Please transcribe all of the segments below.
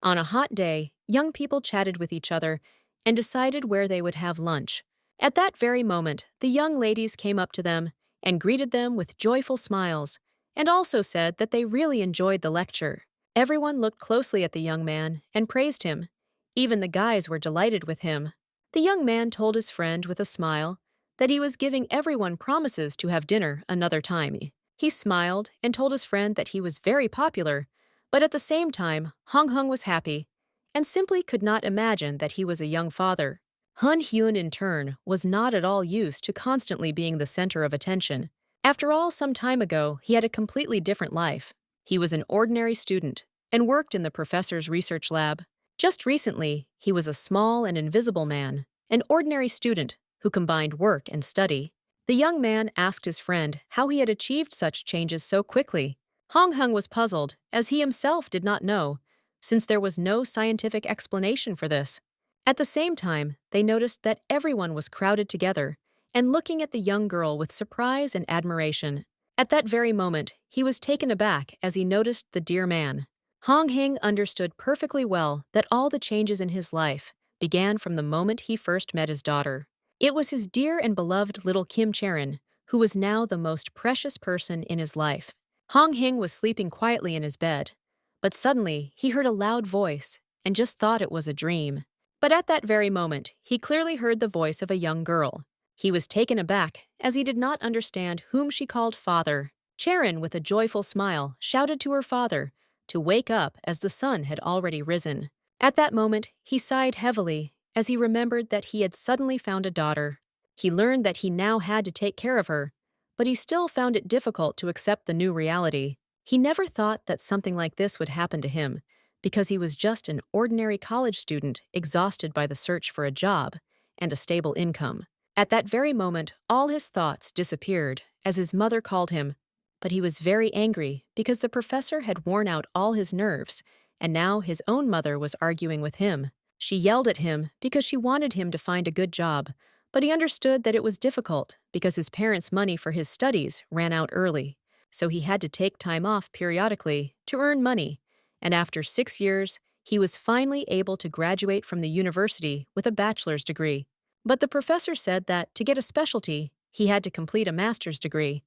On a hot day, young people chatted with each other and decided where they would have lunch. At that very moment, the young ladies came up to them and greeted them with joyful smiles, and also said that they really enjoyed the lecture. Everyone looked closely at the young man and praised him. Even the guys were delighted with him. The young man told his friend with a smile that he was giving everyone promises to have dinner another time. He smiled and told his friend that he was very popular, but at the same time, Hong Hung was happy and simply could not imagine that he was a young father. Hun Hyun, in turn, was not at all used to constantly being the center of attention. After all, some time ago, he had a completely different life. He was an ordinary student and worked in the professor's research lab. Just recently, he was a small and invisible man, an ordinary student who combined work and study. The young man asked his friend how he had achieved such changes so quickly. Hong Hung was puzzled, as he himself did not know, since there was no scientific explanation for this. At the same time, they noticed that everyone was crowded together and looking at the young girl with surprise and admiration. At that very moment, he was taken aback as he noticed the dear man. Hong Hing understood perfectly well that all the changes in his life began from the moment he first met his daughter. It was his dear and beloved little Kim Charon, who was now the most precious person in his life. Hong Hing was sleeping quietly in his bed, but suddenly he heard a loud voice and just thought it was a dream. But at that very moment, he clearly heard the voice of a young girl. He was taken aback, as he did not understand whom she called father. Charon, with a joyful smile, shouted to her father to wake up as the sun had already risen. At that moment, he sighed heavily as he remembered that he had suddenly found a daughter. He learned that he now had to take care of her, but he still found it difficult to accept the new reality. He never thought that something like this would happen to him, because he was just an ordinary college student exhausted by the search for a job and a stable income. At that very moment, all his thoughts disappeared as his mother called him, but he was very angry because the professor had worn out all his nerves, and now his own mother was arguing with him. She yelled at him because she wanted him to find a good job, but he understood that it was difficult because his parents' money for his studies ran out early, so he had to take time off periodically to earn money. And after 6 years, he was finally able to graduate from the university with a bachelor's degree. But the professor said that to get a specialty, he had to complete a master's degree.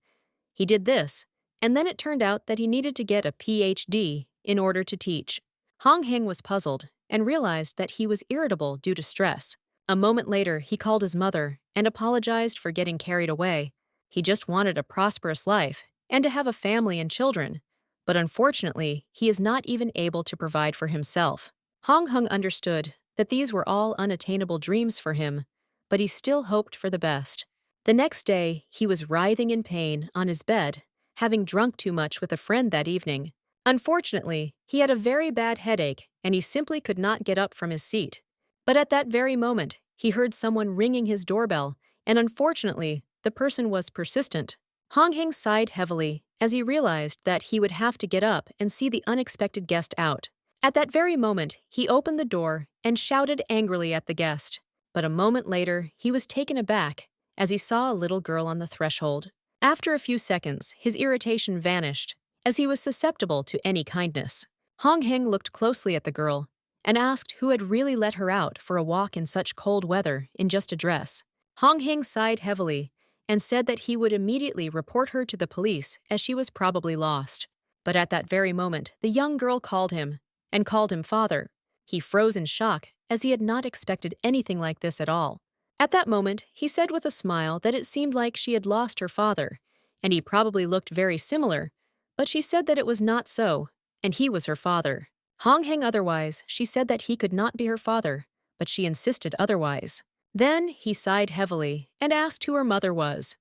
He did this, and then it turned out that he needed to get a PhD in order to teach. Hong Hing was puzzled and realized that he was irritable due to stress. A moment later, he called his mother and apologized for getting carried away. He just wanted a prosperous life and to have a family and children. But unfortunately, he is not even able to provide for himself. Hong Hung understood that these were all unattainable dreams for him, but he still hoped for the best. The next day, he was writhing in pain on his bed, having drunk too much with a friend that evening. Unfortunately, he had a very bad headache and he simply could not get up from his seat. But at that very moment, he heard someone ringing his doorbell, and unfortunately, the person was persistent. Hong Hing sighed heavily as he realized that he would have to get up and see the unexpected guest out. At that very moment, he opened the door and shouted angrily at the guest. But a moment later, he was taken aback as he saw a little girl on the threshold. After a few seconds, his irritation vanished, as he was susceptible to any kindness. Hong Hing looked closely at the girl and asked who had really let her out for a walk in such cold weather in just a dress. Hong Hing sighed heavily and said that he would immediately report her to the police as she was probably lost. But at that very moment, the young girl called him and called him father. He froze in shock as he had not expected anything like this at all. At that moment, he said with a smile that it seemed like she had lost her father, and he probably looked very similar, but she said that it was not so, and he was her father. Hong Heng otherwise, she said that he could not be her father, but she insisted otherwise. Then he sighed heavily and asked who her mother was.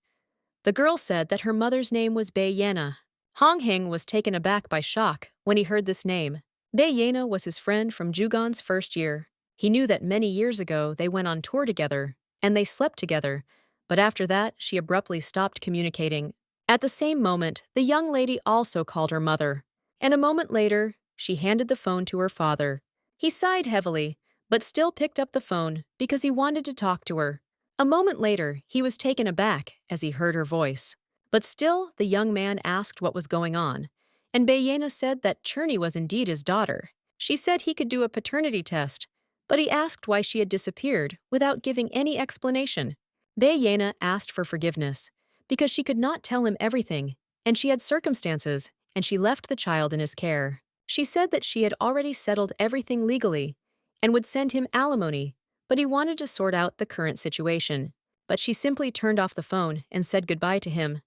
The girl said that her mother's name was Bei Yana. Hong Hing was taken aback by shock when he heard this name. Bei Yana was his friend from Jugon's first year. He knew that many years ago they went on tour together, and they slept together, but after that she abruptly stopped communicating. At the same moment, the young lady also called her mother, and a moment later, she handed the phone to her father. He sighed heavily, but still picked up the phone because he wanted to talk to her. A moment later, he was taken aback as he heard her voice. But still, the young man asked what was going on, and Bayena said that Cherney was indeed his daughter. She said he could do a paternity test, but he asked why she had disappeared without giving any explanation. Bayena asked for forgiveness because she could not tell him everything, and she had circumstances, and she left the child in his care. She said that she had already settled everything legally and would send him alimony, but he wanted to sort out the current situation. But she simply turned off the phone and said goodbye to him.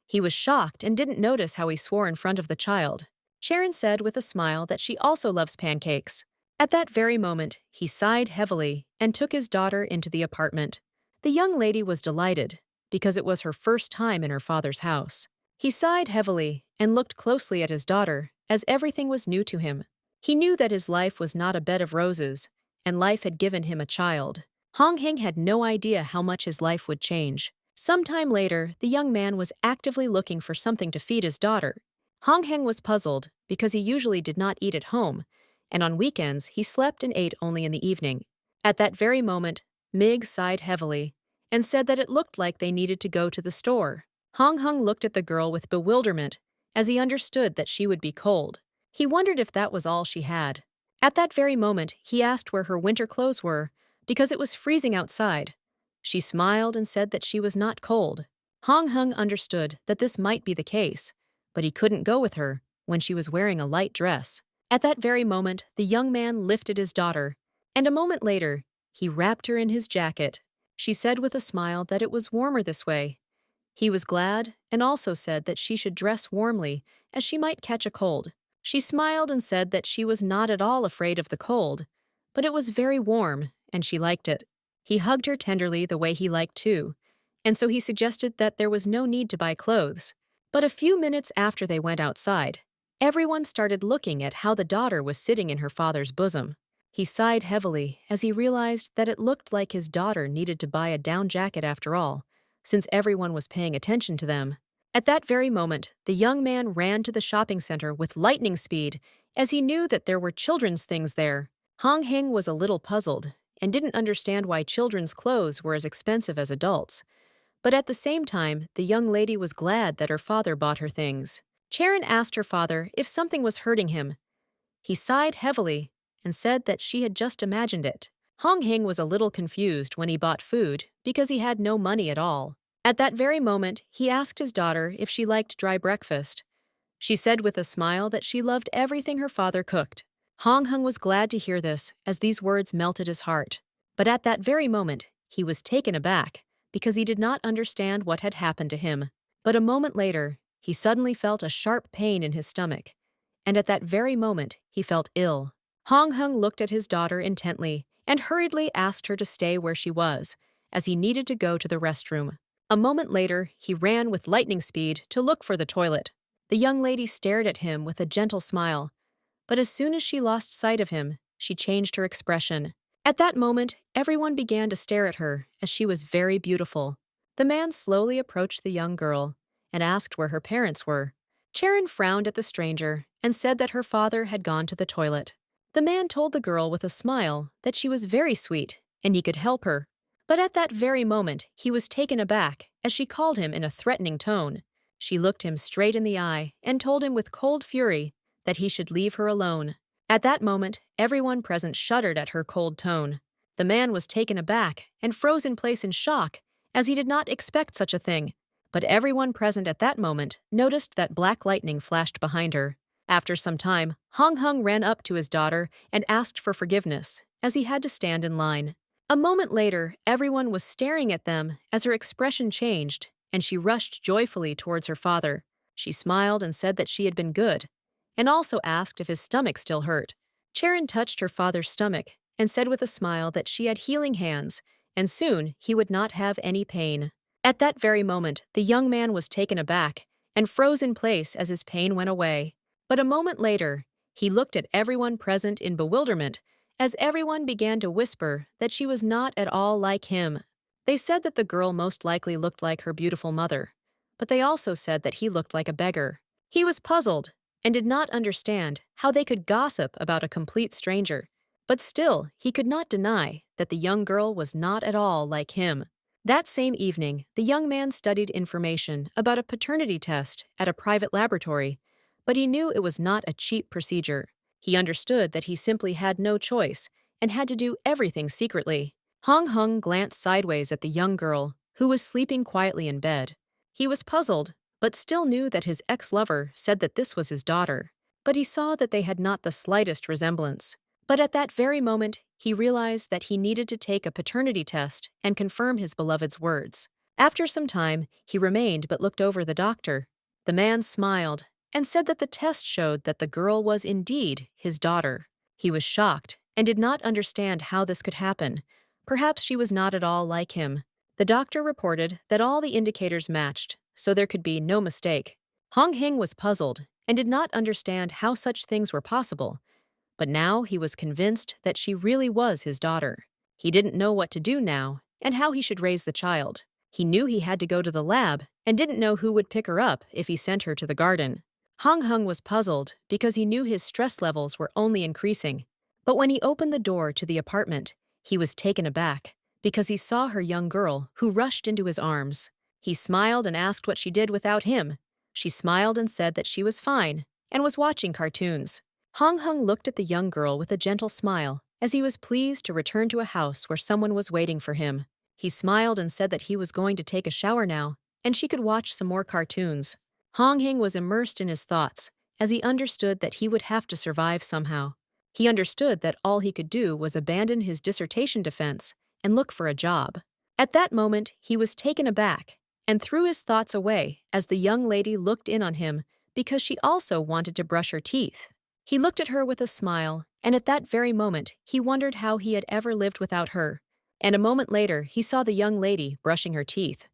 He was shocked and didn't notice how he swore in front of the child. Sharon said with a smile that she also loves pancakes. At that very moment, he sighed heavily and took his daughter into the apartment. The young lady was delighted because it was her first time in her father's house. He sighed heavily and looked closely at his daughter as everything was new to him. He knew that his life was not a bed of roses, and life had given him a child. Hong Heng had no idea how much his life would change. Sometime later, the young man was actively looking for something to feed his daughter. Hong Heng was puzzled because he usually did not eat at home, and on weekends he slept and ate only in the evening. At that very moment, Mig sighed heavily and said that it looked like they needed to go to the store. Hong Heng looked at the girl with bewilderment as he understood that she would be cold. He wondered if that was all she had. At that very moment, he asked where her winter clothes were because it was freezing outside. She smiled and said that she was not cold. Hong Heng understood that this might be the case, but he couldn't go with her when she was wearing a light dress. At that very moment, the young man lifted his daughter, and a moment later, he wrapped her in his jacket. She said with a smile that it was warmer this way. He was glad and also said that she should dress warmly as she might catch a cold. She smiled and said that she was not at all afraid of the cold, but it was very warm and she liked it. He hugged her tenderly the way he liked too, and so he suggested that there was no need to buy clothes. But a few minutes after they went outside, everyone started looking at how the daughter was sitting in her father's bosom. He sighed heavily as he realized that it looked like his daughter needed to buy a down jacket after all, since everyone was paying attention to them. At that very moment, the young man ran to the shopping center with lightning speed as he knew that there were children's things there. Hong Heng was a little puzzled and didn't understand why children's clothes were as expensive as adults. But at the same time, the young lady was glad that her father bought her things. Charon asked her father if something was hurting him. He sighed heavily and said that she had just imagined it. Hong Heng was a little confused when he bought food because he had no money at all. At that very moment, he asked his daughter if she liked dry breakfast. She said with a smile that she loved everything her father cooked. Hong Heng was glad to hear this, as these words melted his heart. But at that very moment, he was taken aback because he did not understand what had happened to him. But a moment later, he suddenly felt a sharp pain in his stomach, and at that very moment, he felt ill. Hong Heng looked at his daughter intently and hurriedly asked her to stay where she was, as he needed to go to the restroom. A moment later, he ran with lightning speed to look for the toilet. The young lady stared at him with a gentle smile, but as soon as she lost sight of him, she changed her expression. At that moment, everyone began to stare at her, as she was very beautiful. The man slowly approached the young girl and asked where her parents were. Charon frowned at the stranger and said that her father had gone to the toilet. The man told the girl with a smile that she was very sweet and he could help her. But at that very moment, he was taken aback as she called him in a threatening tone. She looked him straight in the eye and told him with cold fury that he should leave her alone. At that moment, everyone present shuddered at her cold tone. The man was taken aback and froze in place in shock, as he did not expect such a thing. But everyone present at that moment noticed that black lightning flashed behind her. After some time, Hong Heng ran up to his daughter and asked for forgiveness, as he had to stand in line. A moment later, everyone was staring at them as her expression changed, and she rushed joyfully towards her father. She smiled and said that she had been good, and also asked if his stomach still hurt. Charon touched her father's stomach and said with a smile that she had healing hands, and soon he would not have any pain. At that very moment, the young man was taken aback and froze in place as his pain went away. But a moment later, he looked at everyone present in bewilderment as everyone began to whisper that she was not at all like him. They said that the girl most likely looked like her beautiful mother, but they also said that he looked like a beggar. He was puzzled and did not understand how they could gossip about a complete stranger, but still he could not deny that the young girl was not at all like him. That same evening, the young man studied information about a paternity test at a private laboratory, but he knew it was not a cheap procedure. He understood that he simply had no choice and had to do everything secretly. Hong Hung glanced sideways at the young girl, who was sleeping quietly in bed. He was puzzled, but still knew that his ex-lover said that this was his daughter. But he saw that they had not the slightest resemblance. But at that very moment, he realized that he needed to take a paternity test and confirm his beloved's words. After some time, he remained but looked over the doctor. The man smiled and said that the test showed that the girl was indeed his daughter. He was shocked and did not understand how this could happen. Perhaps she was not at all like him. The doctor reported that all the indicators matched, so there could be no mistake. Hong Hing was puzzled and did not understand how such things were possible. But now he was convinced that she really was his daughter. He didn't know what to do now and how he should raise the child. He knew he had to go to the lab and didn't know who would pick her up if he sent her to the garden. Hong Hung was puzzled because he knew his stress levels were only increasing. But when he opened the door to the apartment, he was taken aback because he saw her young girl, who rushed into his arms. He smiled and asked what she did without him. She smiled and said that she was fine and was watching cartoons. Hong Hung looked at the young girl with a gentle smile, as he was pleased to return to a house where someone was waiting for him. He smiled and said that he was going to take a shower now, and she could watch some more cartoons. Hong Hing was immersed in his thoughts, as he understood that he would have to survive somehow. He understood that all he could do was abandon his dissertation defense and look for a job. At that moment, he was taken aback and threw his thoughts away as the young lady looked in on him because she also wanted to brush her teeth. He looked at her with a smile, and at that very moment, he wondered how he had ever lived without her. And a moment later, he saw the young lady brushing her teeth.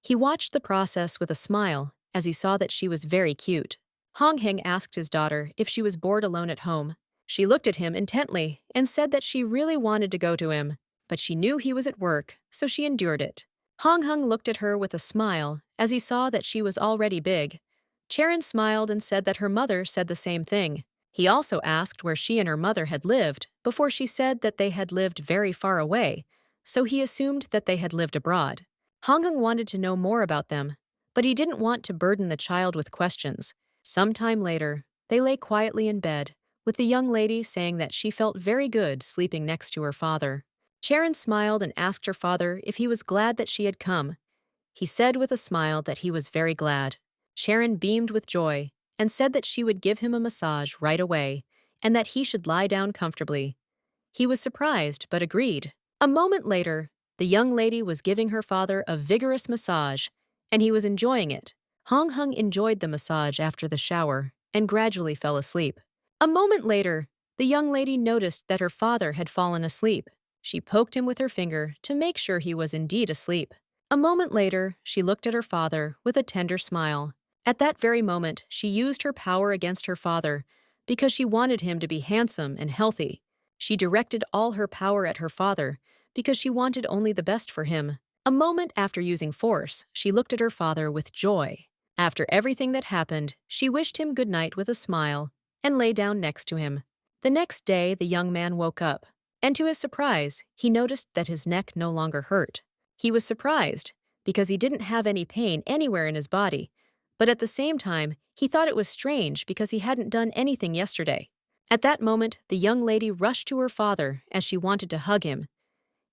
He watched the process with a smile as he saw that she was very cute. Hong Hing asked his daughter if she was bored alone at home. She looked at him intently and said that she really wanted to go to him, but she knew he was at work, so she endured it. Hong Hung looked at her with a smile as he saw that she was already big. Charon smiled and said that her mother said the same thing. He also asked where she and her mother had lived before she said that they had lived very far away, so he assumed that they had lived abroad. Hong Hung wanted to know more about them, but he didn't want to burden the child with questions. Sometime later, they lay quietly in bed, with the young lady saying that she felt very good sleeping next to her father. Charon smiled and asked her father if he was glad that she had come. He said with a smile that he was very glad. Charon beamed with joy and said that she would give him a massage right away and that he should lie down comfortably. He was surprised but agreed. A moment later, the young lady was giving her father a vigorous massage, and he was enjoying it. Hong Hung enjoyed the massage after the shower and gradually fell asleep. A moment later, the young lady noticed that her father had fallen asleep. She poked him with her finger to make sure he was indeed asleep. A moment later, she looked at her father with a tender smile. At that very moment, she used her power against her father because she wanted him to be handsome and healthy. She directed all her power at her father because she wanted only the best for him. A moment after using force, she looked at her father with joy. After everything that happened, she wished him good night with a smile and lay down next to him. The next day, the young man woke up, and to his surprise, he noticed that his neck no longer hurt. He was surprised because he didn't have any pain anywhere in his body, but at the same time, he thought it was strange because he hadn't done anything yesterday. At that moment, the young lady rushed to her father as she wanted to hug him.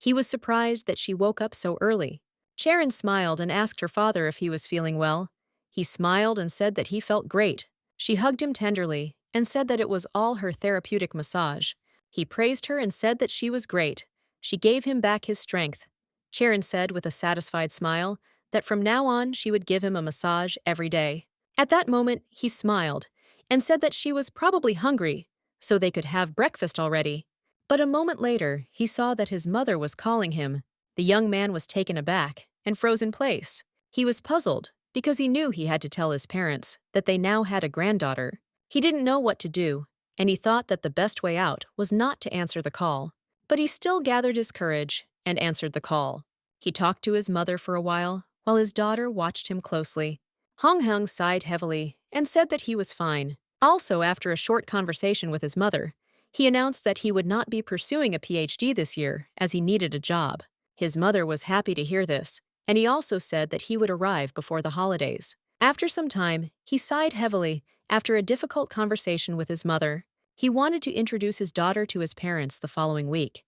He was surprised that she woke up so early. Charon smiled and asked her father if he was feeling well. He smiled and said that he felt great. She hugged him tenderly and said that it was all her therapeutic massage. He praised her and said that she was great. She gave him back his strength. Charon said with a satisfied smile that from now on she would give him a massage every day. At that moment, he smiled and said that she was probably hungry, so they could have breakfast already. But a moment later, he saw that his mother was calling him. The young man was taken aback and froze in place. He was puzzled because he knew he had to tell his parents that they now had a granddaughter. He didn't know what to do, and he thought that the best way out was not to answer the call. But he still gathered his courage and answered the call. He talked to his mother for a while his daughter watched him closely. Hong Hung sighed heavily and said that he was fine. Also, after a short conversation with his mother, he announced that he would not be pursuing a PhD this year as he needed a job. His mother was happy to hear this, and he also said that he would arrive before the holidays. After some time, he sighed heavily after a difficult conversation with his mother. He wanted to introduce his daughter to his parents the following week.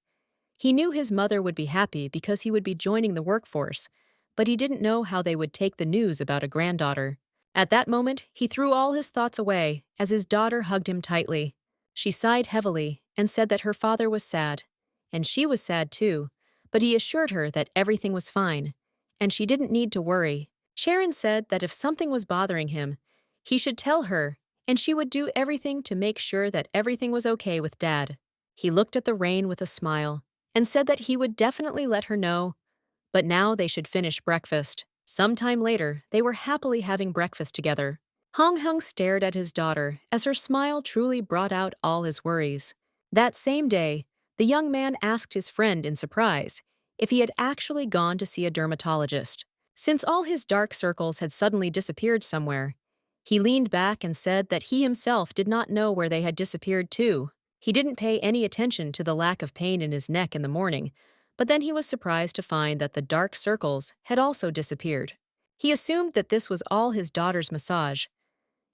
He knew his mother would be happy because he would be joining the workforce, but he didn't know how they would take the news about a granddaughter. At that moment, he threw all his thoughts away as his daughter hugged him tightly. She sighed heavily and said that her father was sad, and she was sad too, but he assured her that everything was fine, and she didn't need to worry. Sharon said that if something was bothering him, he should tell her, and she would do everything to make sure that everything was okay with Dad. He looked at the rain with a smile and said that he would definitely let her know, but now they should finish breakfast. Sometime later, they were happily having breakfast together. Hong Hung stared at his daughter as her smile truly brought out all his worries. That same day, the young man asked his friend in surprise if he had actually gone to see a dermatologist. Since all his dark circles had suddenly disappeared somewhere, he leaned back and said that he himself did not know where they had disappeared to. He didn't pay any attention to the lack of pain in his neck in the morning, but then he was surprised to find that the dark circles had also disappeared. He assumed that this was all his daughter's massage.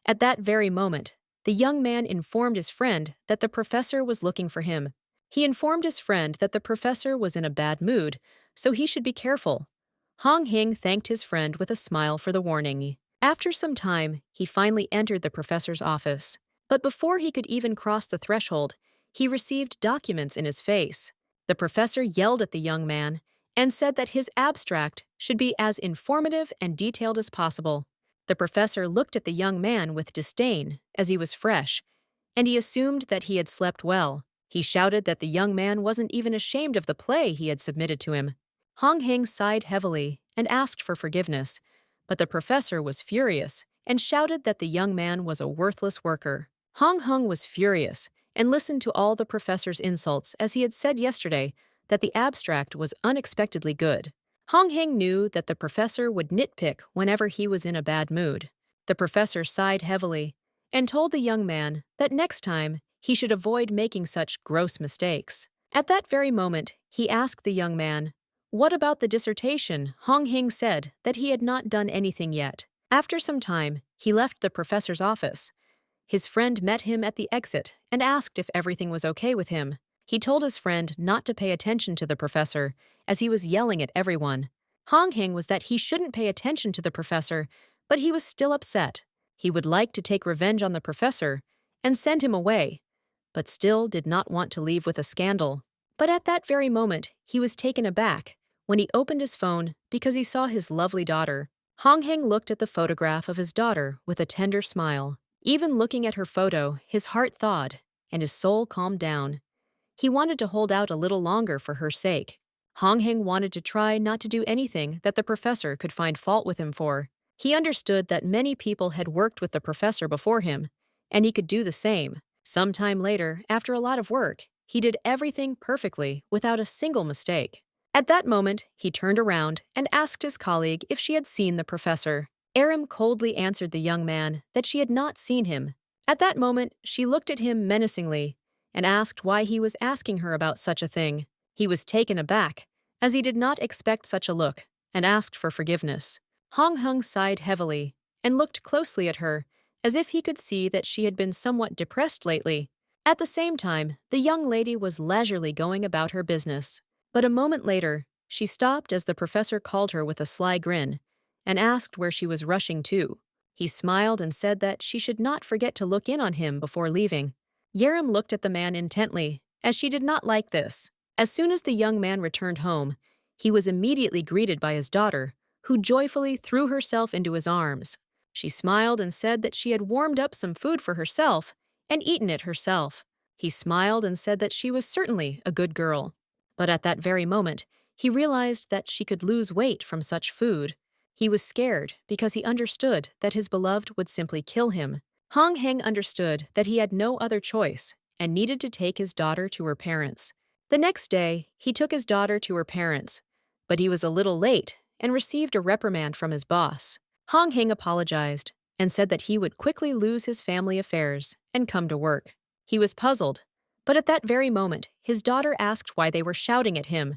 At that very moment, the young man informed his friend that the professor was looking for him. He informed his friend that the professor was in a bad mood, so he should be careful. Hong Hing thanked his friend with a smile for the warning. After some time, he finally entered the professor's office. But before he could even cross the threshold, he received documents in his face. The professor yelled at the young man and said that his abstract should be as informative and detailed as possible. The professor looked at the young man with disdain as he was fresh, and he assumed that he had slept well. He shouted that the young man wasn't even ashamed of the play he had submitted to him. Hong Hing sighed heavily and asked for forgiveness, but the professor was furious and shouted that the young man was a worthless worker. Hong Hung was furious and listened to all the professor's insults as he had said yesterday that the abstract was unexpectedly good. Hong Hing knew that the professor would nitpick whenever he was in a bad mood. The professor sighed heavily and told the young man that next time he should avoid making such gross mistakes. At that very moment, he asked the young man, "What about the dissertation?" Hong Hing said that he had not done anything yet. After some time, he left the professor's office. His friend met him at the exit and asked if everything was okay with him. He told his friend not to pay attention to the professor, as he was yelling at everyone. Hong Hing was that he shouldn't pay attention to the professor, but he was still upset. He would like to take revenge on the professor and send him away, but still did not want to leave with a scandal. But at that very moment, he was taken aback when he opened his phone because he saw his lovely daughter. Hong Hing looked at the photograph of his daughter with a tender smile. Even looking at her photo, his heart thawed and his soul calmed down. He wanted to hold out a little longer for her sake. Hong Hing wanted to try not to do anything that the professor could find fault with him for. He understood that many people had worked with the professor before him, and he could do the same. Sometime later, after a lot of work, he did everything perfectly without a single mistake. At that moment, he turned around and asked his colleague if she had seen the professor. Aram coldly answered the young man that she had not seen him. At that moment, she looked at him menacingly and asked why he was asking her about such a thing. He was taken aback, as he did not expect such a look, and asked for forgiveness. Hong Hung sighed heavily and looked closely at her, as if he could see that she had been somewhat depressed lately. At the same time, the young lady was leisurely going about her business. But a moment later, she stopped as the professor called her with a sly grin and asked where she was rushing to. He smiled and said that she should not forget to look in on him before leaving. Yerim looked at the man intently, as she did not like this. As soon as the young man returned home, he was immediately greeted by his daughter, who joyfully threw herself into his arms. She smiled and said that she had warmed up some food for herself and eaten it herself. He smiled and said that she was certainly a good girl. But at that very moment, he realized that she could lose weight from such food. He was scared because he understood that his beloved would simply kill him. Hong Heng understood that he had no other choice and needed to take his daughter to her parents. The next day, he took his daughter to her parents, but he was a little late and received a reprimand from his boss. Hong Heng apologized and said that he would quickly lose his family affairs and come to work. He was puzzled, but at that very moment, his daughter asked why they were shouting at him.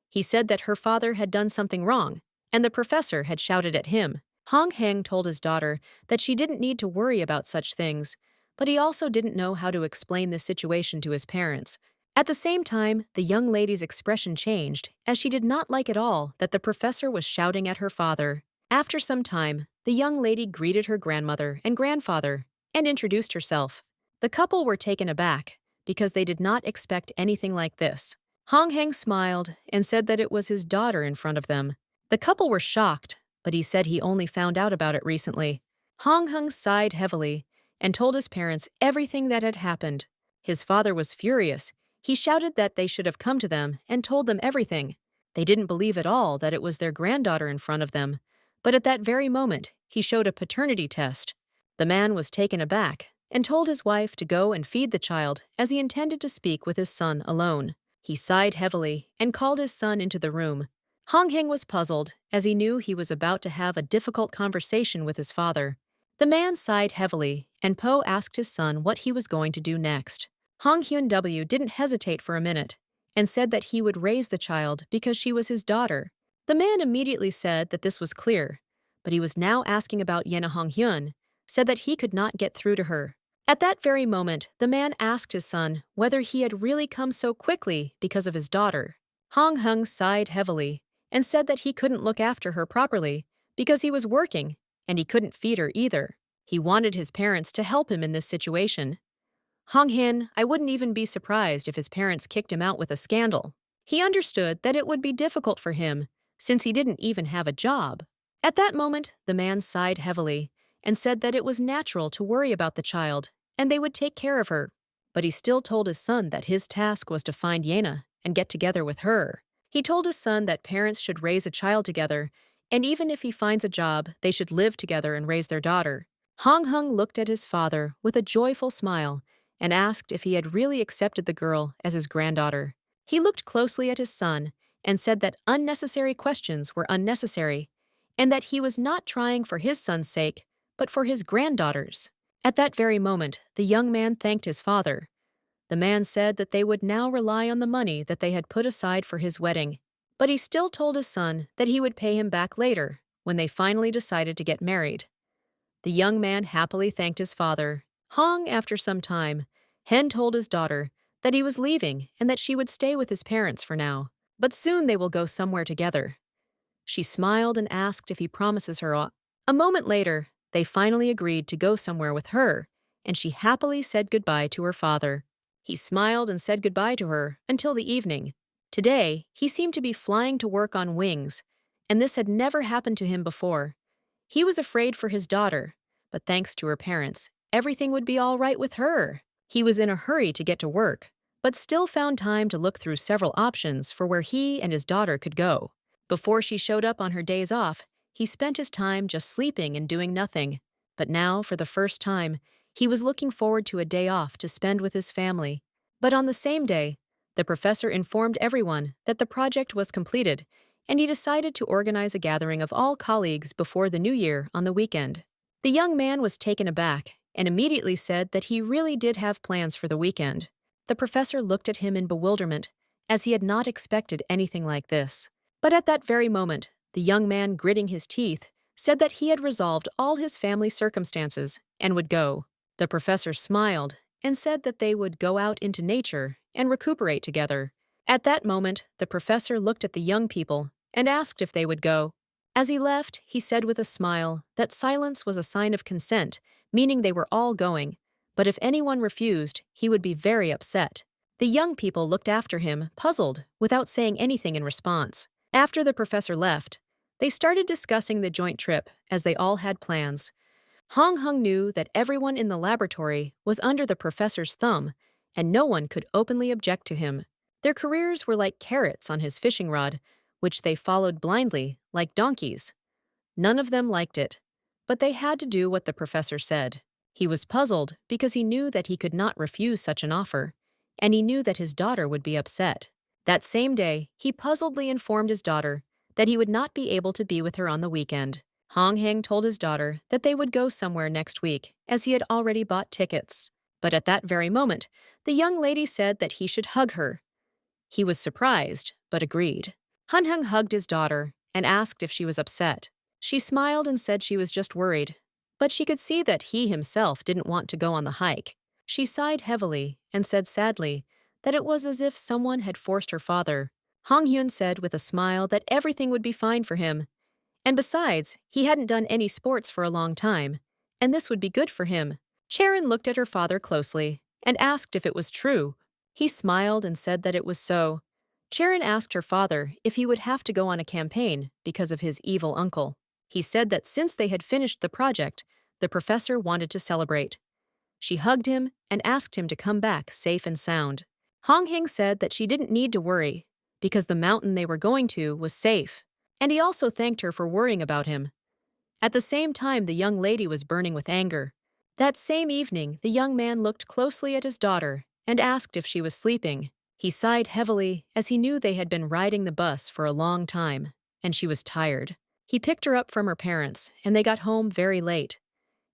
He said that her father had done something wrong, and the professor had shouted at him. Hong Heng told his daughter that she didn't need to worry about such things, but he also didn't know how to explain this situation to his parents. At the same time, the young lady's expression changed, as she did not like at all that the professor was shouting at her father. After some time, the young lady greeted her grandmother and grandfather and introduced herself. The couple were taken aback because they did not expect anything like this. Hong Heng smiled and said that it was his daughter in front of them. The couple were shocked, but he said he only found out about it recently. Hong Heng sighed heavily and told his parents everything that had happened. His father was furious. He shouted that they should have come to them and told them everything. They didn't believe at all that it was their granddaughter in front of them. But at that very moment, he showed a paternity test. The man was taken aback and told his wife to go and feed the child as he intended to speak with his son alone. He sighed heavily and called his son into the room. Hong Heng was puzzled as he knew he was about to have a difficult conversation with his father. The man sighed heavily and Po asked his son what he was going to do next. Hong Hyun W didn't hesitate for a minute and said that he would raise the child because she was his daughter. The man immediately said that this was clear, but he was now asking about Yena Hong Hyun, said that he could not get through to her. At that very moment, the man asked his son whether he had really come so quickly because of his daughter. Hong Heng sighed heavily and said that he couldn't look after her properly because he was working and he couldn't feed her either. He wanted his parents to help him in this situation. Hong Hin, I wouldn't even be surprised if his parents kicked him out with a scandal. He understood that it would be difficult for him since he didn't even have a job. At that moment, the man sighed heavily and said that it was natural to worry about the child and they would take care of her. But he still told his son that his task was to find Yena and get together with her. He told his son that parents should raise a child together, and even if he finds a job, they should live together and raise their daughter. Hong Heng looked at his father with a joyful smile and asked if he had really accepted the girl as his granddaughter. He looked closely at his son and said that unnecessary questions were unnecessary, and that he was not trying for his son's sake, but for his granddaughter's. At that very moment, the young man thanked his father. The man said that they would now rely on the money that they had put aside for his wedding, but he still told his son that he would pay him back later when they finally decided to get married. The young man happily thanked his father. Hong, after some time, Hen told his daughter that he was leaving and that she would stay with his parents for now, but soon they will go somewhere together. She smiled and asked if he promises her. A moment later, they finally agreed to go somewhere with her, and she happily said goodbye to her father. He smiled and said goodbye to her until the evening. Today, he seemed to be flying to work on wings, and this had never happened to him before. He was afraid for his daughter, but thanks to her parents, everything would be all right with her. He was in a hurry to get to work, but still found time to look through several options for where he and his daughter could go. Before she showed up on her days off, he spent his time just sleeping and doing nothing. But now, for the first time, he was looking forward to a day off to spend with his family. But on the same day, the professor informed everyone that the project was completed, and he decided to organize a gathering of all colleagues before the new year on the weekend. The young man was taken aback and immediately said that he really did have plans for the weekend. The professor looked at him in bewilderment, as he had not expected anything like this. But at that very moment, the young man, gritting his teeth, said that he had resolved all his family circumstances and would go. The professor smiled and said that they would go out into nature and recuperate together. At that moment, the professor looked at the young people and asked if they would go. As he left, he said with a smile that silence was a sign of consent, meaning they were all going, but if anyone refused, he would be very upset. The young people looked after him, puzzled, without saying anything in response. After the professor left, they started discussing the joint trip as they all had plans. Hong Heng knew that everyone in the laboratory was under the professor's thumb, and no one could openly object to him. Their careers were like carrots on his fishing rod, which they followed blindly, like donkeys. None of them liked it, but they had to do what the professor said. He was puzzled because he knew that he could not refuse such an offer, and he knew that his daughter would be upset. That same day, he puzzledly informed his daughter that he would not be able to be with her on the weekend. Hong Heng told his daughter that they would go somewhere next week, as he had already bought tickets. But at that very moment, the young lady said that he should hug her. He was surprised, but agreed. Hun Heng hugged his daughter and asked if she was upset. She smiled and said she was just worried. but she could see that he himself didn't want to go on the hike. She sighed heavily and said sadly that it was as if someone had forced her father. Hong Hyun said with a smile that everything would be fine for him. And besides, he hadn't done any sports for a long time, and this would be good for him. Charon looked at her father closely and asked if it was true. He smiled and said that it was so. Charon asked her father if he would have to go on a campaign because of his evil uncle. He said that since they had finished the project, the professor wanted to celebrate. She hugged him and asked him to come back safe and sound. Hong Hing said that she didn't need to worry because the mountain they were going to was safe, and he also thanked her for worrying about him. At the same time, the young lady was burning with anger. That same evening, the young man looked closely at his daughter and asked if she was sleeping. He sighed heavily as he knew they had been riding the bus for a long time, and she was tired. He picked her up from her parents, and they got home very late.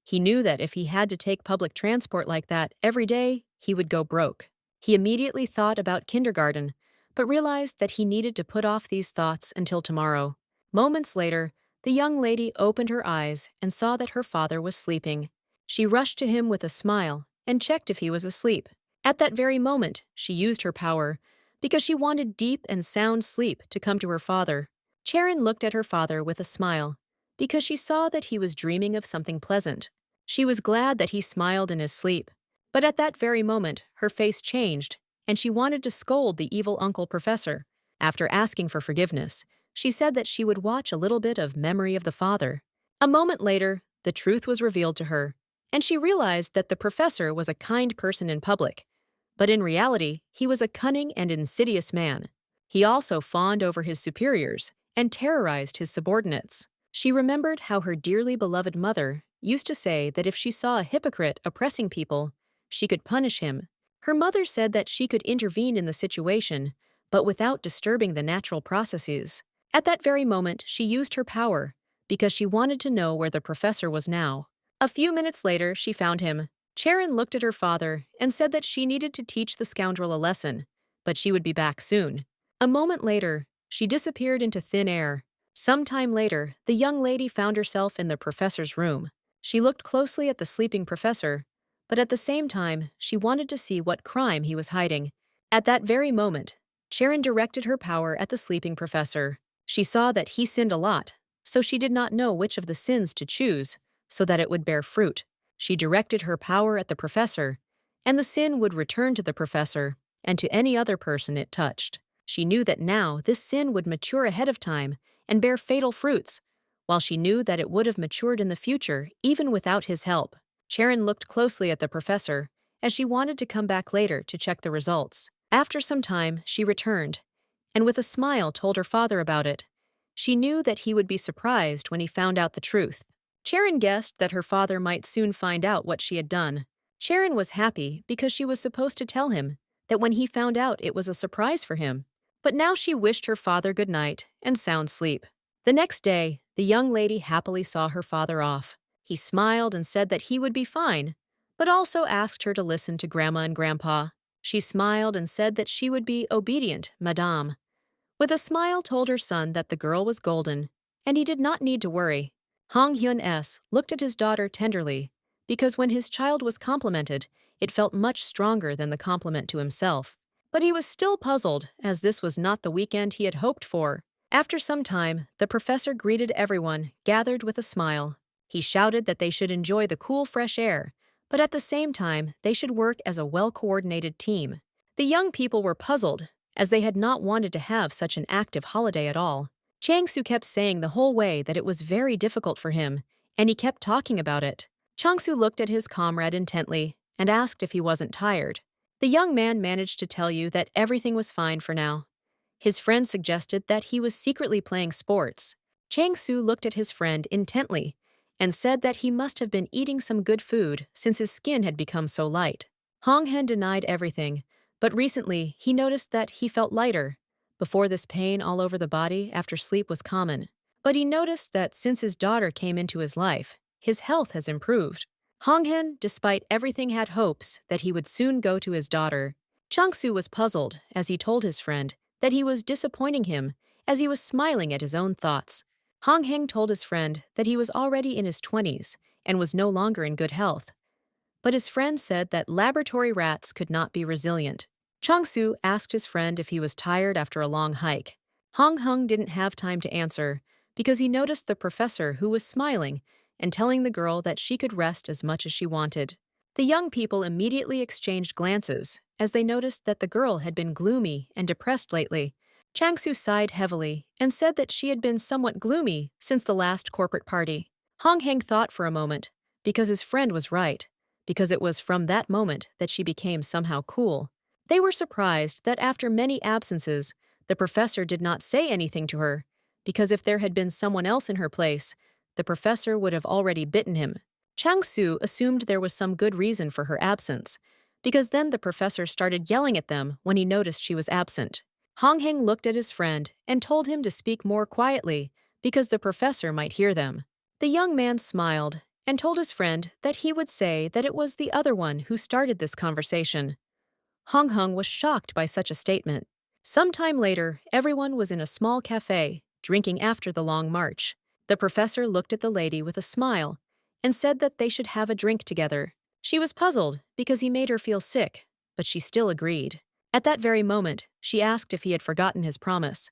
He knew that if he had to take public transport like that every day, he would go broke. He immediately thought about kindergarten, but realized that he needed to put off these thoughts until tomorrow. Moments later, the young lady opened her eyes and saw that her father was sleeping. She rushed to him with a smile and checked if he was asleep. At that very moment, she used her power because she wanted deep and sound sleep to come to her father. Charon looked at her father with a smile because she saw that he was dreaming of something pleasant. She was glad that he smiled in his sleep, but at that very moment, her face changed and she wanted to scold the evil uncle professor. After asking for forgiveness, she said that she would watch a little bit of Memory of the Father. A moment later, the truth was revealed to her, and she realized that the professor was a kind person in public, but in reality, he was a cunning and insidious man. He also fawned over his superiors and terrorized his subordinates. She remembered how her dearly beloved mother used to say that if she saw a hypocrite oppressing people, she could punish him. Her mother said that she could intervene in the situation, but without disturbing the natural processes. At that very moment, she used her power because she wanted to know where the professor was now. A few minutes later, she found him. Charon looked at her father and said that she needed to teach the scoundrel a lesson, but she would be back soon. A moment later, she disappeared into thin air. Some time later, the young lady found herself in the professor's room. She looked closely at the sleeping professor, but at the same time, she wanted to see what crime he was hiding. At that very moment, Charon directed her power at the sleeping professor. She saw that he sinned a lot, so she did not know which of the sins to choose so that it would bear fruit. She directed her power at the professor, and the sin would return to the professor and to any other person it touched. She knew that now this sin would mature ahead of time and bear fatal fruits, while she knew that it would have matured in the future even without his help. Charon looked closely at the professor as she wanted to come back later to check the results. After some time, she returned, and with a smile told her father about it. She knew that he would be surprised when he found out the truth. Charon guessed that her father might soon find out what she had done. Charon was happy because she was supposed to tell him that when he found out it was a surprise for him. But now she wished her father good night and sound sleep. The next day, the young lady happily saw her father off. He smiled and said that he would be fine, but also asked her to listen to Grandma and Grandpa. She smiled and said that she would be obedient, Madame. With a smile told her son that the girl was golden, and he did not need to worry. Hong Hyun-s looked at his daughter tenderly, because when his child was complimented, it felt much stronger than the compliment to himself. But he was still puzzled, as this was not the weekend he had hoped for. After some time, the professor greeted everyone, gathered with a smile. He shouted that they should enjoy the cool, fresh air, but at the same time, they should work as a well-coordinated team. The young people were puzzled, as they had not wanted to have such an active holiday at all. Chang-soo kept saying the whole way that it was very difficult for him, and he kept talking about it. Chang-soo looked at his comrade intently and asked if he wasn't tired. The young man managed to tell you that everything was fine for now. His friend suggested that he was secretly playing sports. Chang-soo looked at his friend intently and said that he must have been eating some good food since his skin had become so light. Hong Hen denied everything, but recently he noticed that he felt lighter. Before, this pain all over the body after sleep was common. But he noticed that since his daughter came into his life, his health has improved. Hong Hen, despite everything, had hopes that he would soon go to his daughter. Chang-soo was puzzled as he told his friend that he was disappointing him as he was smiling at his own thoughts. Hong Heng told his friend that he was already in his 20s and was no longer in good health. But his friend said that laboratory rats could not be resilient. Chang-su asked his friend if he was tired after a long hike. Hong Heng didn't have time to answer because he noticed the professor who was smiling and telling the girl that she could rest as much as she wanted. The young people immediately exchanged glances as they noticed that the girl had been gloomy and depressed lately. Chang-su sighed heavily and said that she had been somewhat gloomy since the last corporate party. Hong Heng thought for a moment because his friend was right, because it was from that moment that she became somehow cool. They were surprised that after many absences, the professor did not say anything to her, because if there had been someone else in her place, the professor would have already bitten him. Chang-su assumed there was some good reason for her absence, because then the professor started yelling at them when he noticed she was absent. Hong Heng looked at his friend and told him to speak more quietly because the professor might hear them. The young man smiled and told his friend that he would say that it was the other one who started this conversation. Hong Heng was shocked by such a statement. Sometime later, everyone was in a small cafe, drinking after the long march. The professor looked at the lady with a smile and said that they should have a drink together. She was puzzled because he made her feel sick, but she still agreed. At that very moment, she asked if he had forgotten his promise.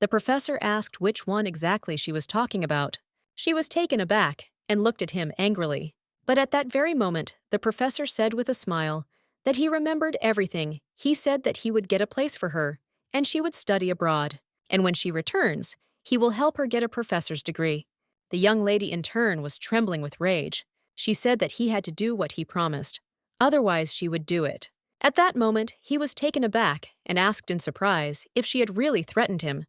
The professor asked which one exactly she was talking about. She was taken aback and looked at him angrily. But at that very moment, the professor said with a smile that he remembered everything. He said that he would get a place for her, and she would study abroad. And when she returns, he will help her get a professor's degree. The young lady in turn was trembling with rage. She said that he had to do what he promised. Otherwise, she would do it. At that moment, he was taken aback and asked in surprise if she had really threatened him.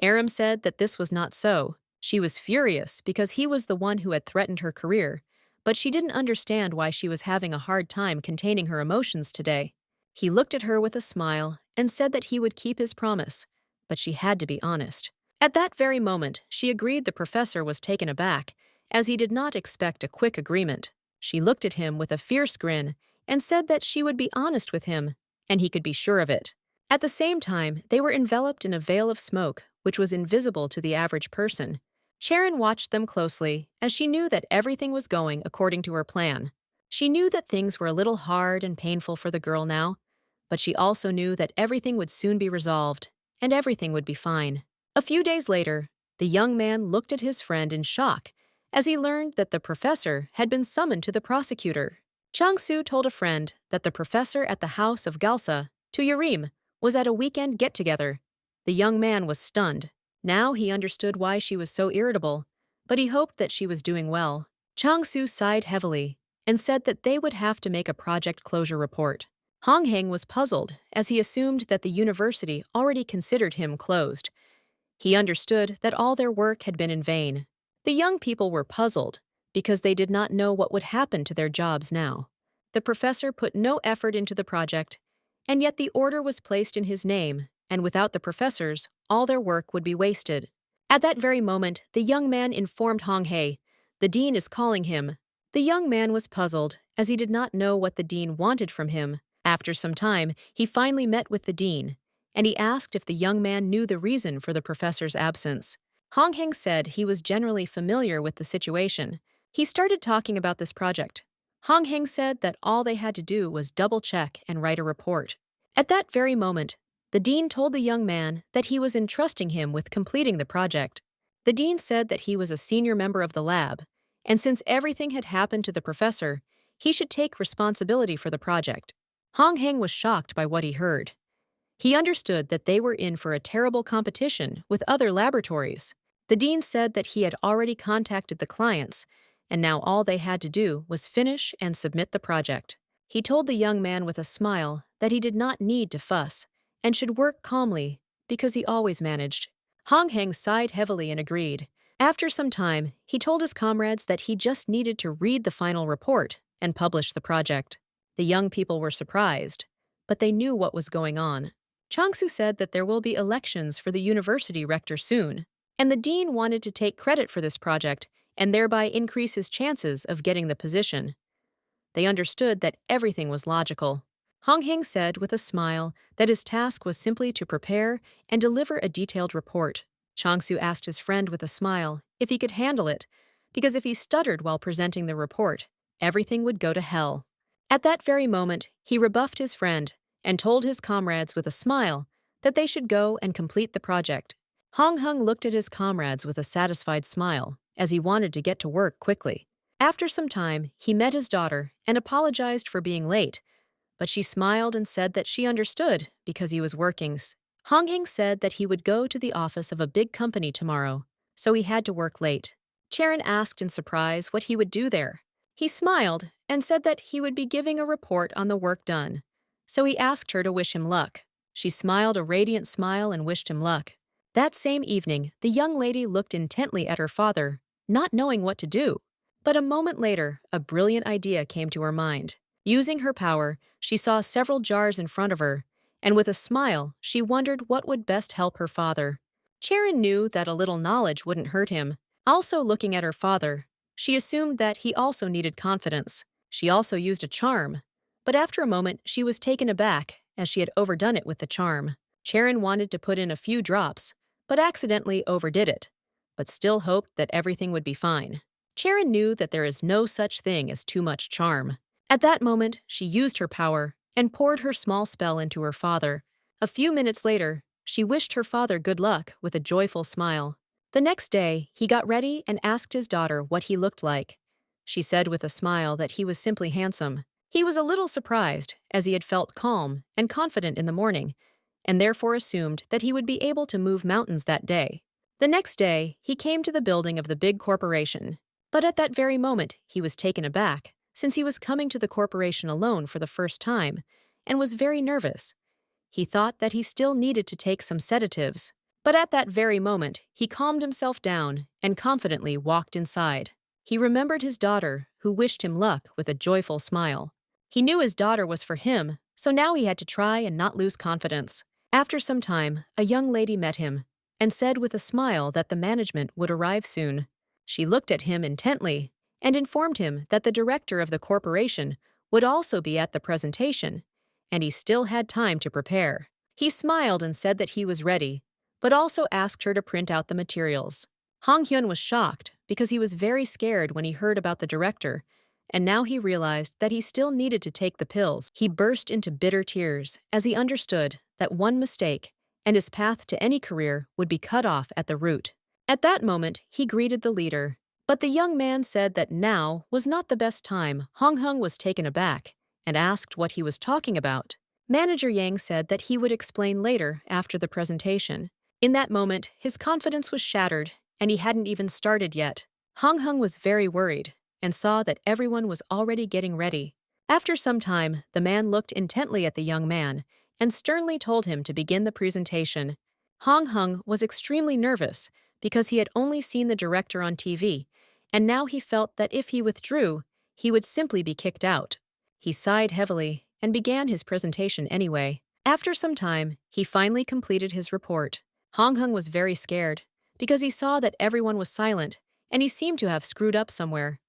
Aram said that this was not so. She was furious because he was the one who had threatened her career, but she didn't understand why she was having a hard time containing her emotions today. He looked at her with a smile and said that he would keep his promise, but she had to be honest. At that very moment, she agreed the professor was taken aback, as he did not expect a quick agreement. She looked at him with a fierce grin and said that she would be honest with him, and he could be sure of it. At the same time, they were enveloped in a veil of smoke, which was invisible to the average person. Sharon watched them closely, as she knew that everything was going according to her plan. She knew that things were a little hard and painful for the girl now, but she also knew that everything would soon be resolved, and everything would be fine. A few days later, the young man looked at his friend in shock as he learned that the professor had been summoned to the prosecutor. Chang-su told a friend that the professor at the house of Galsa, to Yarim, was at a weekend get-together. The young man was stunned. Now he understood why she was so irritable, but he hoped that she was doing well. Chang-su sighed heavily and said that they would have to make a project closure report. Hong Heng was puzzled as he assumed that the university already considered him closed. He understood that all their work had been in vain. The young people were puzzled because they did not know what would happen to their jobs now. The professor put no effort into the project, and yet the order was placed in his name, and without the professors, all their work would be wasted. At that very moment, the young man informed Hong Hei, "The dean is calling him." The young man was puzzled, as he did not know what the dean wanted from him. After some time, he finally met with the dean, and he asked if the young man knew the reason for the professor's absence. Hong Heng said he was generally familiar with the situation. He started talking about this project. Hong Heng said that all they had to do was double-check and write a report. At that very moment, the dean told the young man that he was entrusting him with completing the project. The dean said that he was a senior member of the lab, and since everything had happened to the professor, he should take responsibility for the project. Hong Heng was shocked by what he heard. He understood that they were in for a terrible competition with other laboratories. The dean said that he had already contacted the clients, and now all they had to do was finish and submit the project. He told the young man with a smile that he did not need to fuss and should work calmly because he always managed. Hong Heng sighed heavily and agreed. After some time, he told his comrades that he just needed to read the final report and publish the project. The young people were surprised, but they knew what was going on. Chang-su said that there will be elections for the university rector soon, and the dean wanted to take credit for this project and thereby increase his chances of getting the position. They understood that everything was logical. Hong Heng said with a smile that his task was simply to prepare and deliver a detailed report. Chang-su asked his friend with a smile if he could handle it, because if he stuttered while presenting the report, everything would go to hell. At that very moment, he rebuffed his friend and told his comrades with a smile that they should go and complete the project. Hong Hung looked at his comrades with a satisfied smile, as he wanted to get to work quickly. After some time, he met his daughter and apologized for being late, but she smiled and said that she understood because he was working. Hong Hing said that he would go to the office of a big company tomorrow, so he had to work late. Charon asked in surprise what he would do there. He smiled and said that he would be giving a report on the work done, so he asked her to wish him luck. She smiled a radiant smile and wished him luck. That same evening, the young lady looked intently at her father, not knowing what to do. But a moment later, a brilliant idea came to her mind. Using her power, she saw several jars in front of her, and with a smile, she wondered what would best help her father. Charon knew that a little knowledge wouldn't hurt him. Also looking at her father, she assumed that he also needed confidence. She also used a charm. But after a moment, she was taken aback, as she had overdone it with the charm. Charon wanted to put in a few drops, but accidentally overdid it, but still hoped that everything would be fine. Charon knew that there is no such thing as too much charm. At that moment, she used her power and poured her small spell into her father. A few minutes later, she wished her father good luck with a joyful smile. The next day, he got ready and asked his daughter what he looked like. She said with a smile that he was simply handsome. He was a little surprised, as he had felt calm and confident in the morning, and therefore assumed that he would be able to move mountains that day. The next day, he came to the building of the big corporation. But at that very moment, he was taken aback, since he was coming to the corporation alone for the first time, and was very nervous. He thought that he still needed to take some sedatives. But at that very moment, he calmed himself down and confidently walked inside. He remembered his daughter, who wished him luck with a joyful smile. He knew his daughter was for him, so now he had to try and not lose confidence. After some time, a young lady met him and said with a smile that the management would arrive soon. She looked at him intently and informed him that the director of the corporation would also be at the presentation, and he still had time to prepare. He smiled and said that he was ready, but also asked her to print out the materials. Hong Hyun was shocked because he was very scared when he heard about the director, and now he realized that he still needed to take the pills. He burst into bitter tears as he understood that one mistake and his path to any career would be cut off at the root. At that moment, he greeted the leader, but the young man said that now was not the best time. Hong Hung was taken aback and asked what he was talking about. Manager Yang said that he would explain later after the presentation. In that moment, his confidence was shattered, and he hadn't even started yet. Hong Hung was very worried and saw that everyone was already getting ready. After some time, the man looked intently at the young man and sternly told him to begin the presentation. Hong Hung was extremely nervous because he had only seen the director on TV, and now he felt that if he withdrew, he would simply be kicked out. He sighed heavily and began his presentation anyway. After some time, he finally completed his report. Hong Hung was very scared because he saw that everyone was silent and he seemed to have screwed up somewhere.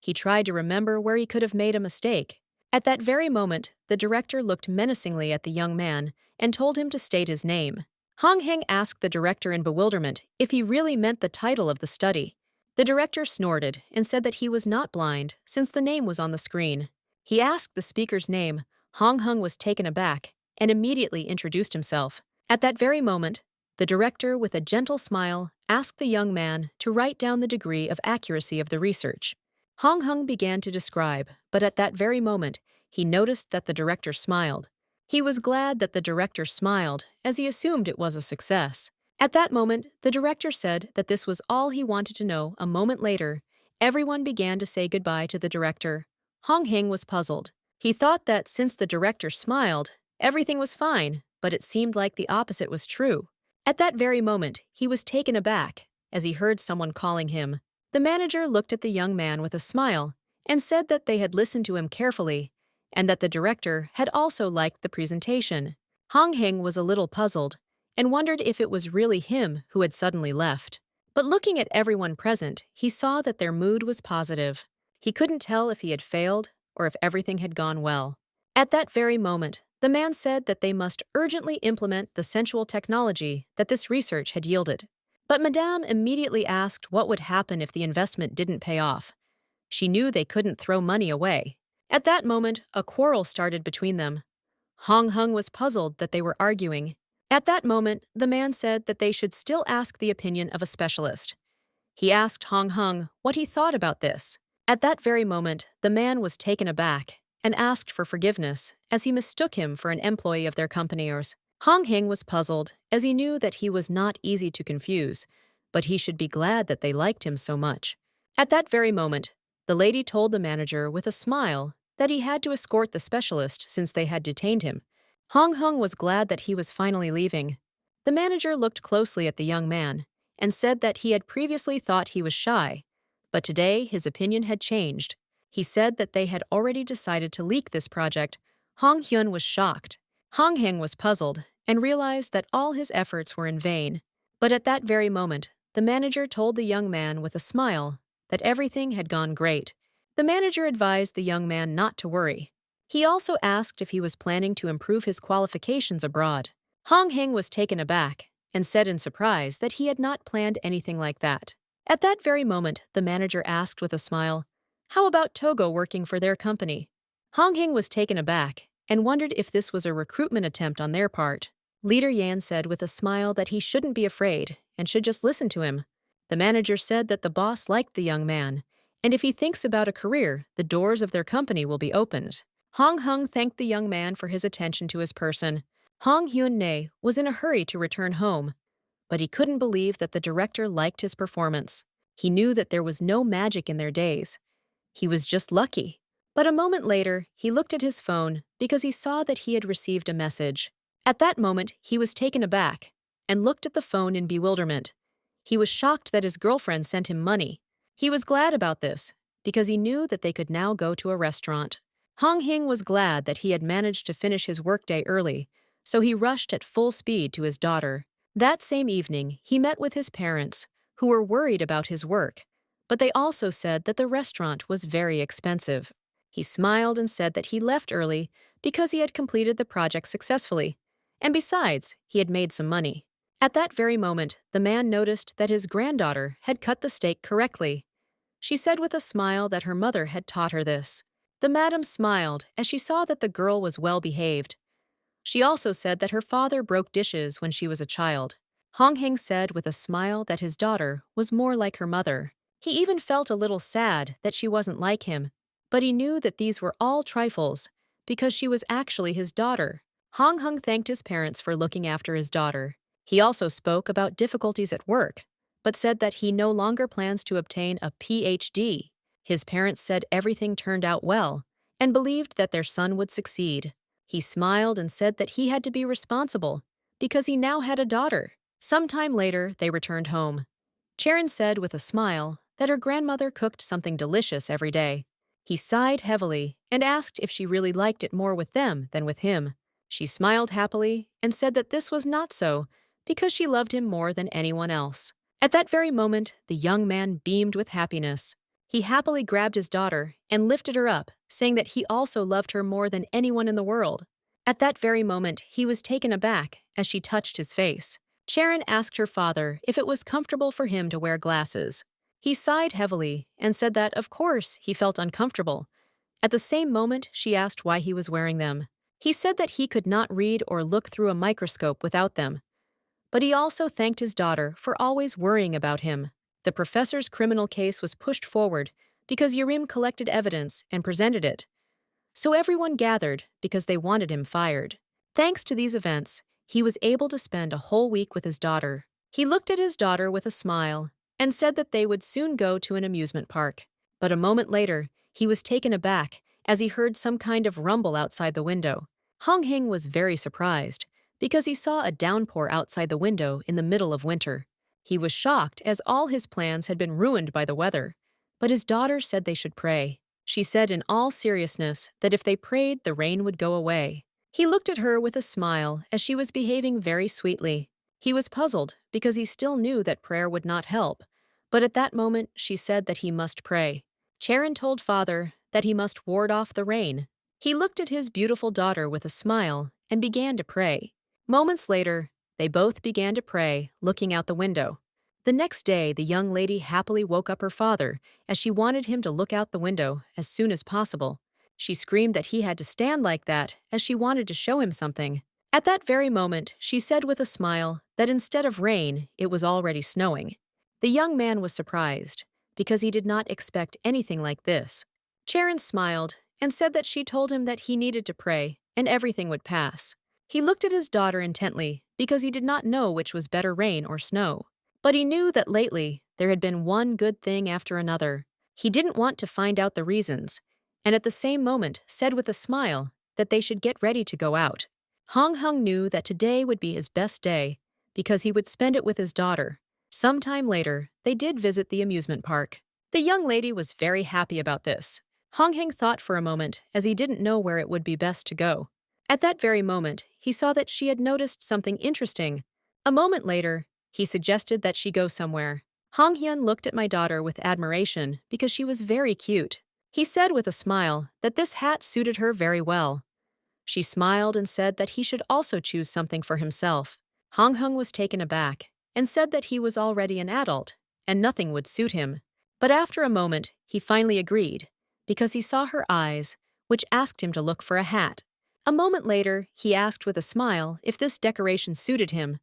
He tried to remember where he could have made a mistake. At that very moment, the director looked menacingly at the young man and told him to state his name. Hong Heng asked the director in bewilderment if he really meant the title of the study. The director snorted and said that he was not blind since the name was on the screen. He asked the speaker's name. Hong Hung was taken aback and immediately introduced himself. At that very moment, the director, with a gentle smile, asked the young man to write down the degree of accuracy of the research. Hong Hung began to describe, but at that very moment, he noticed that the director smiled. He was glad that the director smiled, as he assumed it was a success. At that moment, the director said that this was all he wanted to know. A moment later, everyone began to say goodbye to the director. Hong Hing was puzzled. He thought that since the director smiled, everything was fine, but it seemed like the opposite was true. At that very moment, he was taken aback as he heard someone calling him. The manager looked at the young man with a smile and said that they had listened to him carefully and that the director had also liked the presentation. Hong Hing was a little puzzled and wondered if it was really him who had suddenly left. But looking at everyone present, he saw that their mood was positive. He couldn't tell if he had failed or if everything had gone well. At that very moment, the man said that they must urgently implement the sensual technology that this research had yielded. But Madame immediately asked what would happen if the investment didn't pay off. She knew they couldn't throw money away. At that moment, a quarrel started between them. Hong Hung was puzzled that they were arguing. At that moment, the man said that they should still ask the opinion of a specialist. He asked Hong Hung what he thought about this. At that very moment, the man was taken aback and asked for forgiveness as he mistook him for an employee of their company's. Hong Hing was puzzled as he knew that he was not easy to confuse, but he should be glad that they liked him so much. At that very moment, the lady told the manager with a smile that he had to escort the specialist since they had detained him. Hong Hung was glad that he was finally leaving. The manager looked closely at the young man and said that he had previously thought he was shy, but today his opinion had changed. He said that they had already decided to leak this project. Hong Hyun was shocked. Hong Hing was puzzled and realized that all his efforts were in vain. But at that very moment, the manager told the young man with a smile that everything had gone great. The manager advised the young man not to worry. He also asked if he was planning to improve his qualifications abroad. Hong Hing was taken aback and said in surprise that he had not planned anything like that. At that very moment, the manager asked with a smile, "How about Togo working for their company?" Hong Hing was taken aback and wondered if this was a recruitment attempt on their part. Leader Yan said with a smile that he shouldn't be afraid and should just listen to him. The manager said that the boss liked the young man, and if he thinks about a career, the doors of their company will be opened. Hong Hung thanked the young man for his attention to his person. Hong Hyun-nae was in a hurry to return home, but he couldn't believe that the director liked his performance. He knew that there was no magic in their days. He was just lucky. But a moment later, he looked at his phone because he saw that he had received a message. At that moment, he was taken aback and looked at the phone in bewilderment. He was shocked that his girlfriend sent him money. He was glad about this because he knew that they could now go to a restaurant. Hong Hing was glad that he had managed to finish his workday early, so he rushed at full speed to his daughter. That same evening, he met with his parents, who were worried about his work, but they also said that the restaurant was very expensive. He smiled and said that he left early because he had completed the project successfully, and besides, he had made some money. At that very moment, the man noticed that his granddaughter had cut the steak correctly. She said with a smile that her mother had taught her this. The madam smiled as she saw that the girl was well behaved. She also said that her father broke dishes when she was a child. Hong Hing said with a smile that his daughter was more like her mother. He even felt a little sad that she wasn't like him, but he knew that these were all trifles because she was actually his daughter. Hong Hung thanked his parents for looking after his daughter. He also spoke about difficulties at work, but said that he no longer plans to obtain a PhD. His parents said everything turned out well and believed that their son would succeed. He smiled and said that he had to be responsible because he now had a daughter. Sometime later, they returned home. Charon said with a smile that her grandmother cooked something delicious every day. He sighed heavily and asked if she really liked it more with them than with him. She smiled happily and said that this was not so because she loved him more than anyone else. At that very moment, the young man beamed with happiness. He happily grabbed his daughter and lifted her up, saying that he also loved her more than anyone in the world. At that very moment, he was taken aback as she touched his face. Sharon asked her father if it was comfortable for him to wear glasses. He sighed heavily and said that, of course, he felt uncomfortable. At the same moment, she asked why he was wearing them. He said that he could not read or look through a microscope without them. But he also thanked his daughter for always worrying about him. The professor's criminal case was pushed forward because Yerim collected evidence and presented it. So everyone gathered because they wanted him fired. Thanks to these events, he was able to spend a whole week with his daughter. He looked at his daughter with a smile and said that they would soon go to an amusement park. But a moment later, he was taken aback as he heard some kind of rumble outside the window. Hong Hing was very surprised because he saw a downpour outside the window in the middle of winter. He was shocked as all his plans had been ruined by the weather. But his daughter said they should pray. She said in all seriousness that if they prayed, the rain would go away. He looked at her with a smile as she was behaving very sweetly. He was puzzled because he still knew that prayer would not help. But at that moment, she said that he must pray. Charon told father that he must ward off the rain. He looked at his beautiful daughter with a smile and began to pray. Moments later, they both began to pray, looking out the window. The next day, the young lady happily woke up her father as she wanted him to look out the window as soon as possible. She screamed that he had to stand like that as she wanted to show him something. At that very moment, she said with a smile that instead of rain, it was already snowing. The young man was surprised because he did not expect anything like this. Charon smiled and said that she told him that he needed to pray and everything would pass. He looked at his daughter intently because he did not know which was better, rain or snow. But he knew that lately there had been one good thing after another. He didn't want to find out the reasons, and at the same moment said with a smile that they should get ready to go out. Hong Hung knew that today would be his best day because he would spend it with his daughter. Sometime later, they did visit the amusement park. The young lady was very happy about this. Hong Heng thought for a moment as he didn't know where it would be best to go. At that very moment, he saw that she had noticed something interesting. A moment later, he suggested that she go somewhere. Hong Hyun looked at my daughter with admiration because she was very cute. He said with a smile that this hat suited her very well. She smiled and said that he should also choose something for himself. Hong Hung was taken aback and said that he was already an adult and nothing would suit him. But after a moment, he finally agreed because he saw her eyes, which asked him to look for a hat. A moment later, he asked with a smile if this decoration suited him.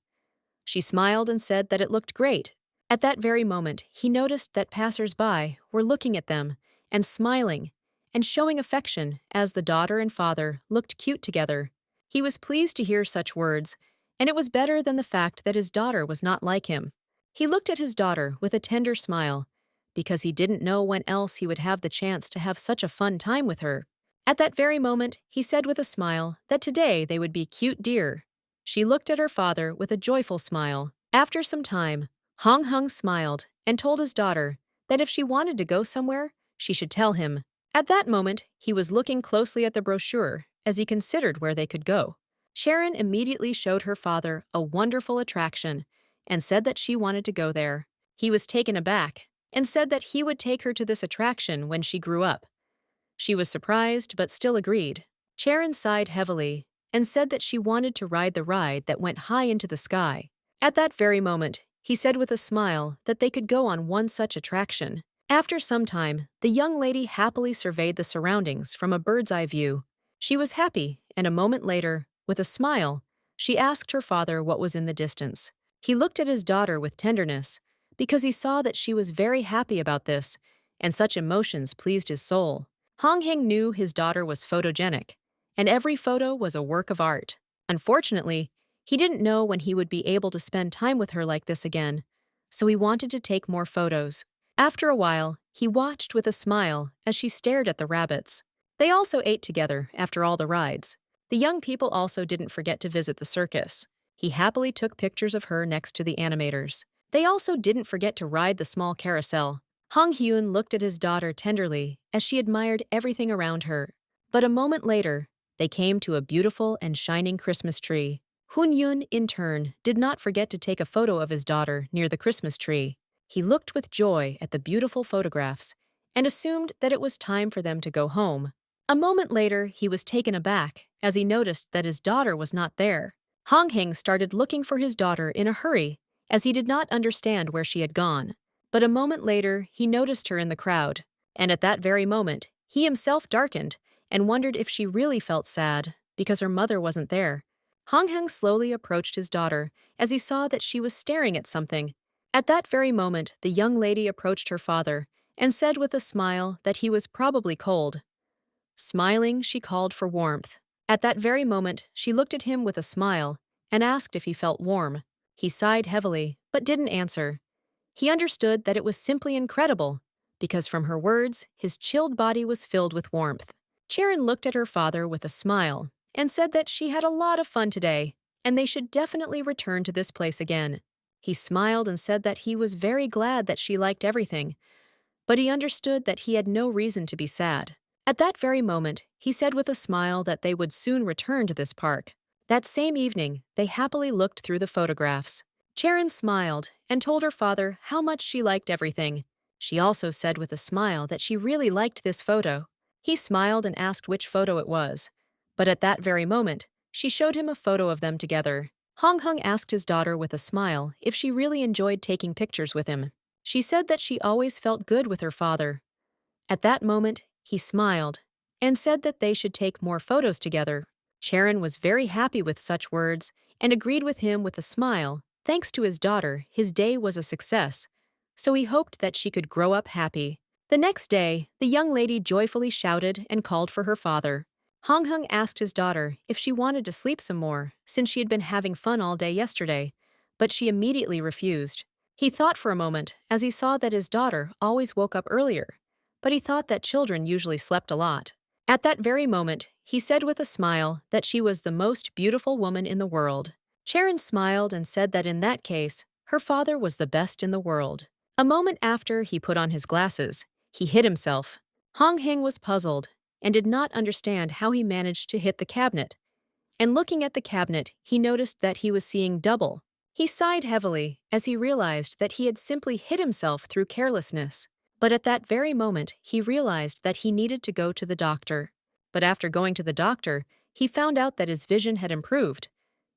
She smiled and said that it looked great. At that very moment, he noticed that passers-by were looking at them and smiling and showing affection as the daughter and father looked cute together. He was pleased to hear such words, and it was better than the fact that his daughter was not like him. He looked at his daughter with a tender smile because he didn't know when else he would have the chance to have such a fun time with her. At that very moment, he said with a smile that today they would be cute deer. She looked at her father with a joyful smile. After some time, Hong Hung smiled and told his daughter that if she wanted to go somewhere, she should tell him. At that moment, he was looking closely at the brochure as he considered where they could go. Sharon immediately showed her father a wonderful attraction and said that she wanted to go there. He was taken aback and said that he would take her to this attraction when she grew up. She was surprised but still agreed. Sharon sighed heavily and said that she wanted to ride the ride that went high into the sky. At that very moment, he said with a smile that they could go on one such attraction. After some time, the young lady happily surveyed the surroundings from a bird's-eye view. She was happy, and a moment later, with a smile, she asked her father what was in the distance. He looked at his daughter with tenderness because he saw that she was very happy about this, and such emotions pleased his soul. Hong Heng knew his daughter was photogenic, and every photo was a work of art. Unfortunately, he didn't know when he would be able to spend time with her like this again, so he wanted to take more photos. After a while, he watched with a smile as she stared at the rabbits. They also ate together after all the rides. The young people also didn't forget to visit the circus. He happily took pictures of her next to the animators. They also didn't forget to ride the small carousel. Hong Hyun looked at his daughter tenderly as she admired everything around her. But a moment later, they came to a beautiful and shining Christmas tree. Hun Yun, in turn, did not forget to take a photo of his daughter near the Christmas tree. He looked with joy at the beautiful photographs and assumed that it was time for them to go home. A moment later, he was taken aback as he noticed that his daughter was not there. Hong Heng started looking for his daughter in a hurry as he did not understand where she had gone. But a moment later, he noticed her in the crowd, and at that very moment, he himself darkened and wondered if she really felt sad because her mother wasn't there. Hong Heng slowly approached his daughter as he saw that she was staring at something. At that very moment, the young lady approached her father and said with a smile that he was probably cold. Smiling, she called for warmth. At that very moment, she looked at him with a smile and asked if he felt warm. He sighed heavily, but didn't answer. He understood that it was simply incredible, because from her words, his chilled body was filled with warmth. Charon looked at her father with a smile and said that she had a lot of fun today, and they should definitely return to this place again. He smiled and said that he was very glad that she liked everything, but he understood that he had no reason to be sad. At that very moment, he said with a smile that they would soon return to this park. That same evening, they happily looked through the photographs. Charon smiled and told her father how much she liked everything. She also said with a smile that she really liked this photo. He smiled and asked which photo it was. But at that very moment, she showed him a photo of them together. Hong Heng asked his daughter with a smile if she really enjoyed taking pictures with him. She said that she always felt good with her father. At that moment, he smiled and said that they should take more photos together. Sharon was very happy with such words and agreed with him with a smile. Thanks to his daughter, his day was a success, so he hoped that she could grow up happy. The next day, the young lady joyfully shouted and called for her father. Hong Heng asked his daughter if she wanted to sleep some more, since she had been having fun all day yesterday, but she immediately refused. He thought for a moment as he saw that his daughter always woke up earlier, but he thought that children usually slept a lot. At that very moment, he said with a smile that she was the most beautiful woman in the world. Sharon smiled and said that in that case, her father was the best in the world. A moment after he put on his glasses, he hit himself. Hong Heng was puzzled and did not understand how he managed to hit the cabinet. And looking at the cabinet, he noticed that he was seeing double. He sighed heavily as he realized that he had simply hit himself through carelessness. But at that very moment, he realized that he needed to go to the doctor. But after going to the doctor, he found out that his vision had improved.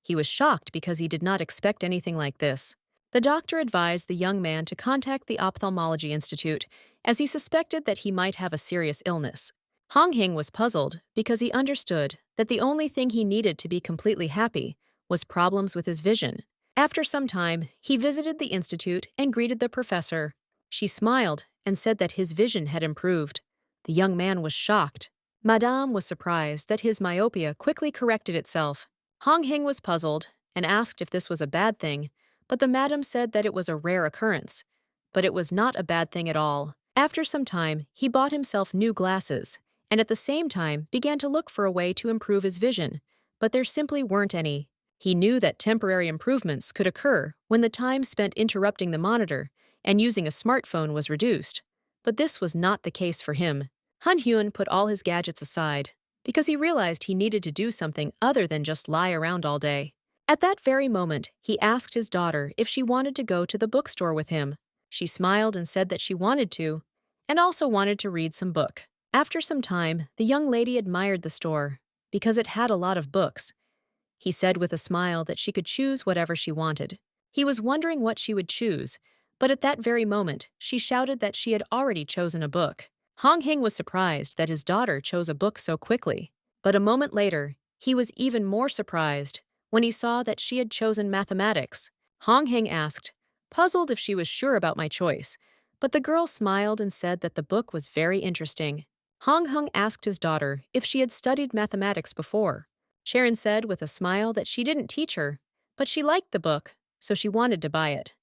He was shocked because he did not expect anything like this. The doctor advised the young man to contact the Ophthalmology Institute, as he suspected that he might have a serious illness. Hong Hing was puzzled because he understood that the only thing he needed to be completely happy was problems with his vision. After some time, he visited the institute and greeted the professor. She smiled and said that his vision had improved. The young man was shocked. Madame was surprised that his myopia quickly corrected itself. Hong Hing was puzzled and asked if this was a bad thing, but the madam said that it was a rare occurrence. But it was not a bad thing at all. After some time, he bought himself new glasses, and at the same time began to look for a way to improve his vision, but there simply weren't any. He knew that temporary improvements could occur when the time spent interrupting the monitor and using a smartphone was reduced, but this was not the case for him. Han Hyun put all his gadgets aside because he realized he needed to do something other than just lie around all day. At that very moment, he asked his daughter if she wanted to go to the bookstore with him. She smiled and said that she wanted to, and also wanted to read some book. After some time, the young lady admired the store because it had a lot of books. He said with a smile that she could choose whatever she wanted. He was wondering what she would choose, but at that very moment, she shouted that she had already chosen a book. Hong Hing was surprised that his daughter chose a book so quickly, but a moment later, he was even more surprised when he saw that she had chosen mathematics. Hong Hing asked, puzzled if she was sure about my choice, but the girl smiled and said that the book was very interesting. Hong Heng asked his daughter if she had studied mathematics before. Sharon said with a smile that she didn't teach her, but she liked the book, so she wanted to buy it.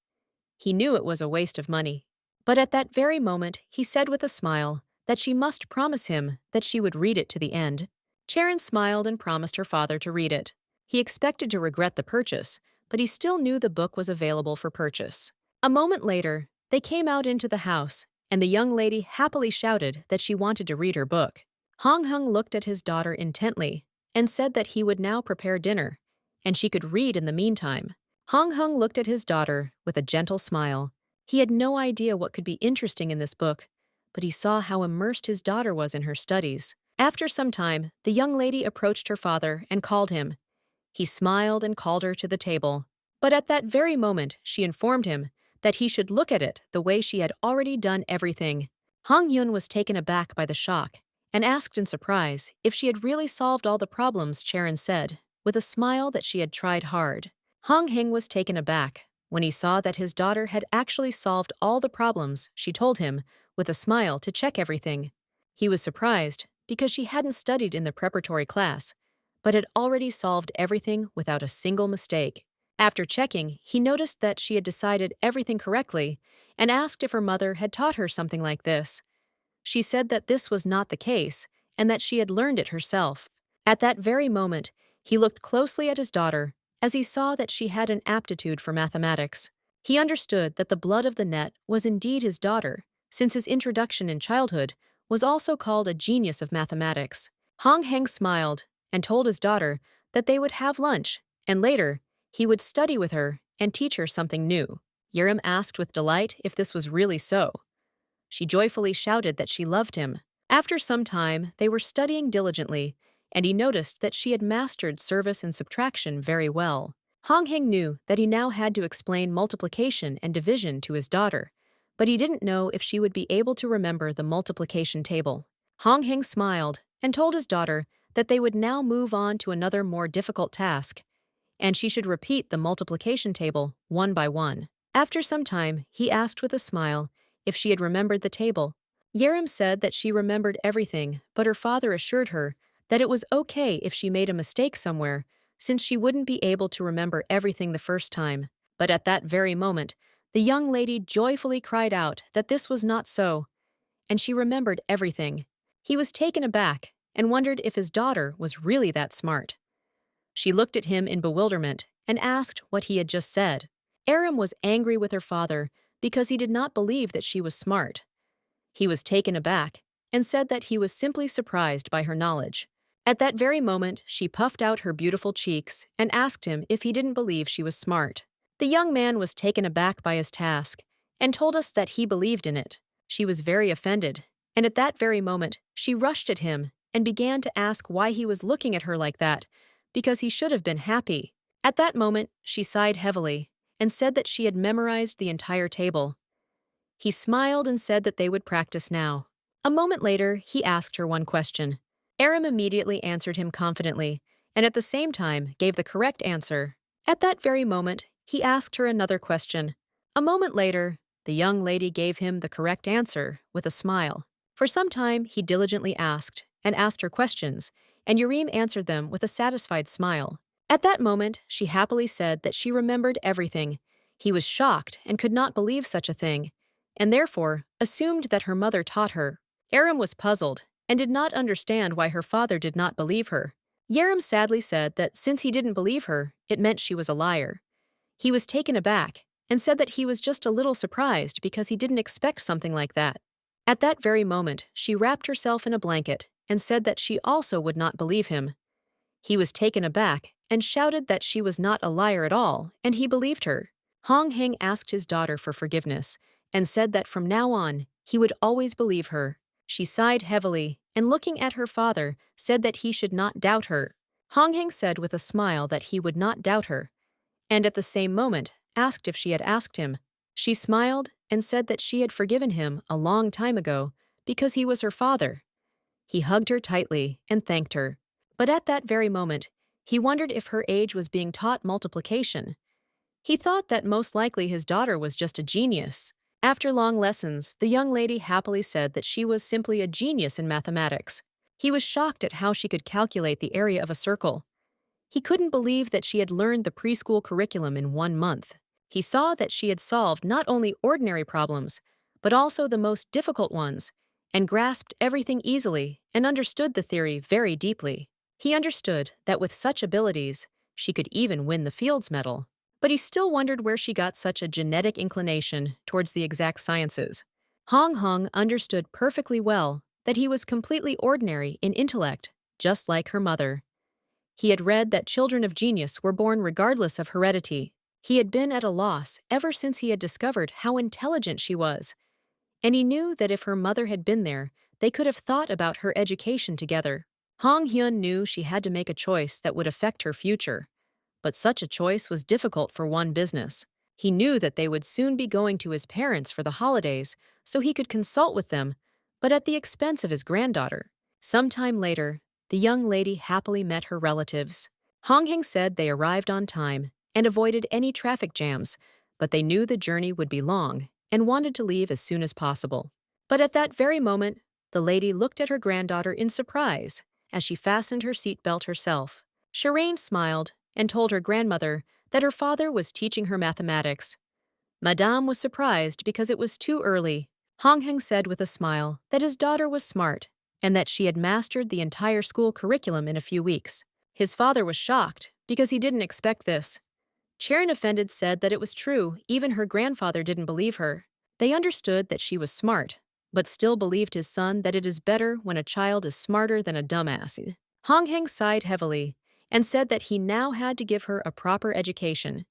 He knew it was a waste of money. But at that very moment, he said with a smile that she must promise him that she would read it to the end. Sharon smiled and promised her father to read it. He expected to regret the purchase, but he still knew the book was available for purchase. A moment later, they came out into the house, and the young lady happily shouted that she wanted to read her book. Hong Heng looked at his daughter intently and said that he would now prepare dinner, and she could read in the meantime. Hong Heng looked at his daughter with a gentle smile. He had no idea what could be interesting in this book, but he saw how immersed his daughter was in her studies. After some time, the young lady approached her father and called him. He smiled and called her to the table. But at that very moment, she informed him that he should look at it the way she had already done everything. Hong Yun was taken aback by the shock and asked in surprise if she had really solved all the problems Charon said, with a smile that she had tried hard. Hong Hing was taken aback when he saw that his daughter had actually solved all the problems she told him with a smile to check everything. He was surprised because she hadn't studied in the preparatory class, but had already solved everything without a single mistake. After checking, he noticed that she had decided everything correctly and asked if her mother had taught her something like this. She said that this was not the case and that she had learned it herself. At that very moment, he looked closely at his daughter as he saw that she had an aptitude for mathematics. He understood that the blood of the net was indeed his daughter, since his introduction in childhood was also called a genius of mathematics. Hong Heng smiled and told his daughter that they would have lunch, and later, he would study with her and teach her something new. Yerim asked with delight if this was really so. She joyfully shouted that she loved him. After some time, they were studying diligently, and he noticed that she had mastered service and subtraction very well. Hong Heng knew that he now had to explain multiplication and division to his daughter, but he didn't know if she would be able to remember the multiplication table. Hong Heng smiled and told his daughter that they would now move on to another more difficult task, and she should repeat the multiplication table one by one. After some time, he asked with a smile if she had remembered the table. Yerim said that she remembered everything, but her father assured her that it was okay if she made a mistake somewhere, since she wouldn't be able to remember everything the first time. But at that very moment, the young lady joyfully cried out that this was not so, and she remembered everything. He was taken aback and wondered if his daughter was really that smart. She looked at him in bewilderment and asked what he had just said. Aram was angry with her father because he did not believe that she was smart. He was taken aback and said that he was simply surprised by her knowledge. At that very moment, she puffed out her beautiful cheeks and asked him if he didn't believe she was smart. The young man was taken aback by his task and told us that he believed in it. She was very offended, and at that very moment, she rushed at him and began to ask why he was looking at her like that, because he should have been happy. At that moment, she sighed heavily and said that she had memorized the entire table. He smiled and said that they would practice now. A moment later, he asked her one question. Aram immediately answered him confidently, and at the same time gave the correct answer. At that very moment, he asked her another question. A moment later, the young lady gave him the correct answer with a smile. For some time, he diligently asked her questions, and Yerim answered them with a satisfied smile. At that moment, she happily said that she remembered everything. He was shocked and could not believe such a thing, and therefore assumed that her mother taught her. Aram was puzzled and did not understand why her father did not believe her. Yerim sadly said that since he didn't believe her, it meant she was a liar. He was taken aback and said that he was just a little surprised because he didn't expect something like that. At that very moment, she wrapped herself in a blanket and said that she also would not believe him. He was taken aback and shouted that she was not a liar at all, and he believed her. Hong Heng asked his daughter for forgiveness and said that from now on, he would always believe her. She sighed heavily and looking at her father, said that he should not doubt her. Hong Heng said with a smile that he would not doubt her, and at the same moment asked if she had asked him. She smiled and said that she had forgiven him a long time ago because he was her father. He hugged her tightly and thanked her. But at that very moment, he wondered if her age was being taught multiplication. He thought that most likely his daughter was just a genius. After long lessons, the young lady happily said that she was simply a genius in mathematics. He was shocked at how she could calculate the area of a circle. He couldn't believe that she had learned the preschool curriculum in 1 month. He saw that she had solved not only ordinary problems, but also the most difficult ones, and grasped everything easily and understood the theory very deeply. He understood that with such abilities, she could even win the Fields Medal. But he still wondered where she got such a genetic inclination towards the exact sciences. Hong Hong understood perfectly well that he was completely ordinary in intellect, just like her mother. He had read that children of genius were born regardless of heredity. He had been at a loss ever since he had discovered how intelligent she was, and he knew that if her mother had been there, they could have thought about her education together. Hong Hyun knew she had to make a choice that would affect her future, but such a choice was difficult for one business. He knew that they would soon be going to his parents for the holidays, so he could consult with them, but at the expense of his granddaughter. Sometime later, the young lady happily met her relatives. Hong Heng said they arrived on time and avoided any traffic jams, but they knew the journey would be long and wanted to leave as soon as possible. But at that very moment, the lady looked at her granddaughter in surprise as she fastened her seatbelt herself. Shireen smiled and told her grandmother that her father was teaching her mathematics. Madame was surprised because it was too early. Hong Heng said with a smile that his daughter was smart and that she had mastered the entire school curriculum in a few weeks. His father was shocked because he didn't expect this. Charon offended said that it was true, even her grandfather didn't believe her. They understood that she was smart, but still believed his son that it is better when a child is smarter than a dumbass. Hong Heng sighed heavily and said that he now had to give her a proper education.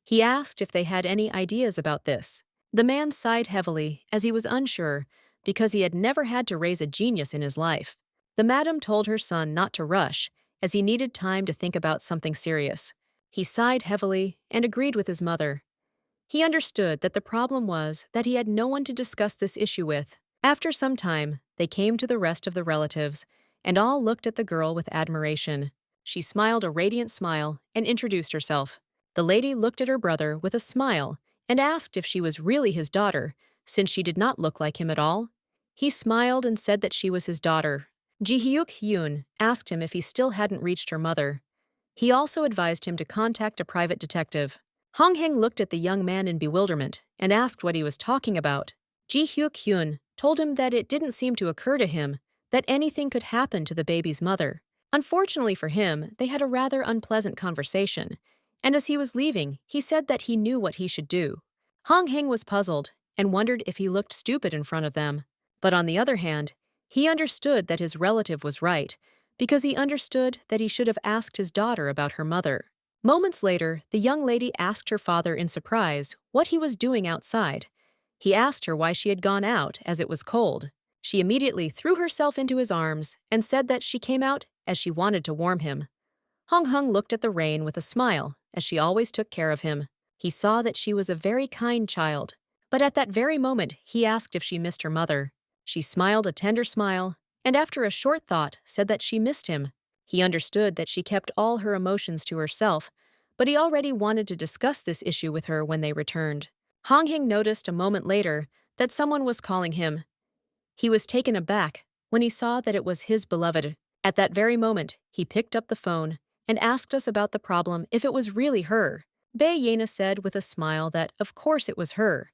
He asked if they had any ideas about this. The man sighed heavily as he was unsure because he had never had to raise a genius in his life. The madam told her son not to rush as he needed time to think about something serious. He sighed heavily and agreed with his mother. He understood that the problem was that he had no one to discuss this issue with. After some time, they came to the rest of the relatives, and all looked at the girl with admiration. She smiled a radiant smile and introduced herself. The lady looked at her brother with a smile and asked if she was really his daughter, since she did not look like him at all. He smiled and said that she was his daughter. Ji-hyuk-hyun asked him if he still hadn't reached her mother. He also advised him to contact a private detective. Hong Heng looked at the young man in bewilderment and asked what he was talking about. Ji-hyuk-hyun told him that it didn't seem to occur to him that anything could happen to the baby's mother. Unfortunately for him, they had a rather unpleasant conversation, and as he was leaving, he said that he knew what he should do. Hong Heng was puzzled and wondered if he looked stupid in front of them. But on the other hand, he understood that his relative was right, because he understood that he should have asked his daughter about her mother. Moments later, the young lady asked her father in surprise what he was doing outside. He asked her why she had gone out, as it was cold. She immediately threw herself into his arms and said that she came out as she wanted to warm him. Hong Heng looked at the rain with a smile, as she always took care of him. He saw that she was a very kind child, but at that very moment he asked if she missed her mother. She smiled a tender smile, and after a short thought said that she missed him. He understood that she kept all her emotions to herself, but he already wanted to discuss this issue with her when they returned. Hong Heng noticed a moment later that someone was calling him. He was taken aback when he saw that it was his beloved. At that very moment, he picked up the phone and asked us about the problem if it was really her. Bae Yena said with a smile that of course it was her.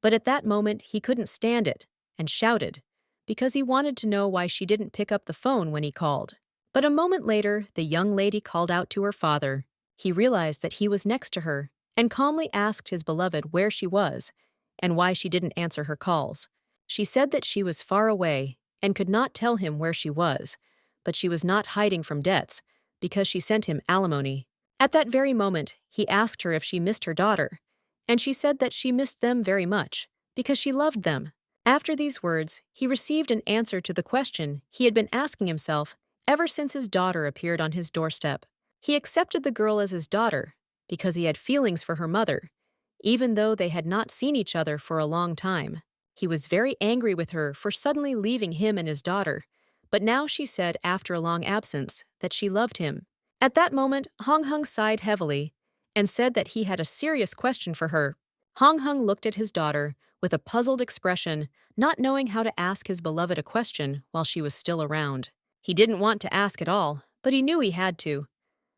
But at that moment, he couldn't stand it and shouted, because he wanted to know why she didn't pick up the phone when he called. But a moment later, the young lady called out to her father. He realized that he was next to her and calmly asked his beloved where she was and why she didn't answer her calls. She said that she was far away and could not tell him where she was, but she was not hiding from debts because she sent him alimony. At that very moment, he asked her if she missed her daughter, and she said that she missed them very much because she loved them. After these words, he received an answer to the question he had been asking himself ever since his daughter appeared on his doorstep. He accepted the girl as his daughter because he had feelings for her mother, even though they had not seen each other for a long time. He was very angry with her for suddenly leaving him and his daughter, but now she said after a long absence that she loved him. At that moment, Hong Heng sighed heavily and said that he had a serious question for her. Hong Heng looked at his daughter with a puzzled expression, not knowing how to ask his beloved a question while she was still around. He didn't want to ask at all, but he knew he had to.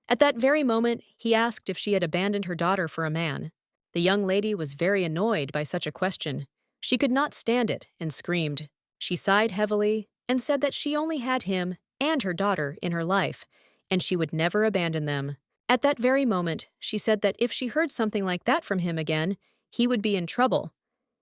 At that very moment, he asked if she had abandoned her daughter for a man. The young lady was very annoyed by such a question. She could not stand it and screamed. She sighed heavily and said that she only had him and her daughter in her life, and she would never abandon them. At that very moment, she said that if she heard something like that from him again, he would be in trouble.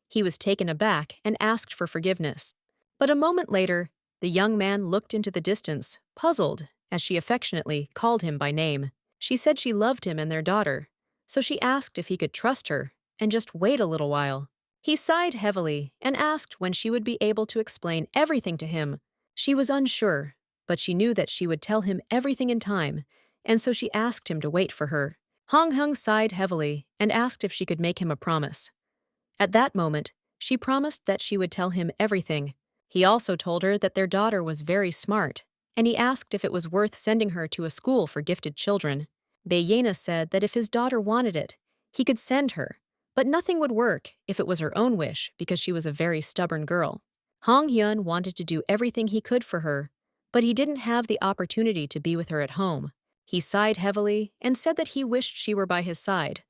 He was taken aback and asked for forgiveness. But a moment later, the young man looked into the distance, puzzled, as she affectionately called him by name. She said she loved him and their daughter, so she asked if he could trust her and just wait a little while. He sighed heavily and asked when she would be able to explain everything to him. She was unsure, but she knew that she would tell him everything in time, and so she asked him to wait for her. Hong Heng sighed heavily and asked if she could make him a promise. At that moment, she promised that she would tell him everything. He also told her that their daughter was very smart, and he asked if it was worth sending her to a school for gifted children. Bae Yena said that if his daughter wanted it, he could send her, but nothing would work if it was her own wish because she was a very stubborn girl. Hong Hyun wanted to do everything he could for her, but he didn't have the opportunity to be with her at home. He sighed heavily and said that he wished she were by his side.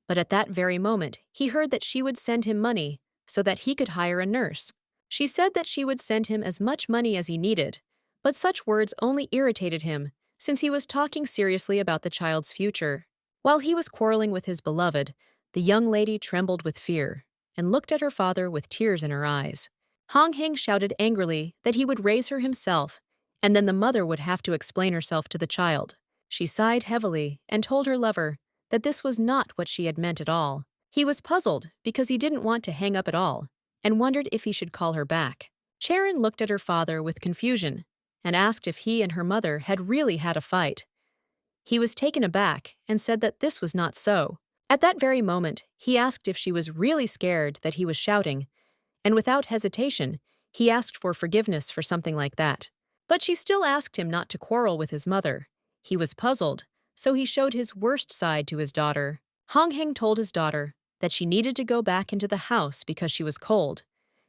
But at that very moment, he heard that she would send him money so that he could hire a nurse. She said that she would send him as much money as he needed, but such words only irritated him, since he was talking seriously about the child's future. While he was quarreling with his beloved, the young lady trembled with fear and looked at her father with tears in her eyes. Hong Heng shouted angrily that he would raise her himself, and then the mother would have to explain herself to the child. She sighed heavily and told her lover that this was not what she had meant at all. He was puzzled because he didn't want to hang up at all and wondered if he should call her back. Charon looked at her father with confusion and asked if he and her mother had really had a fight. He was taken aback and said that this was not so. At that very moment, he asked if she was really scared that he was shouting, and without hesitation, he asked for forgiveness for something like that. But she still asked him not to quarrel with his mother. He was puzzled, so he showed his worst side to his daughter. Hong Heng told his daughter that she needed to go back into the house because she was cold.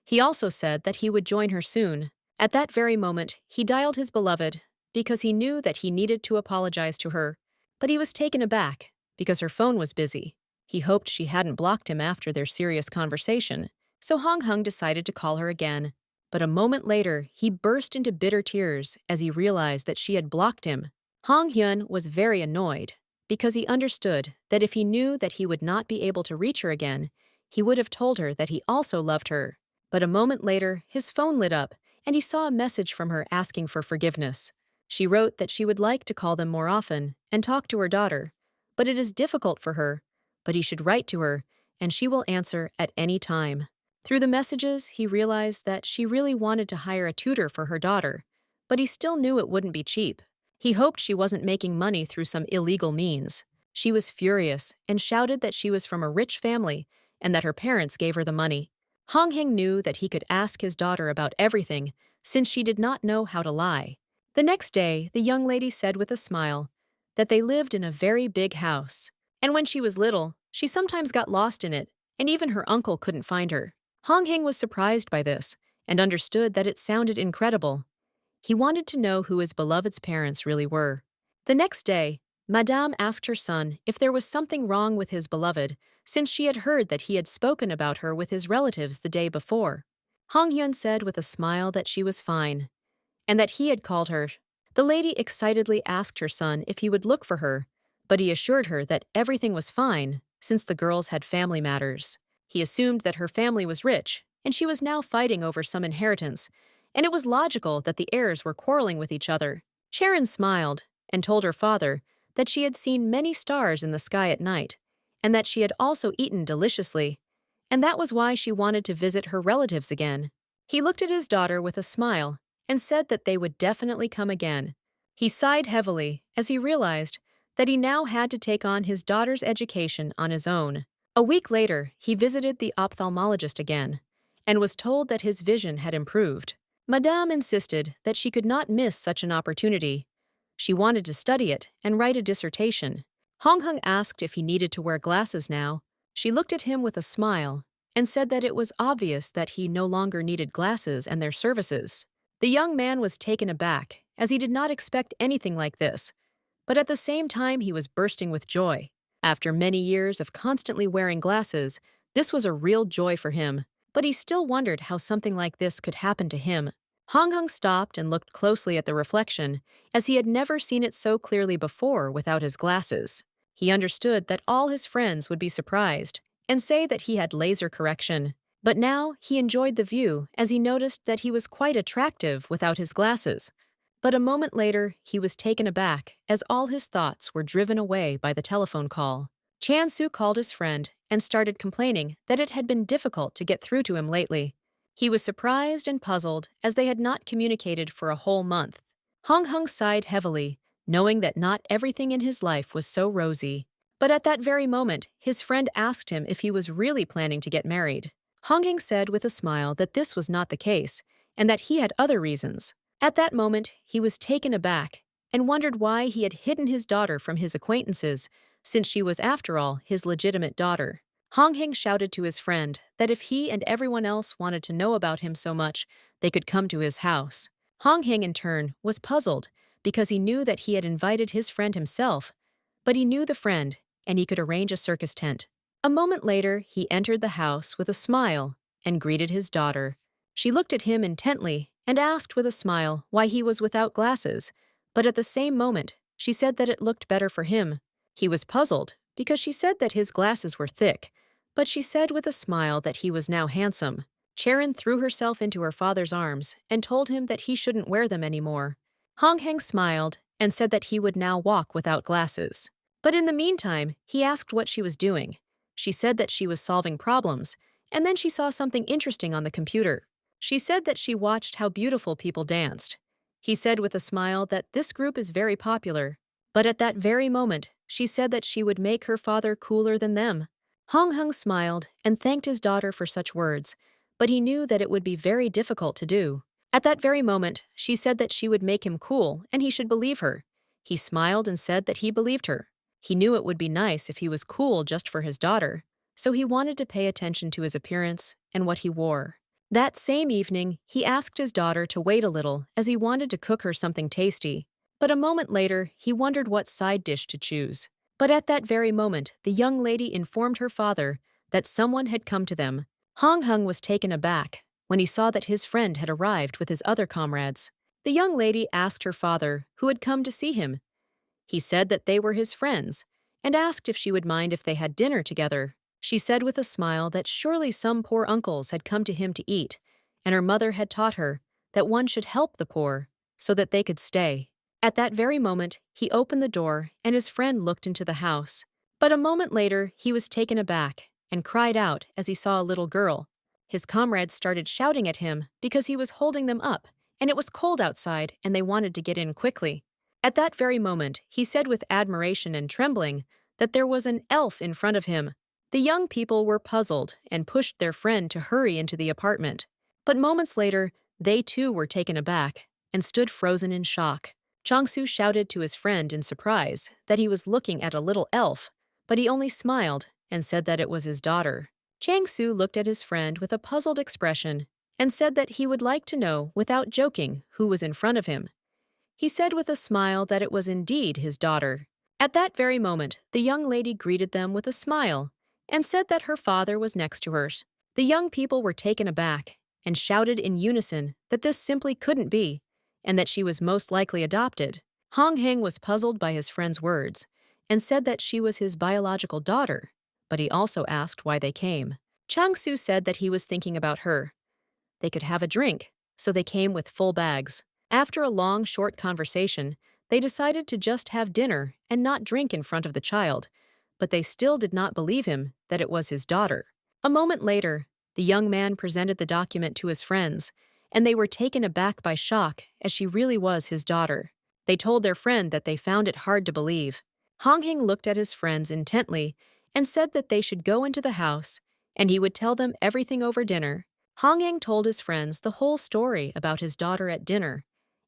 He also said that he would join her soon. At that very moment, he dialed his beloved because he knew that he needed to apologize to her. But he was taken aback because her phone was busy. He hoped she hadn't blocked him after their serious conversation, so Hong Heng decided to call her again. But a moment later, he burst into bitter tears as he realized that she had blocked him. Hong Hyun was very annoyed because he understood that if he knew that he would not be able to reach her again, he would have told her that he also loved her. But a moment later, his phone lit up, and he saw a message from her asking for forgiveness. She wrote that she would like to call them more often and talk to her daughter, but it is difficult for her. But he should write to her, and she will answer at any time. Through the messages, he realized that she really wanted to hire a tutor for her daughter, but he still knew it wouldn't be cheap. He hoped she wasn't making money through some illegal means. She was furious and shouted that she was from a rich family and that her parents gave her the money. Hong Heng knew that he could ask his daughter about everything since she did not know how to lie. The next day, the young lady said with a smile that they lived in a very big house, and when she was little, she sometimes got lost in it, and even her uncle couldn't find her. Hong Heng was surprised by this and understood that it sounded incredible. He wanted to know who his beloved's parents really were. The next day, Madame asked her son if there was something wrong with his beloved, since she had heard that he had spoken about her with his relatives the day before. Hong Hyun said with a smile that she was fine, and that he had called her. The lady excitedly asked her son if he would look for her, but he assured her that everything was fine, since the girls had family matters. He assumed that her family was rich, and she was now fighting over some inheritance, and it was logical that the heirs were quarreling with each other. Sharon smiled and told her father that she had seen many stars in the sky at night, and that she had also eaten deliciously, and that was why she wanted to visit her relatives again. He looked at his daughter with a smile and said that they would definitely come again. He sighed heavily as he realized that he now had to take on his daughter's education on his own. A week later, he visited the ophthalmologist again and was told that his vision had improved. Madame insisted that she could not miss such an opportunity. She wanted to study it and write a dissertation. Hong Heng asked if he needed to wear glasses now. She looked at him with a smile and said that it was obvious that he no longer needed glasses and their services. The young man was taken aback, as he did not expect anything like this, but at the same time he was bursting with joy. After many years of constantly wearing glasses, this was a real joy for him, but he still wondered how something like this could happen to him. Hong Heng stopped and looked closely at the reflection, as he had never seen it so clearly before without his glasses. He understood that all his friends would be surprised and say that he had laser correction. But now he enjoyed the view as he noticed that he was quite attractive without his glasses. But a moment later, he was taken aback as all his thoughts were driven away by the telephone call. Chan Su called his friend and started complaining that it had been difficult to get through to him lately. He was surprised and puzzled as they had not communicated for a whole month. Hong Heng sighed heavily, knowing that not everything in his life was so rosy. But at that very moment, his friend asked him if he was really planning to get married. Hong Heng said with a smile that this was not the case, and that he had other reasons. At that moment, he was taken aback and wondered why he had hidden his daughter from his acquaintances, since she was, after all, his legitimate daughter. Hong Heng shouted to his friend that if he and everyone else wanted to know about him so much, they could come to his house. Hong Heng, in turn, was puzzled because he knew that he had invited his friend himself, but he knew the friend, and he could arrange a circus tent. A moment later, he entered the house with a smile and greeted his daughter. She looked at him intently and asked with a smile why he was without glasses, but at the same moment, she said that it looked better for him. He was puzzled because she said that his glasses were thick, but she said with a smile that he was now handsome. Sharon threw herself into her father's arms and told him that he shouldn't wear them anymore. Hong Heng smiled and said that he would now walk without glasses. But in the meantime, he asked what she was doing. She said that she was solving problems, and then she saw something interesting on the computer. She said that she watched how beautiful people danced. He said with a smile that this group is very popular. But at that very moment, she said that she would make her father cooler than them. Hong Heng smiled and thanked his daughter for such words, but he knew that it would be very difficult to do. At that very moment, she said that she would make him cool and he should believe her. He smiled and said that he believed her. He knew it would be nice if he was cool just for his daughter, so he wanted to pay attention to his appearance and what he wore. That same evening, he asked his daughter to wait a little as he wanted to cook her something tasty. But a moment later, he wondered what side dish to choose. But at that very moment, the young lady informed her father that someone had come to them. Hong Heng was taken aback when he saw that his friend had arrived with his other comrades. The young lady asked her father who had come to see him. He said that they were his friends and asked if she would mind if they had dinner together. She said with a smile that surely some poor uncles had come to him to eat, and her mother had taught her that one should help the poor so that they could stay. At that very moment, he opened the door and his friend looked into the house. But a moment later, he was taken aback and cried out as he saw a little girl. His comrades started shouting at him because he was holding them up, and it was cold outside and they wanted to get in quickly. At that very moment, he said with admiration and trembling that there was an elf in front of him. The young people were puzzled and pushed their friend to hurry into the apartment. But moments later, they too were taken aback and stood frozen in shock. Changsu shouted to his friend in surprise that he was looking at a little elf, but he only smiled and said that it was his daughter. Changsu looked at his friend with a puzzled expression and said that he would like to know without joking who was in front of him. He said with a smile that it was indeed his daughter. At that very moment, the young lady greeted them with a smile and said that her father was next to hers. The young people were taken aback and shouted in unison that this simply couldn't be, and that she was most likely adopted. Hong Heng was puzzled by his friend's words and said that she was his biological daughter, but he also asked why they came. Chang Su said that he was thinking about her. They could have a drink, so they came with full bags. After a long, short conversation, they decided to just have dinner and not drink in front of the child, but they still did not believe him that it was his daughter. A moment later, the young man presented the document to his friends, and they were taken aback by shock as she really was his daughter. They told their friend that they found it hard to believe. Hong Hing looked at his friends intently and said that they should go into the house and he would tell them everything over dinner. Hong Hing told his friends the whole story about his daughter at dinner,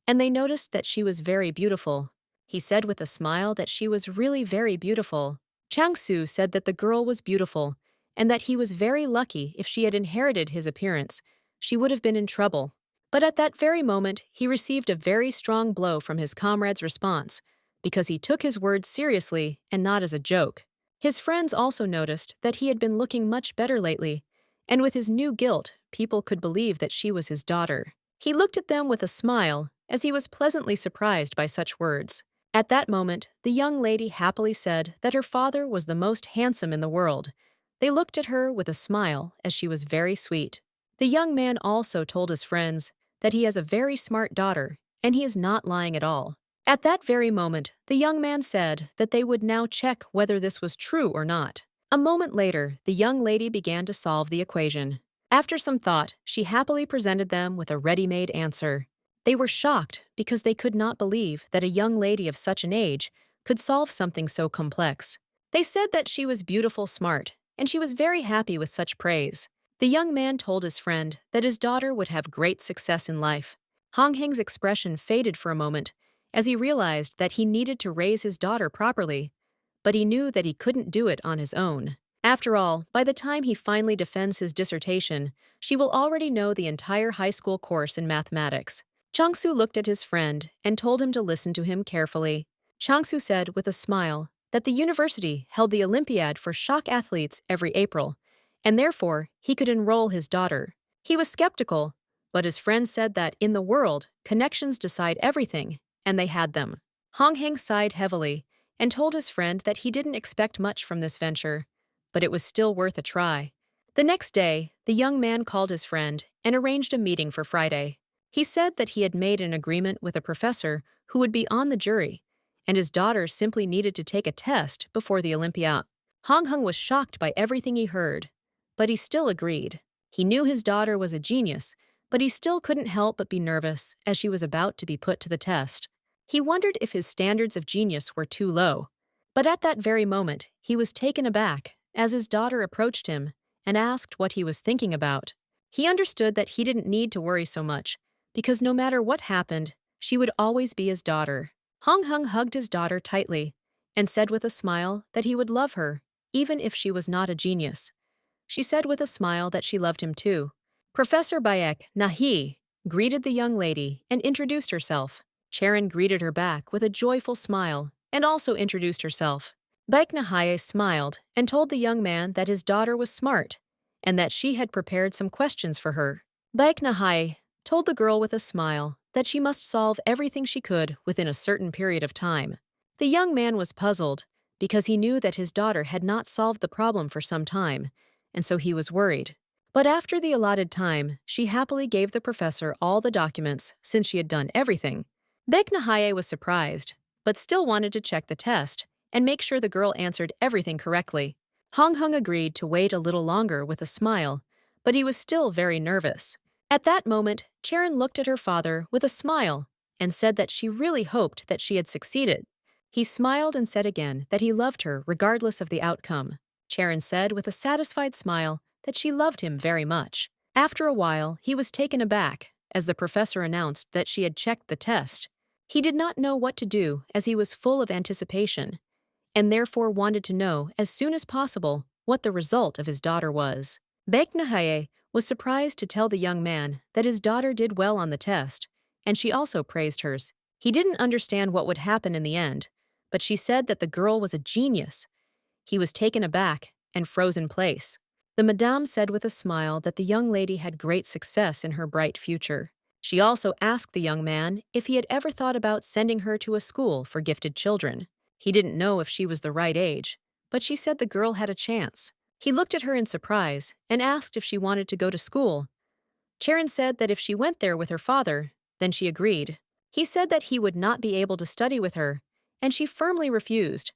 and they noticed that she was very beautiful. He said with a smile that she was really very beautiful. Chang Su said that the girl was beautiful and that he was very lucky if she had inherited his appearance. She would have been in trouble. But at that very moment, he received a very strong blow from his comrade's response, because he took his words seriously and not as a joke. His friends also noticed that he had been looking much better lately, and with his new guilt, people could believe that she was his daughter. He looked at them with a smile, as he was pleasantly surprised by such words. At that moment, the young lady happily said that her father was the most handsome in the world. They looked at her with a smile, as she was very sweet. The young man also told his friends that he has a very smart daughter, and he is not lying at all. At that very moment, the young man said that they would now check whether this was true or not. A moment later, the young lady began to solve the equation. After some thought, she happily presented them with a ready-made answer. They were shocked because they could not believe that a young lady of such an age could solve something so complex. They said that she was beautiful, smart, and she was very happy with such praise. The young man told his friend that his daughter would have great success in life. Hong Hing's expression faded for a moment as he realized that he needed to raise his daughter properly, but he knew that he couldn't do it on his own. After all, by the time he finally defends his dissertation, she will already know the entire high school course in mathematics. Changsu looked at his friend and told him to listen to him carefully. Changsu said with a smile that the university held the Olympiad for shock athletes every April, and therefore he could enroll his daughter. He was skeptical, but his friend said that in the world, connections decide everything, and they had them. Hong Hing sighed heavily and told his friend that he didn't expect much from this venture, but it was still worth a try. The next day, the young man called his friend and arranged a meeting for Friday. He said that he had made an agreement with a professor who would be on the jury, and his daughter simply needed to take a test before the Olympiad. Hong Heng was shocked by everything he heard, but he still agreed. He knew his daughter was a genius, but he still couldn't help but be nervous as she was about to be put to the test. He wondered if his standards of genius were too low. But at that very moment, he was taken aback as his daughter approached him and asked what he was thinking about. He understood that he didn't need to worry so much, because no matter what happened, she would always be his daughter. Hong Heng hugged his daughter tightly and said with a smile that he would love her, even if she was not a genius. She said with a smile that she loved him too. Professor Bayek Nahi greeted the young lady and introduced herself. Charon greeted her back with a joyful smile and also introduced herself. Baek Nahaye smiled and told the young man that his daughter was smart and that she had prepared some questions for her. Baek Nahaye told the girl with a smile that she must solve everything she could within a certain period of time. The young man was puzzled because he knew that his daughter had not solved the problem for some time, and so he was worried. But after the allotted time, she happily gave the professor all the documents since she had done everything. Baek Nahaye was surprised, but still wanted to check the test and make sure the girl answered everything correctly. Hong Heng agreed to wait a little longer with a smile, but he was still very nervous. At that moment, Charon looked at her father with a smile and said that she really hoped that she had succeeded. He smiled and said again that he loved her regardless of the outcome. Charon said with a satisfied smile that she loved him very much. After a while, he was taken aback as the professor announced that she had checked the test. He did not know what to do as he was full of anticipation, and therefore wanted to know as soon as possible what the result of his daughter was. Baek Nahaye was surprised to tell the young man that his daughter did well on the test, and she also praised hers. He didn't understand what would happen in the end, but she said that the girl was a genius. He was taken aback and froze in place. The madame said with a smile that the young lady had great success in her bright future. She also asked the young man if he had ever thought about sending her to a school for gifted children. He didn't know if she was the right age, but she said the girl had a chance. He looked at her in surprise and asked if she wanted to go to school. Charon said that if she went there with her father, then she agreed. He said that he would not be able to study with her, and she firmly refused.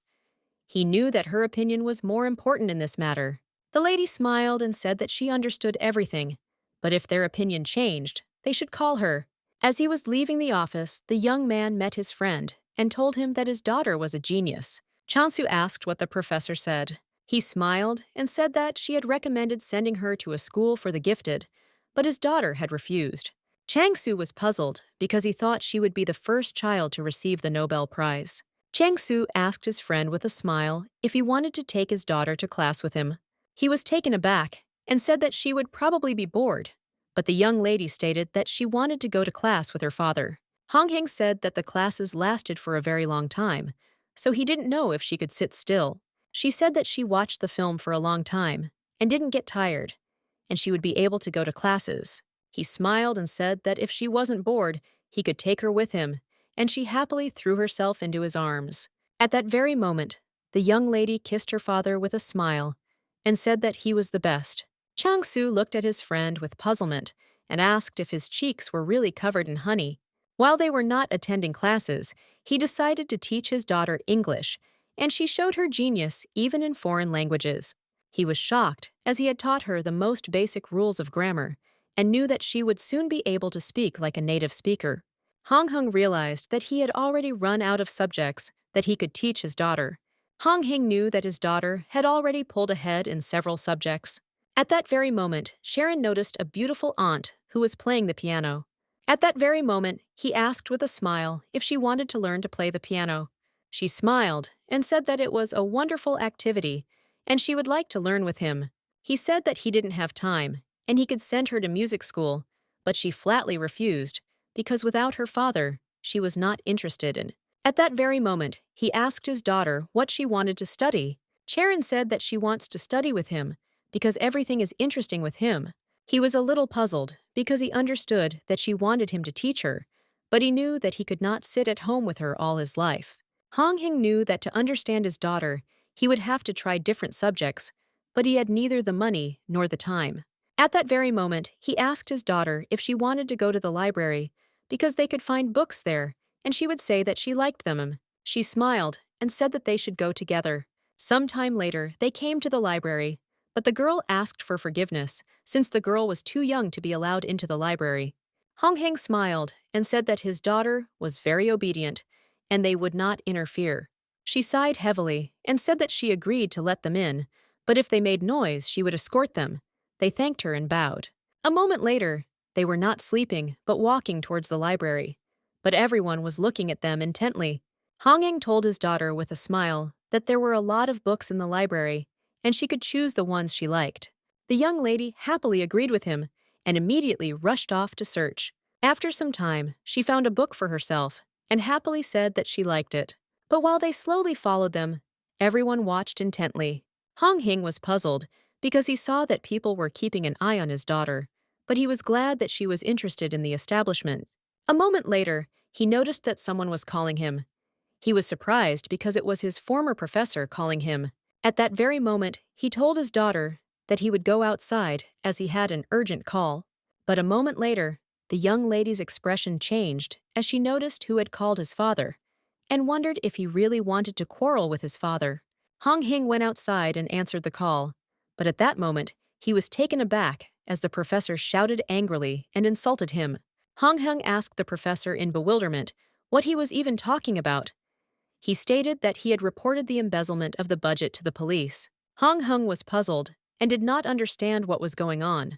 He knew that her opinion was more important in this matter. The lady smiled and said that she understood everything, but if their opinion changed, they should call her. As he was leaving the office, the young man met his friend and told him that his daughter was a genius. Chansu asked what the professor said. He smiled and said that she had recommended sending her to a school for the gifted, but his daughter had refused. Changsu was puzzled because he thought she would be the first child to receive the Nobel Prize. Changsu asked his friend with a smile if he wanted to take his daughter to class with him. He was taken aback and said that she would probably be bored, but the young lady stated that she wanted to go to class with her father. Hong Heng said that the classes lasted for a very long time, so he didn't know if she could sit still. She said that she watched the film for a long time and didn't get tired, and she would be able to go to classes. He smiled and said that if she wasn't bored, he could take her with him, and she happily threw herself into his arms. At that very moment, the young lady kissed her father with a smile and said that he was the best. Chang Su looked at his friend with puzzlement and asked if his cheeks were really covered in honey. While they were not attending classes, he decided to teach his daughter English, and she showed her genius even in foreign languages. He was shocked, as he had taught her the most basic rules of grammar, and knew that she would soon be able to speak like a native speaker. Hong Heng realized that he had already run out of subjects that he could teach his daughter. Hong Heng knew that his daughter had already pulled ahead in several subjects. At that very moment, Sharon noticed a beautiful aunt who was playing the piano. At that very moment, he asked with a smile if she wanted to learn to play the piano. She smiled and said that it was a wonderful activity and she would like to learn with him. He said that he didn't have time and he could send her to music school, but she flatly refused because without her father, she was not interested in. At that very moment, he asked his daughter what she wanted to study. Sharon said that she wants to study with him because everything is interesting with him. He was a little puzzled because he understood that she wanted him to teach her, but he knew that he could not sit at home with her all his life. Hong Hing knew that to understand his daughter, he would have to try different subjects, but he had neither the money nor the time. At that very moment, he asked his daughter if she wanted to go to the library because they could find books there, and she would say that she liked them. She smiled and said that they should go together. Some time later, they came to the library, but the girl asked for forgiveness since the girl was too young to be allowed into the library. Hong Heng smiled and said that his daughter was very obedient and they would not interfere. She sighed heavily and said that she agreed to let them in, but if they made noise, she would escort them. They thanked her and bowed. A moment later, they were not sleeping, but walking towards the library. But everyone was looking at them intently. Hong Ying told his daughter with a smile that there were a lot of books in the library, and she could choose the ones she liked. The young lady happily agreed with him and immediately rushed off to search. After some time, she found a book for herself and happily said that she liked it. But while they slowly followed them, everyone watched intently. Hong Ying was puzzled because he saw that people were keeping an eye on his daughter, but he was glad that she was interested in the establishment. A moment later, he noticed that someone was calling him. He was surprised because it was his former professor calling him. At that very moment, he told his daughter that he would go outside as he had an urgent call. But a moment later, the young lady's expression changed as she noticed who had called his father and wondered if he really wanted to quarrel with his father. Hong Ying went outside and answered the call, but at that moment, he was taken aback as the professor shouted angrily and insulted him. Hong Ying asked the professor in bewilderment what he was even talking about. He stated that he had reported the embezzlement of the budget to the police. Hong Ying was puzzled and did not understand what was going on,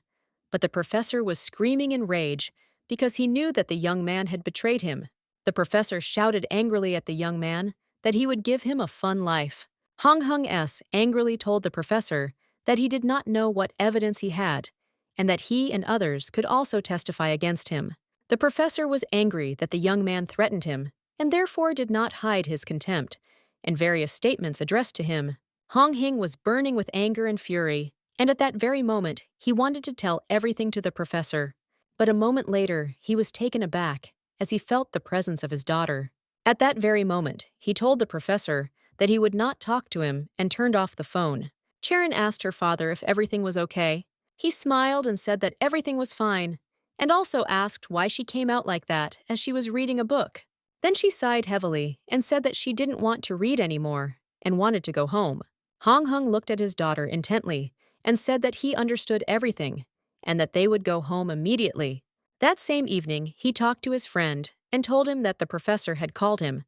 but the professor was screaming in rage because he knew that the young man had betrayed him. The professor shouted angrily at the young man that he would give him a fun life. Hong Ying angrily told the professor that he did not know what evidence he had and that he and others could also testify against him. The professor was angry that the young man threatened him and therefore did not hide his contempt and various statements addressed to him. Hong Ying was burning with anger and fury, and at that very moment, he wanted to tell everything to the professor. But a moment later, he was taken aback as he felt the presence of his daughter. At that very moment, he told the professor that he would not talk to him and turned off the phone. Sharon asked her father if everything was okay. He smiled and said that everything was fine, and also asked why she came out like that as she was reading a book. Then she sighed heavily and said that she didn't want to read anymore and wanted to go home. Hong Ying looked at his daughter intently and said that he understood everything and that they would go home immediately. That same evening, he talked to his friend and told him that the professor had called him,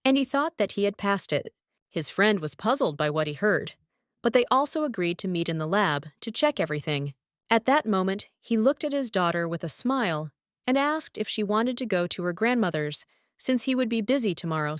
and he thought that he had passed it. His friend was puzzled by what he heard, but they also agreed to meet in the lab to check everything. At that moment, he looked at his daughter with a smile and asked if she wanted to go to her grandmother's since he would be busy tomorrow.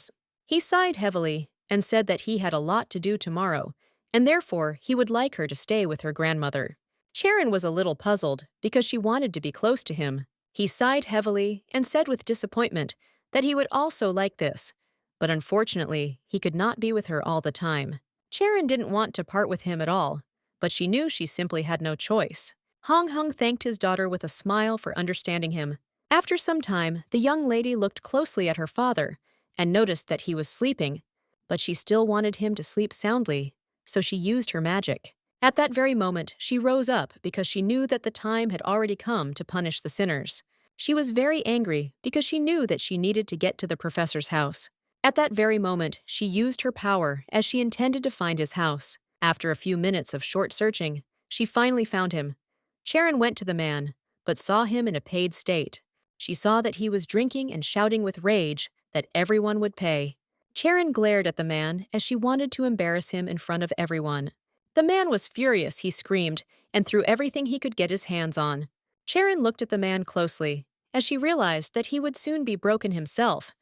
He sighed heavily and said that he had a lot to do tomorrow, and therefore he would like her to stay with her grandmother. Sharon was a little puzzled because she wanted to be close to him. He sighed heavily and said with disappointment that he would also like this, but unfortunately, he could not be with her all the time. Sharon didn't want to part with him at all, but she knew she simply had no choice. Hong Ying thanked his daughter with a smile for understanding him. After some time, the young lady looked closely at her father and noticed that he was sleeping, but she still wanted him to sleep soundly, so she used her magic. At that very moment, she rose up because she knew that the time had already come to punish the sinners. She was very angry because she knew that she needed to get to the professor's house. At that very moment, she used her power as she intended to find his house. After a few minutes of short searching, she finally found him. Sharon went to the man, but saw him in a paid state. She saw that he was drinking and shouting with rage that everyone would pay. Sharon glared at the man as she wanted to embarrass him in front of everyone. The man was furious, he screamed, and threw everything he could get his hands on. Sharon looked at the man closely, as she realized that he would soon be broken himself.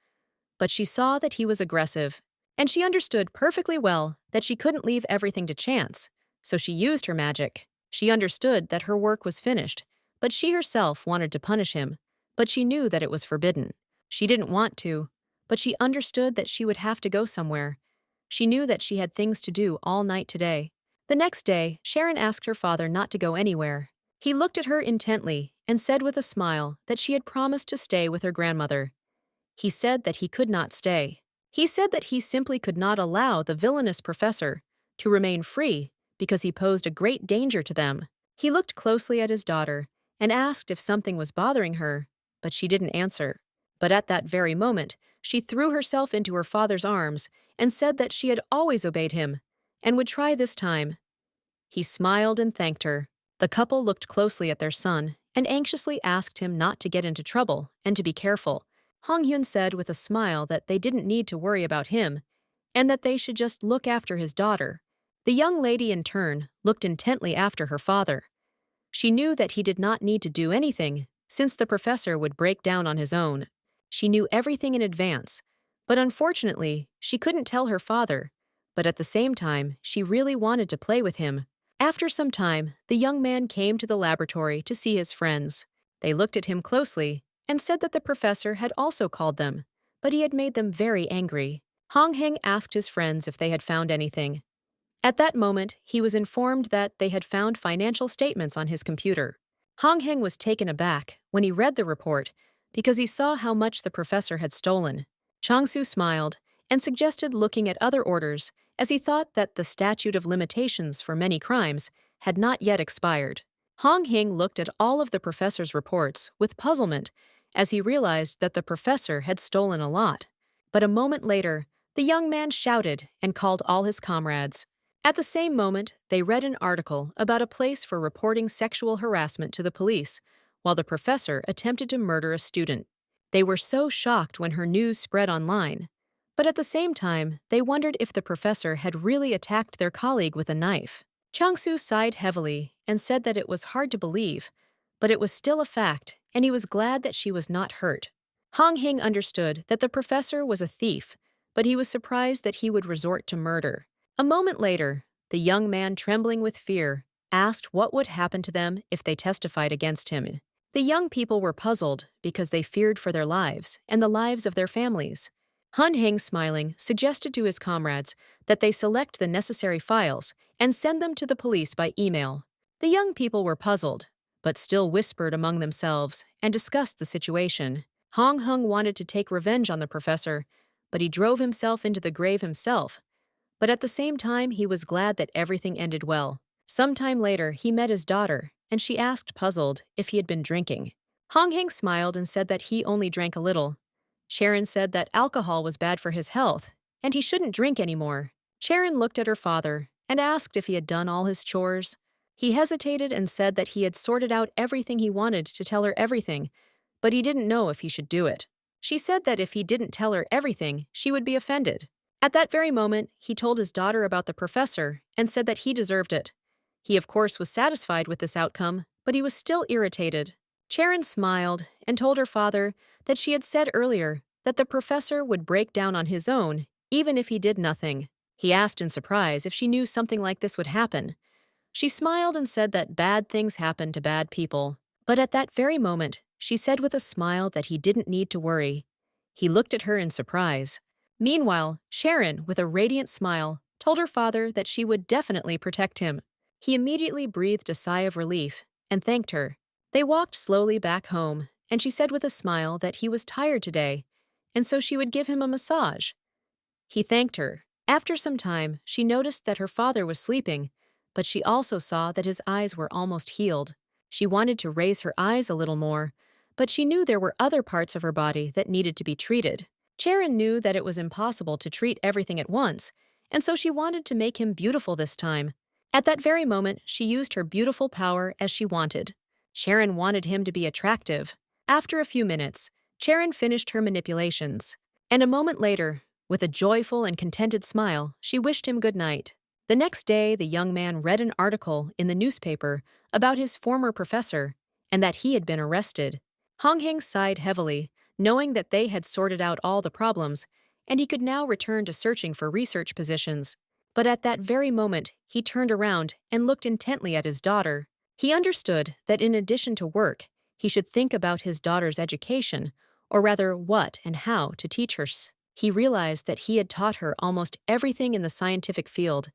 But she saw that he was aggressive, and she understood perfectly well that she couldn't leave everything to chance, so she used her magic. She understood that her work was finished, but she herself wanted to punish him, but she knew that it was forbidden. She didn't want to, but she understood that she would have to go somewhere. She knew that she had things to do all night today. The next day, Sharon asked her father not to go anywhere. He looked at her intently and said with a smile that she had promised to stay with her grandmother. He said that he could not stay. He said that he simply could not allow the villainous professor to remain free because he posed a great danger to them. He looked closely at his daughter and asked if something was bothering her, but she didn't answer. But at that very moment, she threw herself into her father's arms and said that she had always obeyed him and would try this time. He smiled and thanked her. The couple looked closely at their son and anxiously asked him not to get into trouble and to be careful. Hong Hyun said with a smile that they didn't need to worry about him and that they should just look after his daughter. The young lady, in turn, looked intently after her father. She knew that he did not need to do anything, since the professor would break down on his own. She knew everything in advance, but unfortunately, she couldn't tell her father. But at the same time, she really wanted to play with him. After some time, the young man came to the laboratory to see his friends. They looked at him closely and said that the professor had also called them, but he had made them very angry. Hong Heng asked his friends if they had found anything. At that moment, he was informed that they had found financial statements on his computer. Hong Heng was taken aback when he read the report because he saw how much the professor had stolen. Chang-su smiled and suggested looking at other orders as he thought that the statute of limitations for many crimes had not yet expired. Hong Heng looked at all of the professor's reports with puzzlement as he realized that the professor had stolen a lot. But a moment later, the young man shouted and called all his comrades. At the same moment, they read an article about a place for reporting sexual harassment to the police, while the professor attempted to murder a student. They were so shocked when her news spread online. But at the same time, they wondered if the professor had really attacked their colleague with a knife. Chang-su sighed heavily and said that it was hard to believe, but it was still a fact, and he was glad that she was not hurt. Hong Hing understood that the professor was a thief, but he was surprised that he would resort to murder. A moment later, the young man, trembling with fear, asked what would happen to them if they testified against him. The young people were puzzled because they feared for their lives and the lives of their families. Hun Heng, smiling, suggested to his comrades that they select the necessary files and send them to the police by email. The young people were puzzled, but still whispered among themselves and discussed the situation. Hong Heng wanted to take revenge on the professor, but he drove himself into the grave himself. But at the same time, he was glad that everything ended well. Some time later, he met his daughter, and she asked, puzzled, if he had been drinking. Hong Heng smiled and said that he only drank a little. Sharon said that alcohol was bad for his health, and he shouldn't drink anymore. Sharon looked at her father and asked if he had done all his chores. He hesitated and said that he had sorted out everything he wanted to tell her everything, but he didn't know if he should do it. She said that if he didn't tell her everything, she would be offended. At that very moment, he told his daughter about the professor and said that he deserved it. He, of course, was satisfied with this outcome, but he was still irritated. Sharon smiled and told her father that she had said earlier that the professor would break down on his own even if he did nothing. He asked in surprise if she knew something like this would happen. She smiled and said that bad things happen to bad people. But at that very moment, she said with a smile that he didn't need to worry. He looked at her in surprise. Meanwhile, Sharon, with a radiant smile, told her father that she would definitely protect him. He immediately breathed a sigh of relief and thanked her. They walked slowly back home, and she said with a smile that he was tired today, and so she would give him a massage. He thanked her. After some time, she noticed that her father was sleeping, but she also saw that his eyes were almost healed. She wanted to raise her eyes a little more, but she knew there were other parts of her body that needed to be treated. Sharon knew that it was impossible to treat everything at once, and so she wanted to make him beautiful this time. At that very moment, she used her beautiful power as she wanted. Sharon wanted him to be attractive. After a few minutes, Sharon finished her manipulations, and a moment later, with a joyful and contented smile, she wished him good night. The next day, the young man read an article in the newspaper about his former professor and that he had been arrested. Hong Heng sighed heavily, knowing that they had sorted out all the problems, and he could now return to searching for research positions. But at that very moment, he turned around and looked intently at his daughter. He understood that in addition to work, he should think about his daughter's education, or rather what and how to teach her. He realized that he had taught her almost everything in the scientific field,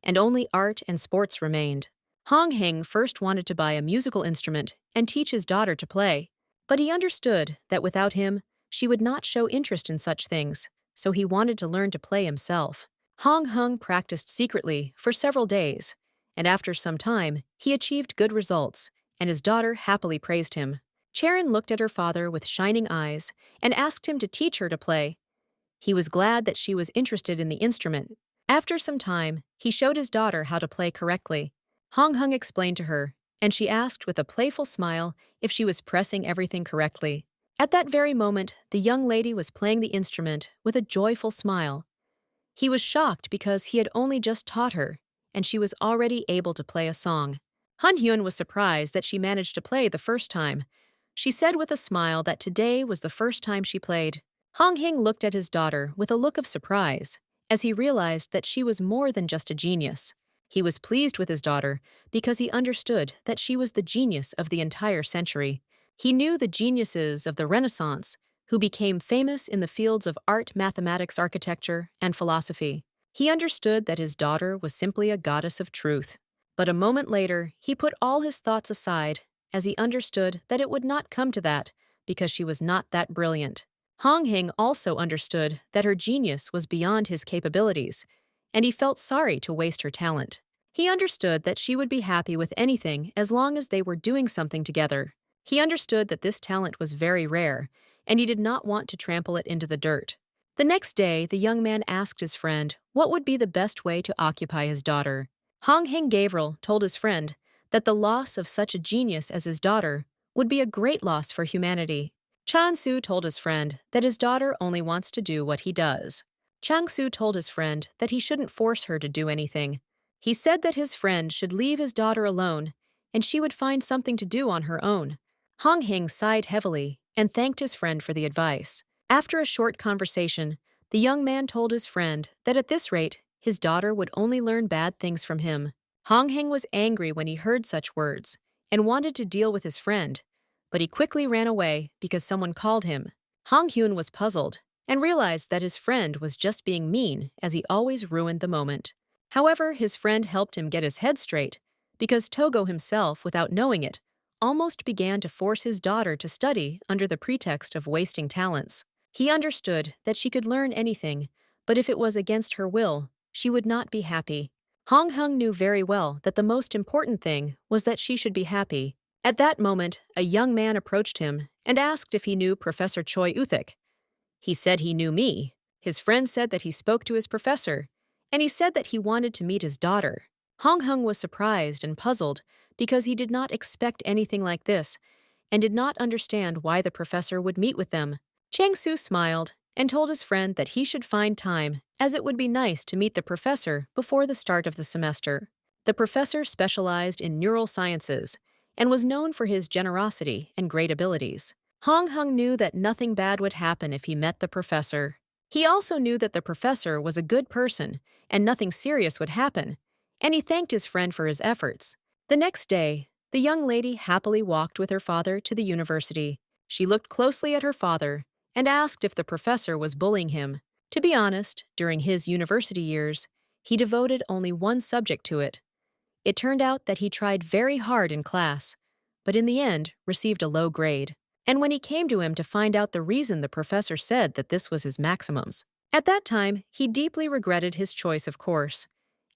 and only art and sports remained. Hong Heng first wanted to buy a musical instrument and teach his daughter to play, but he understood that without him, she would not show interest in such things, so he wanted to learn to play himself. Hong Heng practiced secretly for several days, and after some time, he achieved good results, and his daughter happily praised him. Sharon looked at her father with shining eyes and asked him to teach her to play. He was glad that she was interested in the instrument. After some time, he showed his daughter how to play correctly. Hong Heng explained to her, and she asked with a playful smile if she was pressing everything correctly. At that very moment, the young lady was playing the instrument with a joyful smile. He was shocked because he had only just taught her, and she was already able to play a song. Han Hyun was surprised that she managed to play the first time. She said with a smile that today was the first time she played. Hong Hing looked at his daughter with a look of surprise, as he realized that she was more than just a genius. He was pleased with his daughter because he understood that she was the genius of the entire century. He knew the geniuses of the Renaissance, who became famous in the fields of art, mathematics, architecture, and philosophy. He understood that his daughter was simply a goddess of truth. But a moment later, he put all his thoughts aside, as he understood that it would not come to that, because she was not that brilliant. Hong Hing also understood that her genius was beyond his capabilities, and he felt sorry to waste her talent. He understood that she would be happy with anything as long as they were doing something together. He understood that this talent was very rare, and he did not want to trample it into the dirt. The next day, the young man asked his friend what would be the best way to occupy his daughter. Hong Hing Gavril told his friend that the loss of such a genius as his daughter would be a great loss for humanity. Chan Su told his friend that his daughter only wants to do what he does. Chang Su told his friend that he shouldn't force her to do anything. He said that his friend should leave his daughter alone, and she would find something to do on her own. Hong Hing sighed heavily and thanked his friend for the advice. After a short conversation, the young man told his friend that at this rate, his daughter would only learn bad things from him. Hong Hing was angry when he heard such words and wanted to deal with his friend, but he quickly ran away because someone called him. Hong Hyun was puzzled and realized that his friend was just being mean, as he always ruined the moment. However, his friend helped him get his head straight because Togo himself, without knowing it, almost began to force his daughter to study under the pretext of wasting talents. He understood that she could learn anything, but if it was against her will, she would not be happy. Hong Hung knew very well that the most important thing was that she should be happy. At that moment, a young man approached him and asked if he knew Professor Choi Uthik. He said he knew me. His friend said that he spoke to his professor, and he said that he wanted to meet his daughter. Hong Hung was surprised and puzzled because he did not expect anything like this and did not understand why the professor would meet with them. Chang Su smiled and told his friend that he should find time, as it would be nice to meet the professor before the start of the semester. The professor specialized in neural sciences and was known for his generosity and great abilities. Hong Hung knew that nothing bad would happen if he met the professor. He also knew that the professor was a good person and nothing serious would happen, and he thanked his friend for his efforts. The next day, the young lady happily walked with her father to the university. She looked closely at her father and asked if the professor was bullying him. To be honest, during his university years, he devoted only one subject to it. It turned out that he tried very hard in class, but in the end received a low grade. And when he came to him to find out the reason, the professor said that this was his maximums. At that time, he deeply regretted his choice of course,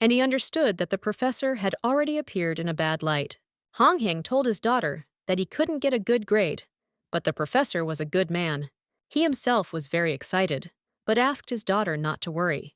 and he understood that the professor had already appeared in a bad light. Hong Hing told his daughter that he couldn't get a good grade, but the professor was a good man. He himself was very excited, but asked his daughter not to worry.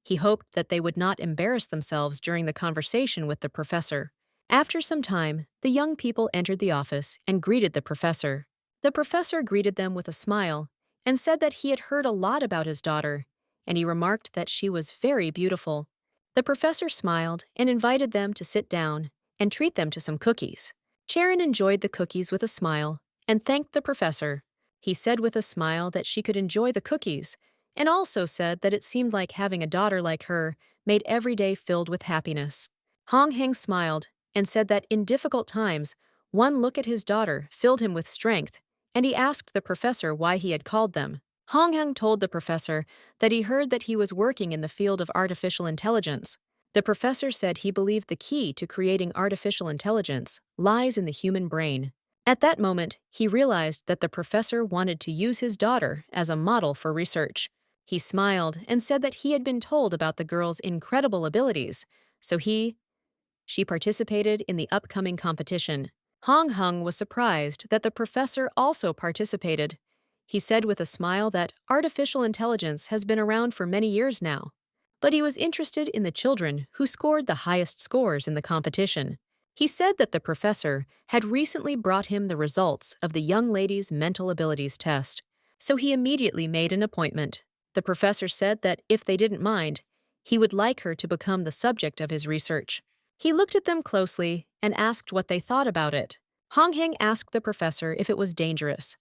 He hoped that they would not embarrass themselves during the conversation with the professor. After some time, the young people entered the office and greeted the professor. The professor greeted them with a smile and said that he had heard a lot about his daughter, and he remarked that she was very beautiful. The professor smiled and invited them to sit down and treat them to some cookies. Charon enjoyed the cookies with a smile and thanked the professor. He said with a smile that she could enjoy the cookies, and also said that it seemed like having a daughter like her made every day filled with happiness. Hong Hing smiled and said that in difficult times, one look at his daughter filled him with strength, and he asked the professor why he had called them. Hong Hung told the professor that he heard that he was working in the field of artificial intelligence. The professor said he believed the key to creating artificial intelligence lies in the human brain. At that moment, he realized that the professor wanted to use his daughter as a model for research. He smiled and said that he had been told about the girl's incredible abilities, so she participated in the upcoming competition. Hong Hung was surprised that the professor also participated. He said with a smile that artificial intelligence has been around for many years now, but he was interested in the children who scored the highest scores in the competition. He said that the professor had recently brought him the results of the young lady's mental abilities test, so he immediately made an appointment. The professor said that if they didn't mind, he would like her to become the subject of his research. He looked at them closely and asked what they thought about it. Hong Heng asked the professor if it was dangerous.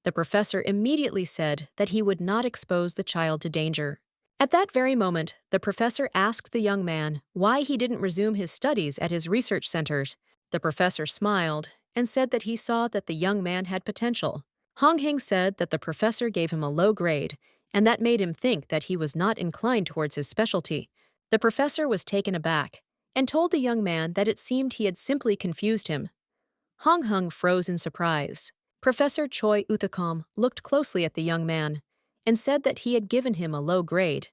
The professor immediately said that he would not expose the child to danger. At that very moment, the professor asked the young man why he didn't resume his studies at his research centers. The professor smiled and said that he saw that the young man had potential. Hong Heng said that the professor gave him a low grade, and that made him think that he was not inclined towards his specialty. The professor was taken aback and told the young man that it seemed he had simply confused him. Hong Heng froze in surprise. Professor Choi Uthacom looked closely at the young man and said that he had given him a low grade,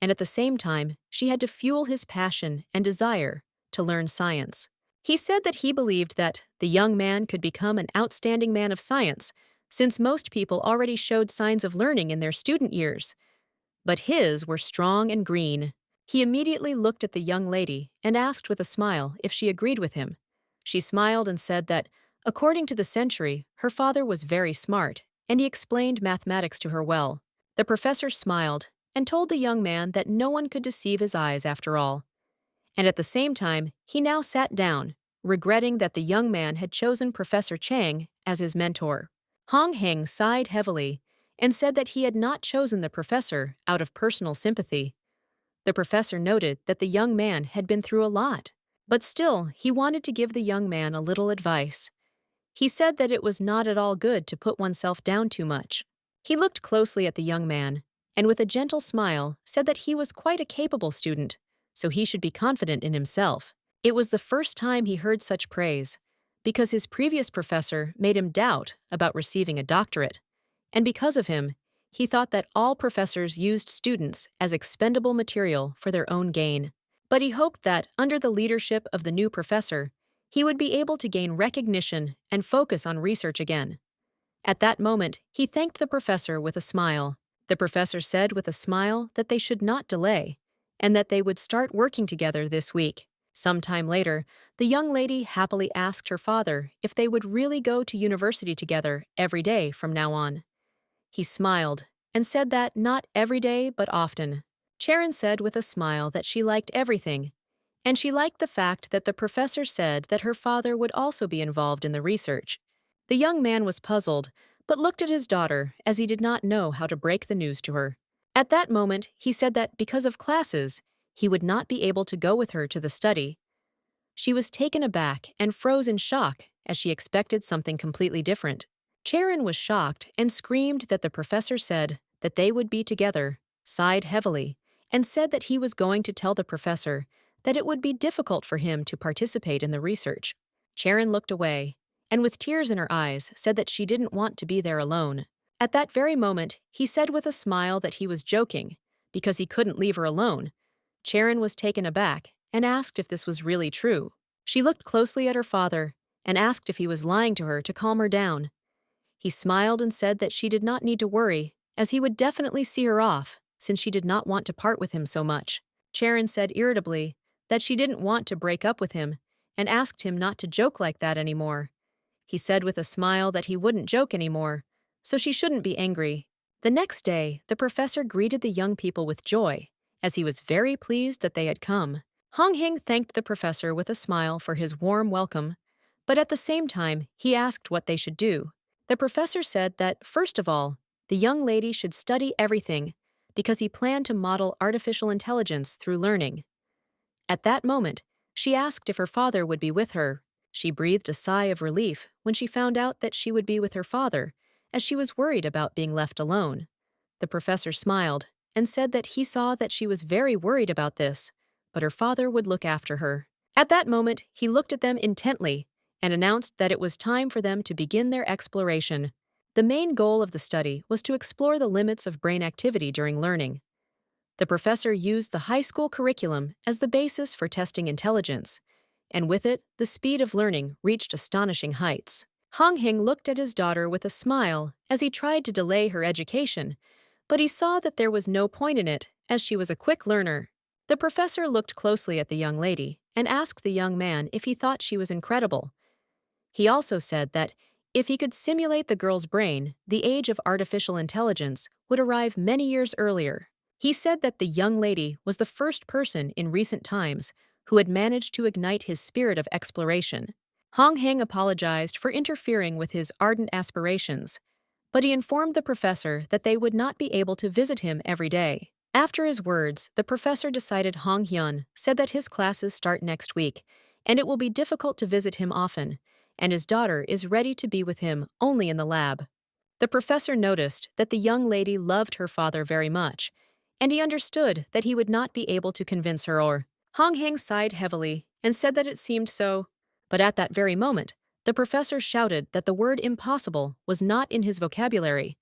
and at the same time, she had to fuel his passion and desire to learn science. He said that he believed that the young man could become an outstanding man of science, since most people already showed signs of learning in their student years. But his were strong and green. He immediately looked at the young lady and asked with a smile if she agreed with him. She smiled and said that, according to the century, her father was very smart, and he explained mathematics to her well. The professor smiled and told the young man that no one could deceive his eyes after all. And at the same time, he now sat down, regretting that the young man had chosen Professor Chang as his mentor. Hong Heng sighed heavily and said that he had not chosen the professor out of personal sympathy. The professor noted that the young man had been through a lot, but still he wanted to give the young man a little advice. He said that it was not at all good to put oneself down too much. He looked closely at the young man, and with a gentle smile said that he was quite a capable student, so he should be confident in himself. It was the first time he heard such praise, because his previous professor made him doubt about receiving a doctorate, and because of him, he thought that all professors used students as expendable material for their own gain. But he hoped that, under the leadership of the new professor, he would be able to gain recognition and focus on research again. At that moment, he thanked the professor with a smile. The professor said with a smile that they should not delay, and that they would start working together this week. Sometime later, the young lady happily asked her father if they would really go to university together every day from now on. He smiled and said that not every day but often. Charon said with a smile that she liked everything, and she liked the fact that the professor said that her father would also be involved in the research. The young man was puzzled, but looked at his daughter as he did not know how to break the news to her. At that moment, he said that because of classes, he would not be able to go with her to the study. She was taken aback and froze in shock as she expected something completely different. Charon was shocked and screamed that the professor said that they would be together, sighed heavily, and said that he was going to tell the professor that it would be difficult for him to participate in the research. Charon looked away, and with tears in her eyes said that she didn't want to be there alone. At that very moment, he said with a smile that he was joking, because he couldn't leave her alone. Charon was taken aback and asked if this was really true. She looked closely at her father and asked if he was lying to her to calm her down. He smiled and said that she did not need to worry, as he would definitely see her off, since she did not want to part with him so much. Charon said irritably that she didn't want to break up with him and asked him not to joke like that anymore. He said with a smile that he wouldn't joke anymore, so she shouldn't be angry. The next day, the professor greeted the young people with joy, as he was very pleased that they had come. Hong Heng thanked the professor with a smile for his warm welcome, but at the same time, he asked what they should do. The professor said that, first of all, the young lady should study everything because he planned to model artificial intelligence through learning. At that moment, she asked if her father would be with her. She breathed a sigh of relief when she found out that she would be with her father, as she was worried about being left alone. The professor smiled and said that he saw that she was very worried about this, but her father would look after her. At that moment, he looked at them intently and announced that it was time for them to begin their exploration. The main goal of the study was to explore the limits of brain activity during learning. The professor used the high school curriculum as the basis for testing intelligence, and with it, the speed of learning reached astonishing heights. Hong Heng looked at his daughter with a smile as he tried to delay her education, but he saw that there was no point in it, as she was a quick learner. The professor looked closely at the young lady and asked the young man if he thought she was incredible. He also said that if he could simulate the girl's brain, the age of artificial intelligence would arrive many years earlier. He said that the young lady was the first person in recent times who had managed to ignite his spirit of exploration. Hong Heng apologized for interfering with his ardent aspirations, but he informed the professor that they would not be able to visit him every day. After his words, the professor decided Hong Hyun said that his classes start next week, and it will be difficult to visit him often, and his daughter is ready to be with him only in the lab. The professor noticed that the young lady loved her father very much, and he understood that he would not be able to convince her or. Hong Heng sighed heavily and said that it seemed so. But at that very moment, the professor shouted that the word impossible was not in his vocabulary,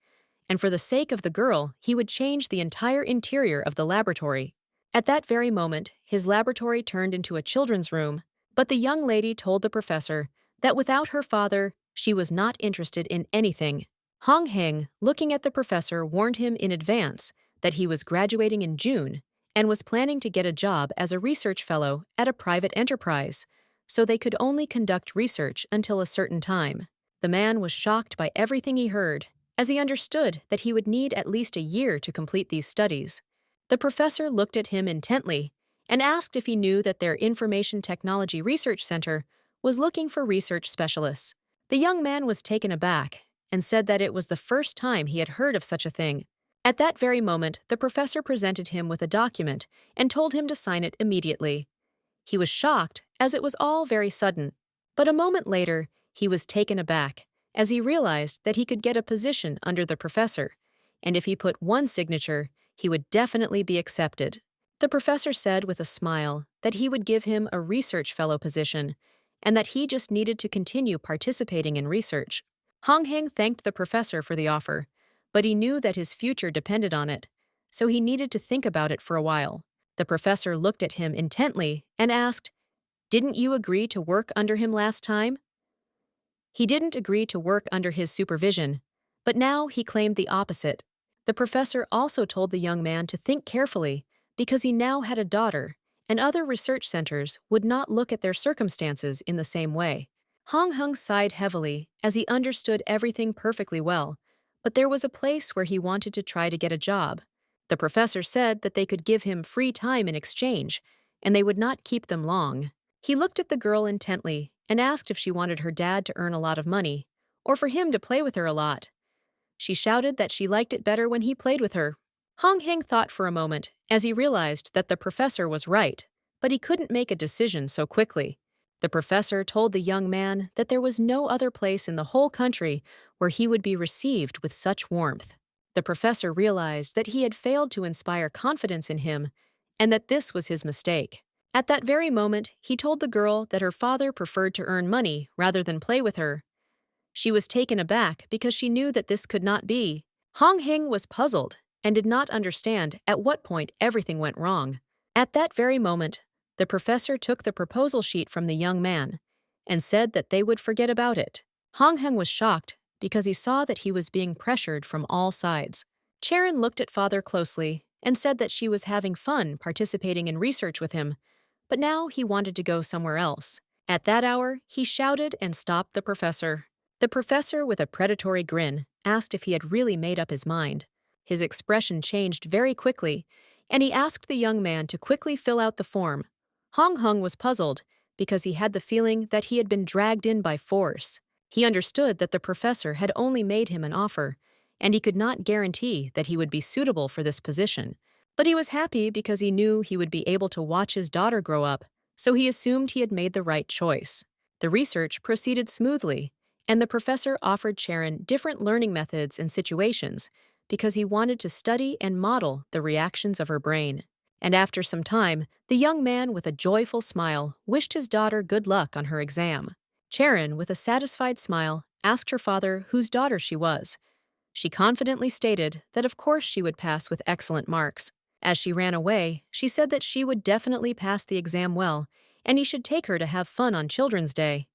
and for the sake of the girl, he would change the entire interior of the laboratory. At that very moment, his laboratory turned into a children's room, but the young lady told the professor that without her father, she was not interested in anything. Hong Heng, looking at the professor, warned him in advance that he was graduating in June and was planning to get a job as a research fellow at a private enterprise, so they could only conduct research until a certain time. The man was shocked by everything he heard, as he understood that he would need at least a year to complete these studies. The professor looked at him intently and asked if he knew that their Information Technology Research Center was looking for research specialists. The young man was taken aback and said that it was the first time he had heard of such a thing. At that very moment, the professor presented him with a document and told him to sign it immediately. He was shocked, as it was all very sudden. But a moment later, he was taken aback, as he realized that he could get a position under the professor, and if he put one signature, he would definitely be accepted. The professor said with a smile that he would give him a research fellow position, and that he just needed to continue participating in research. Hong Heng thanked the professor for the offer, but he knew that his future depended on it, so he needed to think about it for a while. The professor looked at him intently and asked, "Didn't you agree to work under him last time?" He didn't agree to work under his supervision, but now he claimed the opposite. The professor also told the young man to think carefully because he now had a daughter, and other research centers would not look at their circumstances in the same way. Hong Heng sighed heavily as he understood everything perfectly well, but there was a place where he wanted to try to get a job. The professor said that they could give him free time in exchange, and they would not keep them long. He looked at the girl intently and asked if she wanted her dad to earn a lot of money, or for him to play with her a lot. She shouted that she liked it better when he played with her. Hong Heng thought for a moment as he realized that the professor was right, but he couldn't make a decision so quickly. The professor told the young man that there was no other place in the whole country where he would be received with such warmth. The professor realized that he had failed to inspire confidence in him and that this was his mistake. At that very moment, he told the girl that her father preferred to earn money rather than play with her. She was taken aback because she knew that this could not be. Hong Heng was puzzled and did not understand at what point everything went wrong. At that very moment, the professor took the proposal sheet from the young man and said that they would forget about it. Hong Heng was shocked because he saw that he was being pressured from all sides. Charon looked at father closely and said that she was having fun participating in research with him, but now he wanted to go somewhere else. At that hour, he shouted and stopped the professor. The professor, with a predatory grin, asked if he had really made up his mind. His expression changed very quickly, and he asked the young man to quickly fill out the form. Hong Heng was puzzled because he had the feeling that he had been dragged in by force. He understood that the professor had only made him an offer, and he could not guarantee that he would be suitable for this position. But he was happy because he knew he would be able to watch his daughter grow up, so he assumed he had made the right choice. The research proceeded smoothly, and the professor offered Charon different learning methods and situations because he wanted to study and model the reactions of her brain. And after some time, the young man with a joyful smile wished his daughter good luck on her exam. Charon, with a satisfied smile, asked her father whose daughter she was. She confidently stated that of course she would pass with excellent marks. As she ran away, she said that she would definitely pass the exam well, and he should take her to have fun on Children's Day.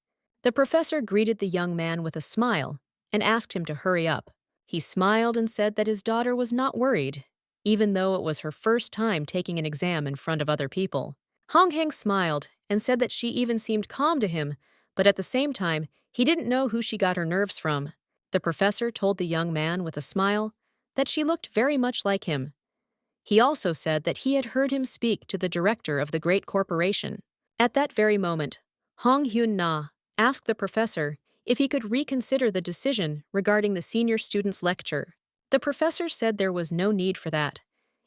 The professor greeted the young man with a smile and asked him to hurry up. He smiled and said that his daughter was not worried, even though it was her first time taking an exam in front of other people. Hong Heng smiled and said that she even seemed calm to him, but at the same time, he didn't know who she got her nerves from. The professor told the young man with a smile that she looked very much like him. He also said that he had heard him speak to the director of the great corporation. At that very moment, Hong Hyun-na asked the professor if he could reconsider the decision regarding the senior student's lecture. The professor said there was no need for that,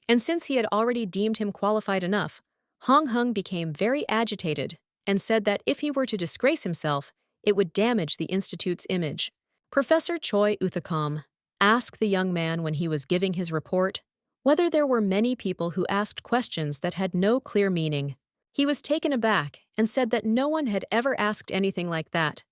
and since he had already deemed him qualified enough, Hong Hung became very agitated and said that if he were to disgrace himself, it would damage the institute's image. Professor Choi Uthakam asked the young man when he was giving his report whether there were many people who asked questions that had no clear meaning. He was taken aback and said that no one had ever asked anything like that.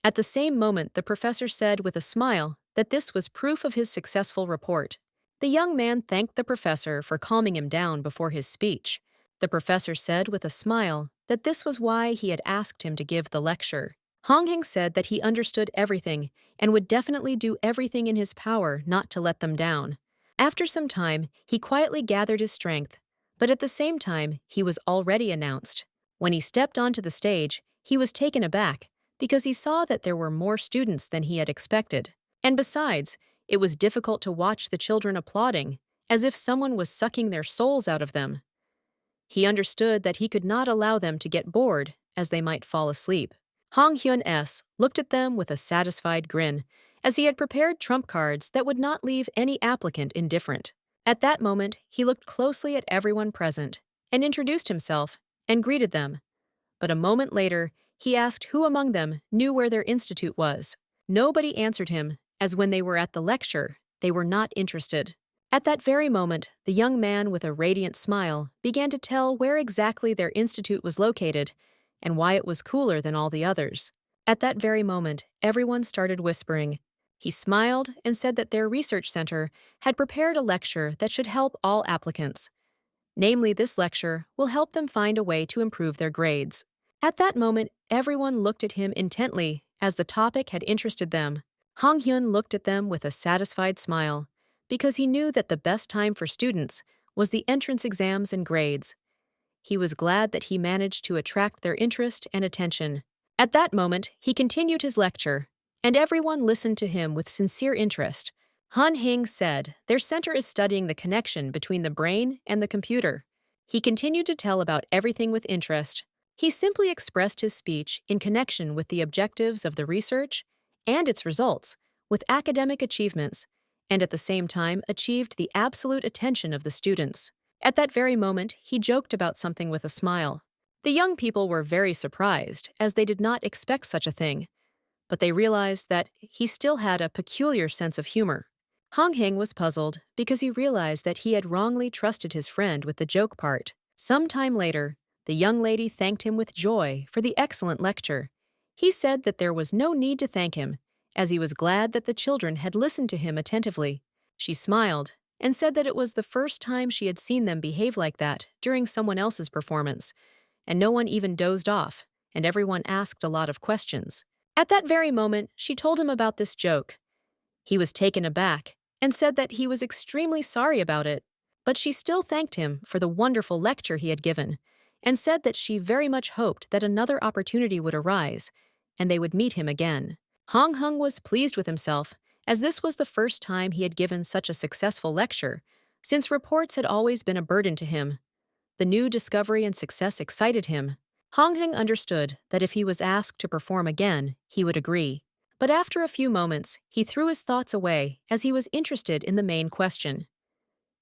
At the same moment, the professor said with a smile that this was proof of his successful report. The young man thanked the professor for calming him down before his speech. The professor said with a smile that this was why he had asked him to give the lecture. Hong Hing said that he understood everything and would definitely do everything in his power not to let them down. After some time, he quietly gathered his strength, but at the same time, he was already announced. When he stepped onto the stage, he was taken aback because he saw that there were more students than he had expected. And besides, it was difficult to watch the children applauding, as if someone was sucking their souls out of them. He understood that he could not allow them to get bored, as they might fall asleep. Hong Hyun-s looked at them with a satisfied grin, as he had prepared trump cards that would not leave any applicant indifferent. At that moment, he looked closely at everyone present and introduced himself and greeted them. But a moment later, he asked who among them knew where their institute was. Nobody answered him, as when they were at the lecture, they were not interested. At that very moment, the young man with a radiant smile began to tell where exactly their institute was located and why it was cooler than all the others. At that very moment, everyone started whispering. He smiled and said that their research center had prepared a lecture that should help all applicants. Namely, this lecture will help them find a way to improve their grades. At that moment, everyone looked at him intently as the topic had interested them. Hong Hyun looked at them with a satisfied smile because he knew that the best time for students was the entrance exams and grades. He was glad that he managed to attract their interest and attention. At that moment, he continued his lecture, and everyone listened to him with sincere interest. Han Hing said their center is studying the connection between the brain and the computer. He continued to tell about everything with interest. He simply expressed his speech in connection with the objectives of the research and its results, with academic achievements, and at the same time achieved the absolute attention of the students. At that very moment, he joked about something with a smile. The young people were very surprised, as they did not expect such a thing, but they realized that he still had a peculiar sense of humor. Hong Hing was puzzled because he realized that he had wrongly trusted his friend with the joke part. Some time later, the young lady thanked him with joy for the excellent lecture. He said that there was no need to thank him, as he was glad that the children had listened to him attentively. She smiled and said that it was the first time she had seen them behave like that during someone else's performance, and no one even dozed off, and everyone asked a lot of questions. At that very moment, she told him about this joke. He was taken aback and said that he was extremely sorry about it, but she still thanked him for the wonderful lecture he had given, and said that she very much hoped that another opportunity would arise, and they would meet him again. Hong Hung was pleased with himself, as this was the first time he had given such a successful lecture, since reports had always been a burden to him. The new discovery and success excited him. Hong Heng understood that if he was asked to perform again, he would agree. But after a few moments, he threw his thoughts away as he was interested in the main question.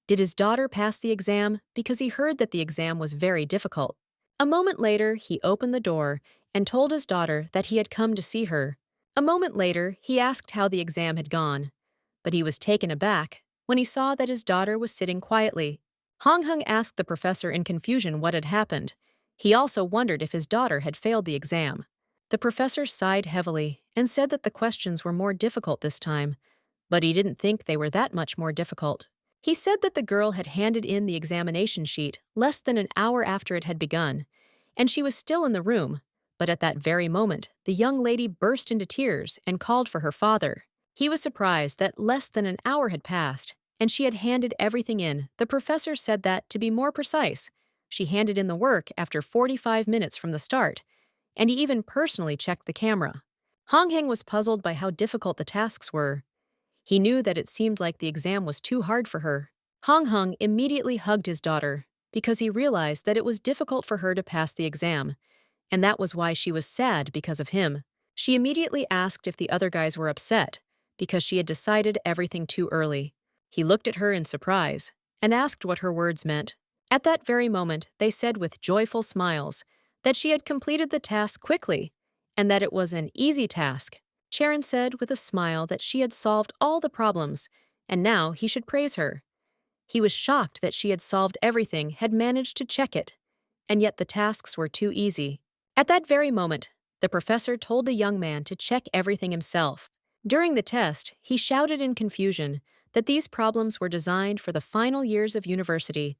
Did his daughter pass the exam because he heard that the exam was very difficult? A moment later, he opened the door and told his daughter that he had come to see her. A moment later, he asked how the exam had gone, but he was taken aback when he saw that his daughter was sitting quietly. Hong Heng asked the professor in confusion what had happened. He also wondered if his daughter had failed the exam. The professor sighed heavily and said that the questions were more difficult this time, but he didn't think they were that much more difficult. He said that the girl had handed in the examination sheet less than an hour after it had begun, and she was still in the room, but at that very moment, the young lady burst into tears and called for her father. He was surprised that less than an hour had passed, and she had handed everything in. The professor said that, to be more precise, she handed in the work after 45 minutes from the start, and he even personally checked the camera. Hong Heng was puzzled by how difficult the tasks were. He knew that it seemed like the exam was too hard for her. Hong Heng immediately hugged his daughter because he realized that it was difficult for her to pass the exam, and that was why she was sad because of him. She immediately asked if the other guys were upset because she had decided everything too early. He looked at her in surprise and asked what her words meant. At that very moment, they said with joyful smiles that she had completed the task quickly and that it was an easy task. Sharon said with a smile that she had solved all the problems and now he should praise her. He was shocked that she had solved everything, had managed to check it, and yet the tasks were too easy. At that very moment, the professor told the young man to check everything himself. During the test, he shouted in confusion that these problems were designed for the final years of university,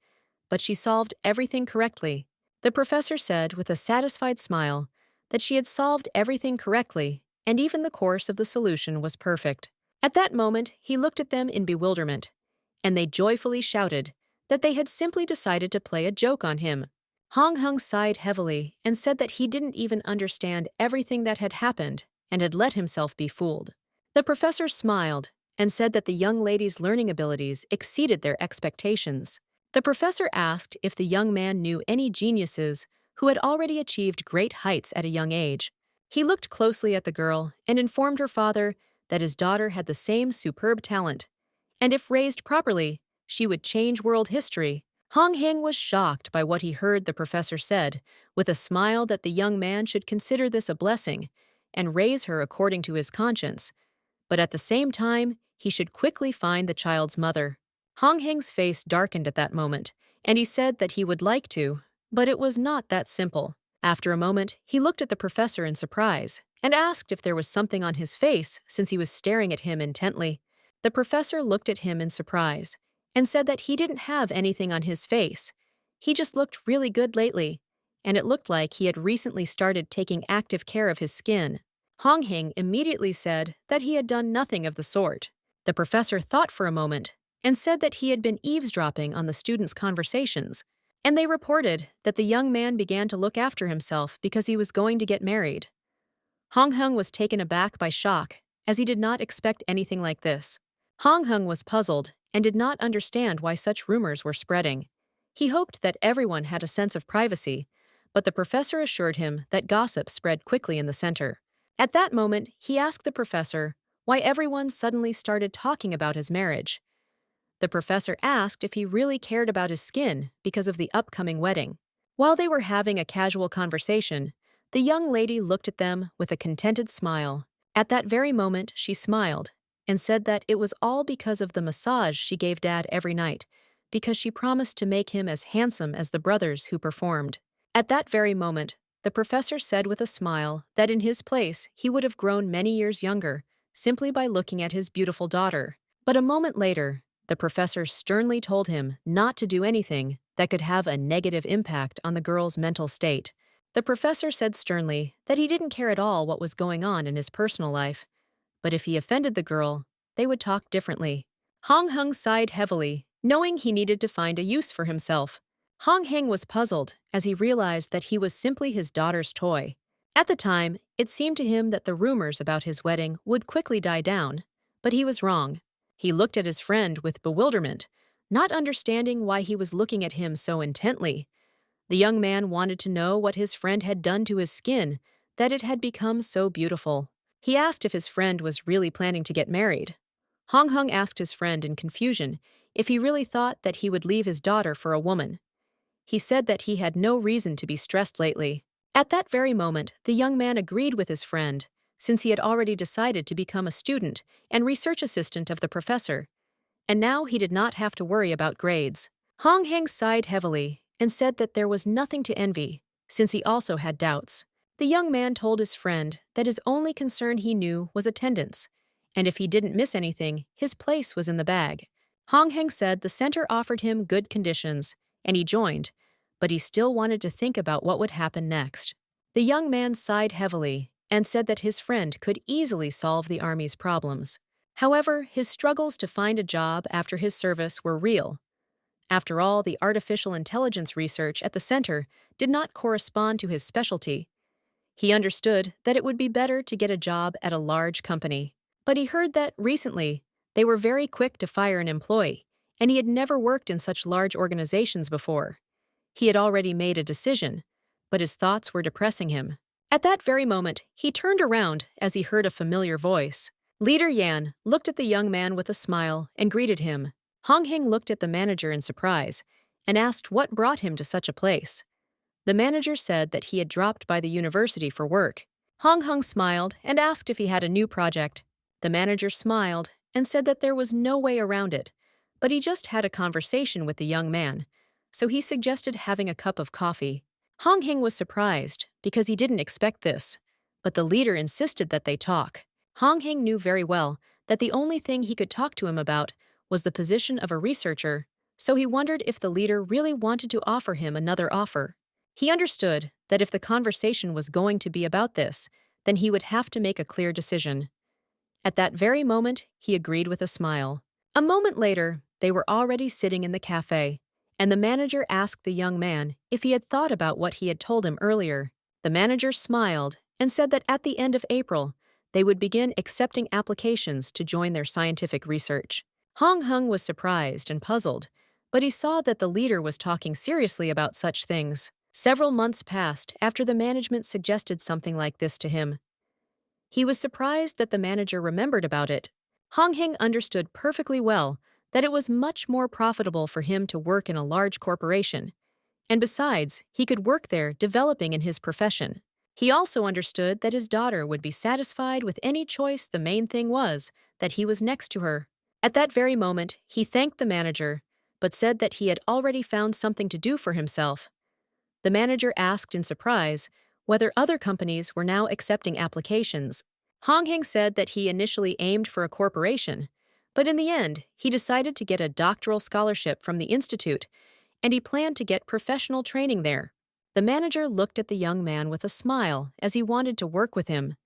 but she solved everything correctly. The professor said with a satisfied smile that she had solved everything correctly, and even the course of the solution was perfect. At that moment, he looked at them in bewilderment, and they joyfully shouted that they had simply decided to play a joke on him. Hong Heng sighed heavily and said that he didn't even understand everything that had happened and had let himself be fooled. The professor smiled and said that the young lady's learning abilities exceeded their expectations. The professor asked if the young man knew any geniuses who had already achieved great heights at a young age. He looked closely at the girl and informed her father that his daughter had the same superb talent, and if raised properly, she would change world history. Hong Heng was shocked by what he heard the professor said, with a smile that the young man should consider this a blessing and raise her according to his conscience, but at the same time, he should quickly find the child's mother. Hong Heng's face darkened at that moment, and he said that he would like to, but it was not that simple. After a moment, he looked at the professor in surprise and asked if there was something on his face since he was staring at him intently. The professor looked at him in surprise and said that he didn't have anything on his face. He just looked really good lately, and it looked like he had recently started taking active care of his skin. Hong Heng immediately said that he had done nothing of the sort. The professor thought for a moment and said that he had been eavesdropping on the students' conversations, and they reported that the young man began to look after himself because he was going to get married. Hong Heng was taken aback by shock, as he did not expect anything like this. Hong Heng was puzzled and did not understand why such rumors were spreading. He hoped that everyone had a sense of privacy, but the professor assured him that gossip spread quickly in the center. At that moment, he asked the professor why everyone suddenly started talking about his marriage. The professor asked if he really cared about his skin because of the upcoming wedding. While they were having a casual conversation, the young lady looked at them with a contented smile. At that very moment, she smiled and said that it was all because of the massage she gave Dad every night, because she promised to make him as handsome as the brothers who performed. At that very moment, the professor said with a smile that in his place he would have grown many years younger simply by looking at his beautiful daughter. But a moment later, the professor sternly told him not to do anything that could have a negative impact on the girl's mental state. The professor said sternly that he didn't care at all what was going on in his personal life, but if he offended the girl, they would talk differently. Hong Heng sighed heavily, knowing he needed to find a use for himself. Hong Heng was puzzled as he realized that he was simply his daughter's toy. At the time, it seemed to him that the rumors about his wedding would quickly die down, but he was wrong. He looked at his friend with bewilderment, not understanding why he was looking at him so intently. The young man wanted to know what his friend had done to his skin, that it had become so beautiful. He asked if his friend was really planning to get married. Hong Heng asked his friend in confusion if he really thought that he would leave his daughter for a woman. He said that he had no reason to be stressed lately. At that very moment, the young man agreed with his friend, since he had already decided to become a student and research assistant of the professor, and now he did not have to worry about grades. Hong Heng sighed heavily and said that there was nothing to envy, since he also had doubts. The young man told his friend that his only concern he knew was attendance, and if he didn't miss anything, his place was in the bag. Hong Heng said the center offered him good conditions, and he joined, but he still wanted to think about what would happen next. The young man sighed heavily and said that his friend could easily solve the army's problems. However, his struggles to find a job after his service were real. After all, the artificial intelligence research at the center did not correspond to his specialty. He understood that it would be better to get a job at a large company. But he heard that recently they were very quick to fire an employee, and he had never worked in such large organizations before. He had already made a decision, but his thoughts were depressing him. At that very moment, he turned around as he heard a familiar voice. Leader Yan looked at the young man with a smile and greeted him. Hong Hing looked at the manager in surprise and asked what brought him to such a place. The manager said that he had dropped by the university for work. Hong Hong smiled and asked if he had a new project. The manager smiled and said that there was no way around it, but he just had a conversation with the young man, so he suggested having a cup of coffee. Hong Hing was surprised because he didn't expect this, but the leader insisted that they talk. Hong Hing knew very well that the only thing he could talk to him about was the position of a researcher, so he wondered if the leader really wanted to offer him another offer. He understood that if the conversation was going to be about this, then he would have to make a clear decision. At that very moment, he agreed with a smile. A moment later, they were already sitting in the cafe, and the manager asked the young man if he had thought about what he had told him earlier. The manager smiled and said that at the end of April, they would begin accepting applications to join their scientific research. Hong Hung was surprised and puzzled, but he saw that the leader was talking seriously about such things. Several months passed after the management suggested something like this to him. He was surprised that the manager remembered about it. Hong Hing understood perfectly well that it was much more profitable for him to work in a large corporation, and besides, he could work there developing in his profession. He also understood that his daughter would be satisfied with any choice. The main thing was that he was next to her. At that very moment, he thanked the manager, but said that he had already found something to do for himself. The manager asked in surprise whether other companies were now accepting applications. Hong Hing said that he initially aimed for a corporation, but in the end, he decided to get a doctoral scholarship from the institute, and he planned to get professional training there. The manager looked at the young man with a smile as he wanted to work with him,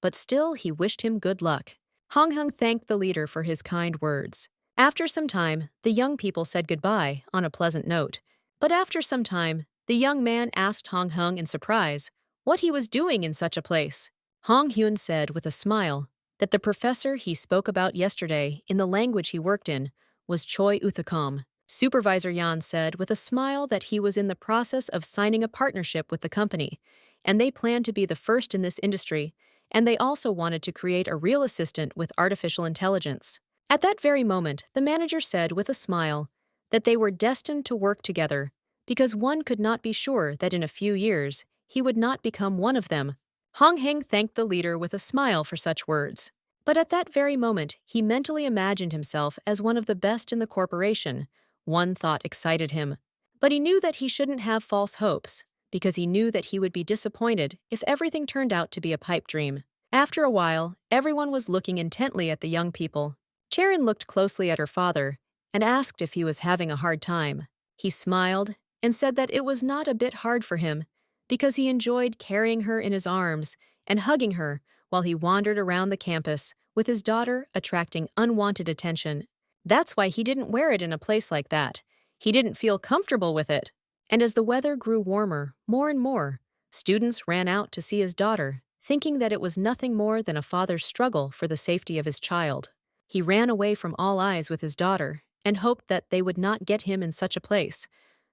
but still he wished him good luck. Hong Hung thanked the leader for his kind words. After some time, the young people said goodbye on a pleasant note. But after some time, the young man asked Hong Hung in surprise what he was doing in such a place. Hong Hyun said with a smile that the professor he spoke about yesterday in the language he worked in was Choi Uthakom. Supervisor Yan said with a smile that he was in the process of signing a partnership with the company, and they planned to be the first in this industry, and they also wanted to create a real assistant with artificial intelligence. At that very moment, the manager said with a smile that they were destined to work together, because one could not be sure that in a few years he would not become one of them. Hong Hing thanked the leader with a smile for such words. But at that very moment, he mentally imagined himself as one of the best in the corporation. One thought excited him. But he knew that he shouldn't have false hopes, because he knew that he would be disappointed if everything turned out to be a pipe dream. After a while, everyone was looking intently at the young people. Charon looked closely at her father and asked if he was having a hard time. He smiled and said that it was not a bit hard for him, because he enjoyed carrying her in his arms and hugging her while he wandered around the campus with his daughter, attracting unwanted attention. That's why he didn't wear it in a place like that. He didn't feel comfortable with it. And as the weather grew warmer, more and more, students ran out to see his daughter, thinking that it was nothing more than a father's struggle for the safety of his child. He ran away from all eyes with his daughter and hoped that they would not get him in such a place,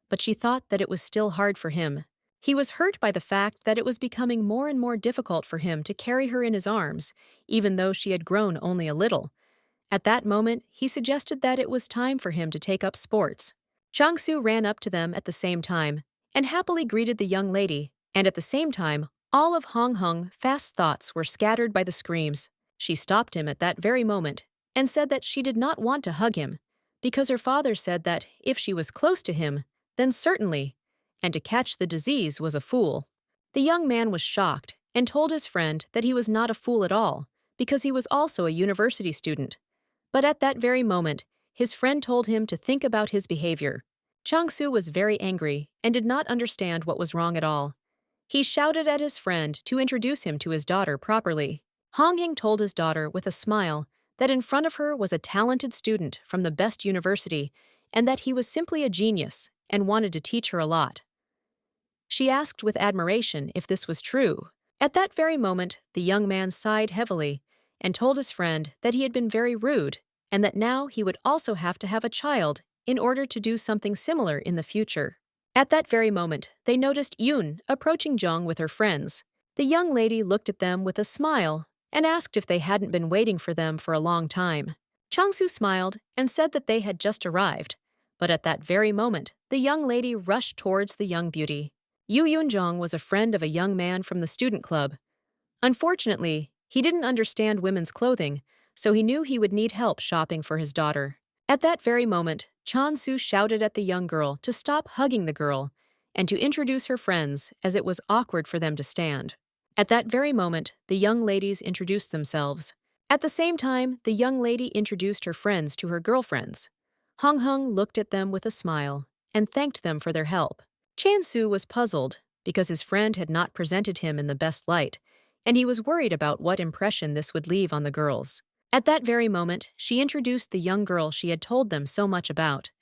but she thought that it was still hard for him. He was hurt by the fact that it was becoming more and more difficult for him to carry her in his arms, even though she had grown only a little. At that moment, he suggested that it was time for him to take up sports. Chang-Su ran up to them at the same time and happily greeted the young lady, and at the same time, all of Hong Hung's fast thoughts were scattered by the screams. She stopped him at that very moment and said that she did not want to hug him, because her father said that if she was close to him, then certainly, and to catch the disease was a fool. The young man was shocked and told his friend that he was not a fool at all, because he was also a university student. But at that very moment, his friend told him to think about his behavior. Chang-Su was very angry and did not understand what was wrong at all. He shouted at his friend to introduce him to his daughter properly. Hong Hing told his daughter with a smile that in front of her was a talented student from the best university, and that he was simply a genius and wanted to teach her a lot. She asked with admiration if this was true. At that very moment, the young man sighed heavily and told his friend that he had been very rude and that now he would also have to have a child in order to do something similar in the future. At that very moment, they noticed Yoon approaching Jung with her friends. The young lady looked at them with a smile and asked if they hadn't been waiting for them for a long time. Changsu smiled and said that they had just arrived, but at that very moment, the young lady rushed towards the young beauty. Yu Yunjong was a friend of a young man from the student club. Unfortunately, he didn't understand women's clothing, so he knew he would need help shopping for his daughter. At that very moment, Chansu shouted at the young girl to stop hugging the girl and to introduce her friends as it was awkward for them to stand. At that very moment, the young ladies introduced themselves. At the same time, the young lady introduced her friends to her girlfriends. Hong Hong looked at them with a smile and thanked them for their help. Chansu was puzzled because his friend had not presented him in the best light, and he was worried about what impression this would leave on the girls. At that very moment, she introduced the young girl she had told them so much about.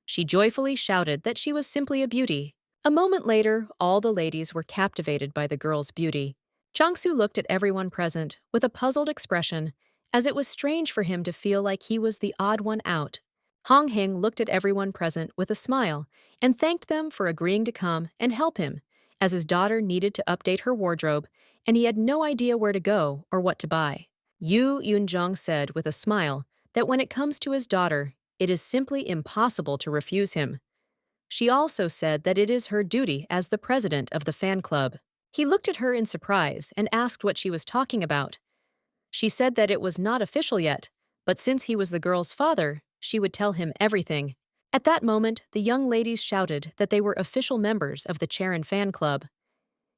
She joyfully shouted that she was simply a beauty. A moment later, all the ladies were captivated by the girl's beauty. Changsu looked at everyone present with a puzzled expression, as it was strange for him to feel like he was the odd one out. Hong Hing looked at everyone present with a smile and thanked them for agreeing to come and help him, as his daughter needed to update her wardrobe and he had no idea where to go or what to buy. Yu Yunjong said with a smile that when it comes to his daughter, it is simply impossible to refuse him. She also said that it is her duty as the president of the fan club. He looked at her in surprise and asked what she was talking about. She said that it was not official yet, but since he was the girl's father, she would tell him everything. At that moment, the young ladies shouted that they were official members of the Charon fan club.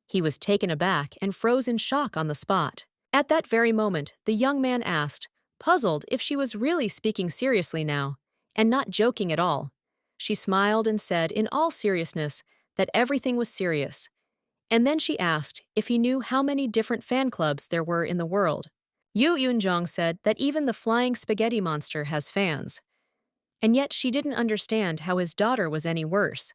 He was taken aback and froze in shock on the spot. At that very moment, the young man asked, puzzled if she was really speaking seriously now, and not joking at all. She smiled and said in all seriousness that everything was serious. And then she asked if he knew how many different fan clubs there were in the world. Yu Yunjong said that even the flying spaghetti monster has fans. And yet she didn't understand how his daughter was any worse.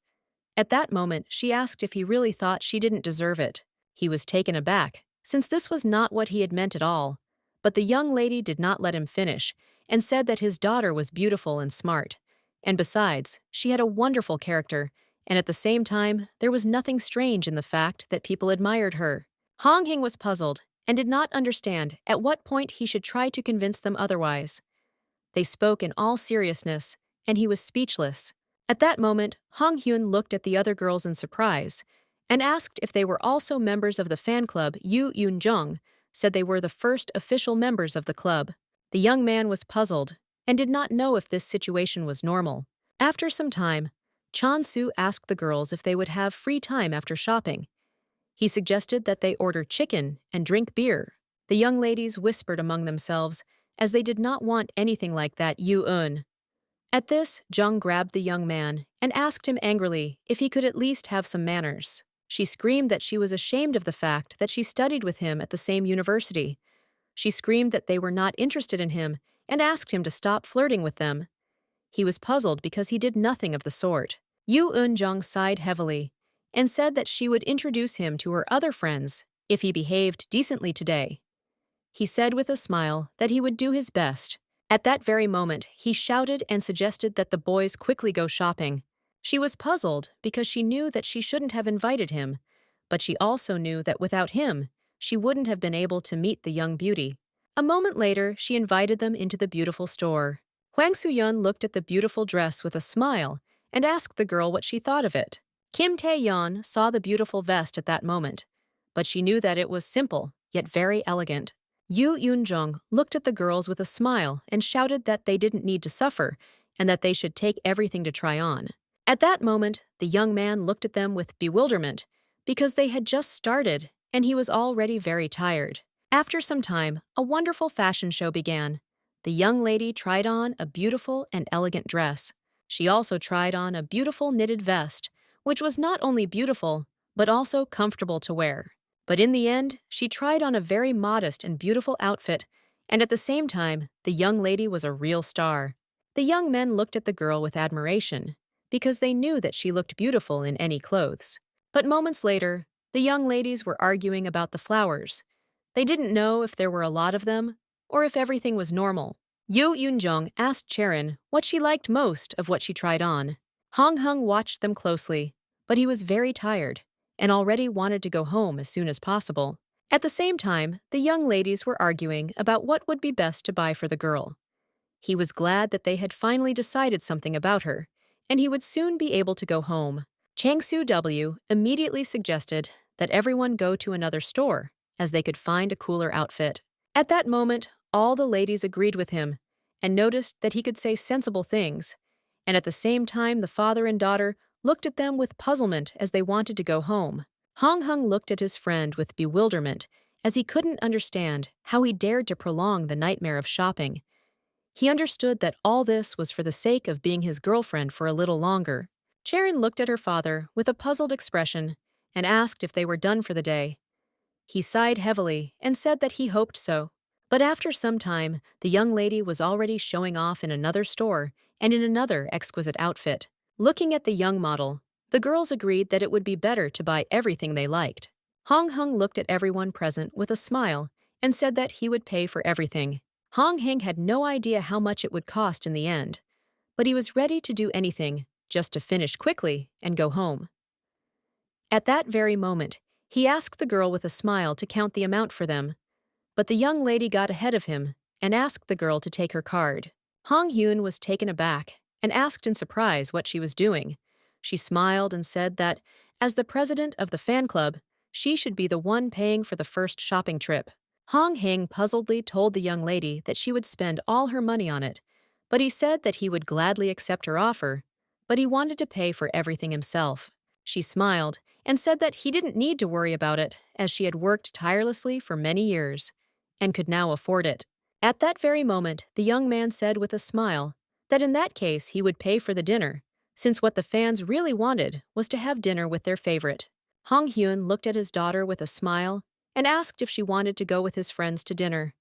At that moment, she asked if he really thought she didn't deserve it. He was taken aback, since this was not what he had meant at all. But the young lady did not let him finish and said that his daughter was beautiful and smart. And besides, she had a wonderful character, and at the same time, there was nothing strange in the fact that people admired her. Hong Hing was puzzled and did not understand at what point he should try to convince them otherwise. They spoke in all seriousness, and he was speechless. At that moment, Hong Hyun looked at the other girls in surprise and asked if they were also members of the fan club. Yu Yunjong said they were the first official members of the club. The young man was puzzled and did not know if this situation was normal. After some time, Chan Su asked the girls if they would have free time after shopping. He suggested that they order chicken and drink beer. The young ladies whispered among themselves, as they did not want anything like that Yu-eun. At this, Jung grabbed the young man and asked him angrily if he could at least have some manners. She screamed that she was ashamed of the fact that she studied with him at the same university. She screamed that they were not interested in him and asked him to stop flirting with them. He was puzzled because he did nothing of the sort. Yu Eun-jung sighed heavily and said that she would introduce him to her other friends if he behaved decently today. He said with a smile that he would do his best. At that very moment, he shouted and suggested that the boys quickly go shopping. She was puzzled because she knew that she shouldn't have invited him, but she also knew that without him, she wouldn't have been able to meet the young beauty. A moment later, she invited them into the beautiful store. Hwang Soo-yeon looked at the beautiful dress with a smile and asked the girl what she thought of it. Kim Tae-yeon saw the beautiful vest at that moment, but she knew that it was simple, yet very elegant. Yu Yoon-jung looked at the girls with a smile and shouted that they didn't need to suffer and that they should take everything to try on. At that moment, the young man looked at them with bewilderment because they had just started and he was already very tired. After some time, a wonderful fashion show began. The young lady tried on a beautiful and elegant dress. She also tried on a beautiful knitted vest, which was not only beautiful, but also comfortable to wear. But in the end, she tried on a very modest and beautiful outfit, and at the same time, the young lady was a real star. The young men looked at the girl with admiration, because they knew that she looked beautiful in any clothes. But moments later, the young ladies were arguing about the flowers. They didn't know if there were a lot of them, or if everything was normal. Yoo Eun-jung asked Charon what she liked most of what she tried on. Hong Hung watched them closely, but he was very tired, and already wanted to go home as soon as possible. At the same time, the young ladies were arguing about what would be best to buy for the girl. He was glad that they had finally decided something about her, and he would soon be able to go home. Chang-Soo W immediately suggested that everyone go to another store, as they could find a cooler outfit. At that moment, all the ladies agreed with him, and noticed that he could say sensible things. And at the same time, the father and daughter looked at them with puzzlement as they wanted to go home. Hong Hung looked at his friend with bewilderment, as he couldn't understand how he dared to prolong the nightmare of shopping. He understood that all this was for the sake of being his girlfriend for a little longer. Charon looked at her father with a puzzled expression and asked if they were done for the day. He sighed heavily and said that he hoped so. But after some time, the young lady was already showing off in another store and in another exquisite outfit. Looking at the young model, the girls agreed that it would be better to buy everything they liked. Hong Hung looked at everyone present with a smile and said that he would pay for everything. Hong Hing had no idea how much it would cost in the end, but he was ready to do anything just to finish quickly and go home. At that very moment, he asked the girl with a smile to count the amount for them, but the young lady got ahead of him and asked the girl to take her card. Hong Hyun was taken aback and asked in surprise what she was doing. She smiled and said that, as the president of the fan club, she should be the one paying for the first shopping trip. Hong Hing puzzledly told the young lady that she would spend all her money on it, but he said that he would gladly accept her offer, but he wanted to pay for everything himself. She smiled and said that he didn't need to worry about it, as she had worked tirelessly for many years and could now afford it. At that very moment, the young man said with a smile that in that case he would pay for the dinner, since what the fans really wanted was to have dinner with their favorite. Hong Hyun looked at his daughter with a smile and asked if she wanted to go with his friends to dinner.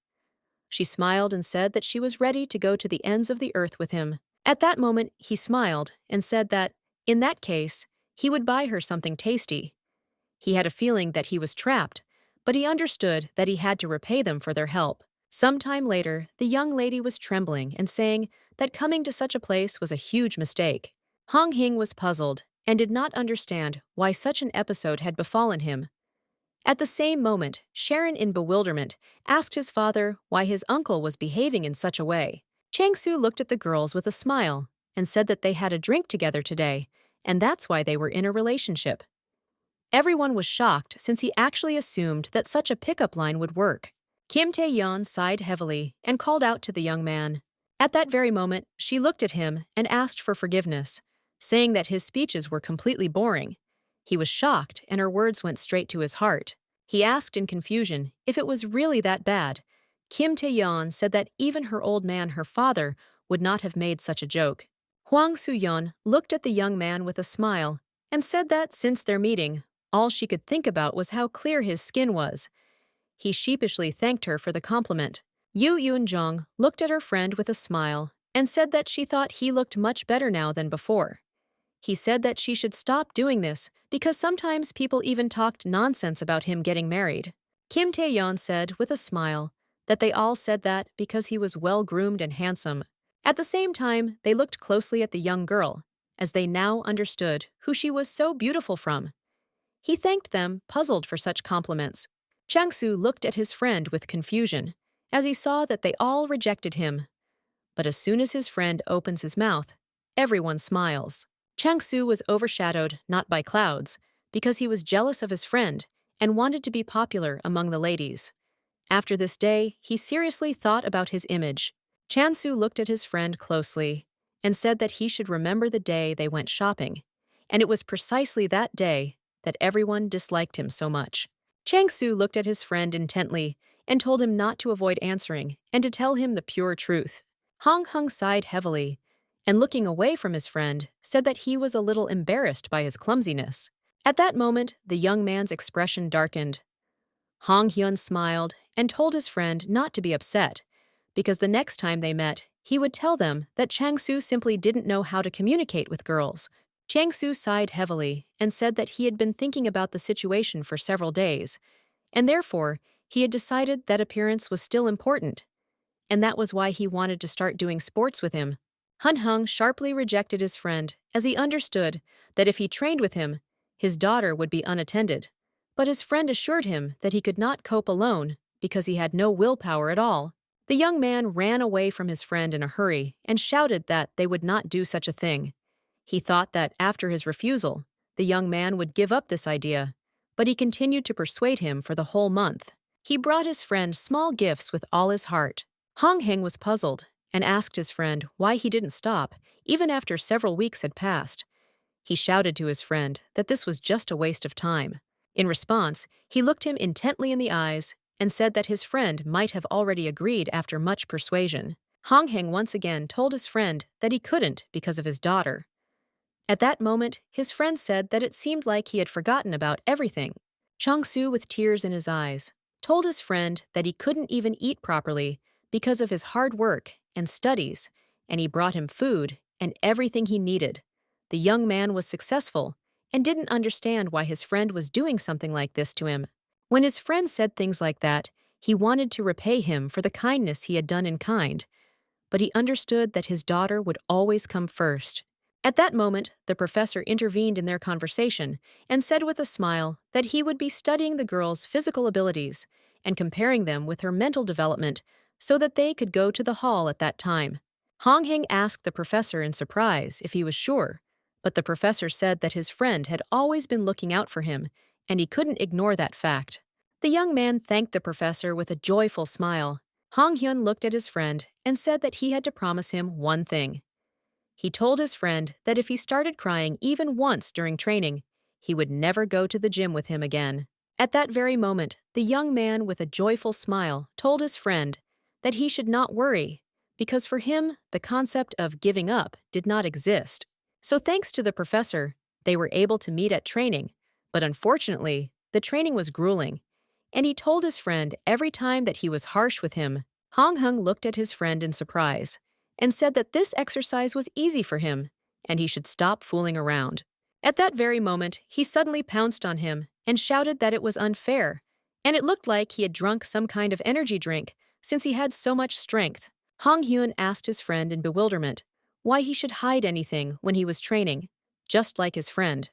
She smiled and said that she was ready to go to the ends of the earth with him. At that moment, he smiled and said that, in that case, he would buy her something tasty. He had a feeling that he was trapped, but he understood that he had to repay them for their help. Some time later, the young lady was trembling and saying that coming to such a place was a huge mistake. Hong Hing was puzzled and did not understand why such an episode had befallen him. At the same moment, Sharon, in bewilderment, asked his father why his uncle was behaving in such a way. Chang-Soo looked at the girls with a smile and said that they had a drink together today, and that's why they were in a relationship. Everyone was shocked since he actually assumed that such a pickup line would work. Kim Tae-yeon sighed heavily and called out to the young man. At that very moment, she looked at him and asked for forgiveness, saying that his speeches were completely boring. He was shocked, and her words went straight to his heart. He asked in confusion if it was really that bad. Kim Tae-yeon said that even her old man, her father, would not have made such a joke. Hwang Soo-yeon looked at the young man with a smile and said that since their meeting, all she could think about was how clear his skin was. He sheepishly thanked her for the compliment. Yoo Eun-jung looked at her friend with a smile and said that she thought he looked much better now than before. He said that she should stop doing this because sometimes people even talked nonsense about him getting married. Kim Tae-yeon said with a smile that they all said that because he was well-groomed and handsome. At the same time, they looked closely at the young girl, as they now understood who she was so beautiful from. He thanked them, puzzled for such compliments. Chang-Soo looked at his friend with confusion, as he saw that they all rejected him. But as soon as his friend opens his mouth, everyone smiles. Chang-Soo was overshadowed not by clouds, because he was jealous of his friend and wanted to be popular among the ladies. After this day, he seriously thought about his image. Chang-Soo looked at his friend closely and said that he should remember the day they went shopping, and it was precisely that day that everyone disliked him so much. Chang-Soo looked at his friend intently and told him not to avoid answering and to tell him the pure truth. Hong Hung sighed heavily and, looking away from his friend, said that he was a little embarrassed by his clumsiness. At that moment, the young man's expression darkened. Hong Hyun smiled and told his friend not to be upset, because the next time they met, he would tell them that Chang-su simply didn't know how to communicate with girls. Chang-su sighed heavily and said that he had been thinking about the situation for several days, and therefore he had decided that appearance was still important, and that was why he wanted to start doing sports with him. Hun Hung sharply rejected his friend as he understood that if he trained with him, his daughter would be unattended. But his friend assured him that he could not cope alone because he had no willpower at all. The young man ran away from his friend in a hurry and shouted that they would not do such a thing. He thought that after his refusal, the young man would give up this idea, but he continued to persuade him for the whole month. He brought his friend small gifts with all his heart. Hong Heng was puzzled and asked his friend why he didn't stop, even after several weeks had passed. He shouted to his friend that this was just a waste of time. In response, he looked him intently in the eyes and said that his friend might have already agreed after much persuasion. Hong Heng once again told his friend that he couldn't because of his daughter. At that moment, his friend said that it seemed like he had forgotten about everything. Chang-su, with tears in his eyes, told his friend that he couldn't even eat properly because of his hard work and studies, and he brought him food and everything he needed. The young man was successful and didn't understand why his friend was doing something like this to him. When his friend said things like that, he wanted to repay him for the kindness he had done in kind, but he understood that his daughter would always come first. At that moment, the professor intervened in their conversation and said with a smile that he would be studying the girl's physical abilities and comparing them with her mental development so that they could go to the hall at that time. Hong Heng asked the professor in surprise if he was sure, but the professor said that his friend had always been looking out for him, and he couldn't ignore that fact. The young man thanked the professor with a joyful smile. Hong Hyun looked at his friend and said that he had to promise him one thing. He told his friend that if he started crying even once during training, he would never go to the gym with him again. At that very moment, the young man with a joyful smile told his friend that he should not worry, because for him, the concept of giving up did not exist. So thanks to the professor, they were able to meet at training, but unfortunately, the training was grueling, and he told his friend every time that he was harsh with him. Hong Hung looked at his friend in surprise and said that this exercise was easy for him and he should stop fooling around. At that very moment, he suddenly pounced on him and shouted that it was unfair, and it looked like he had drunk some kind of energy drink since he had so much strength. Hong Hyun asked his friend in bewilderment why he should hide anything when he was training, just like his friend.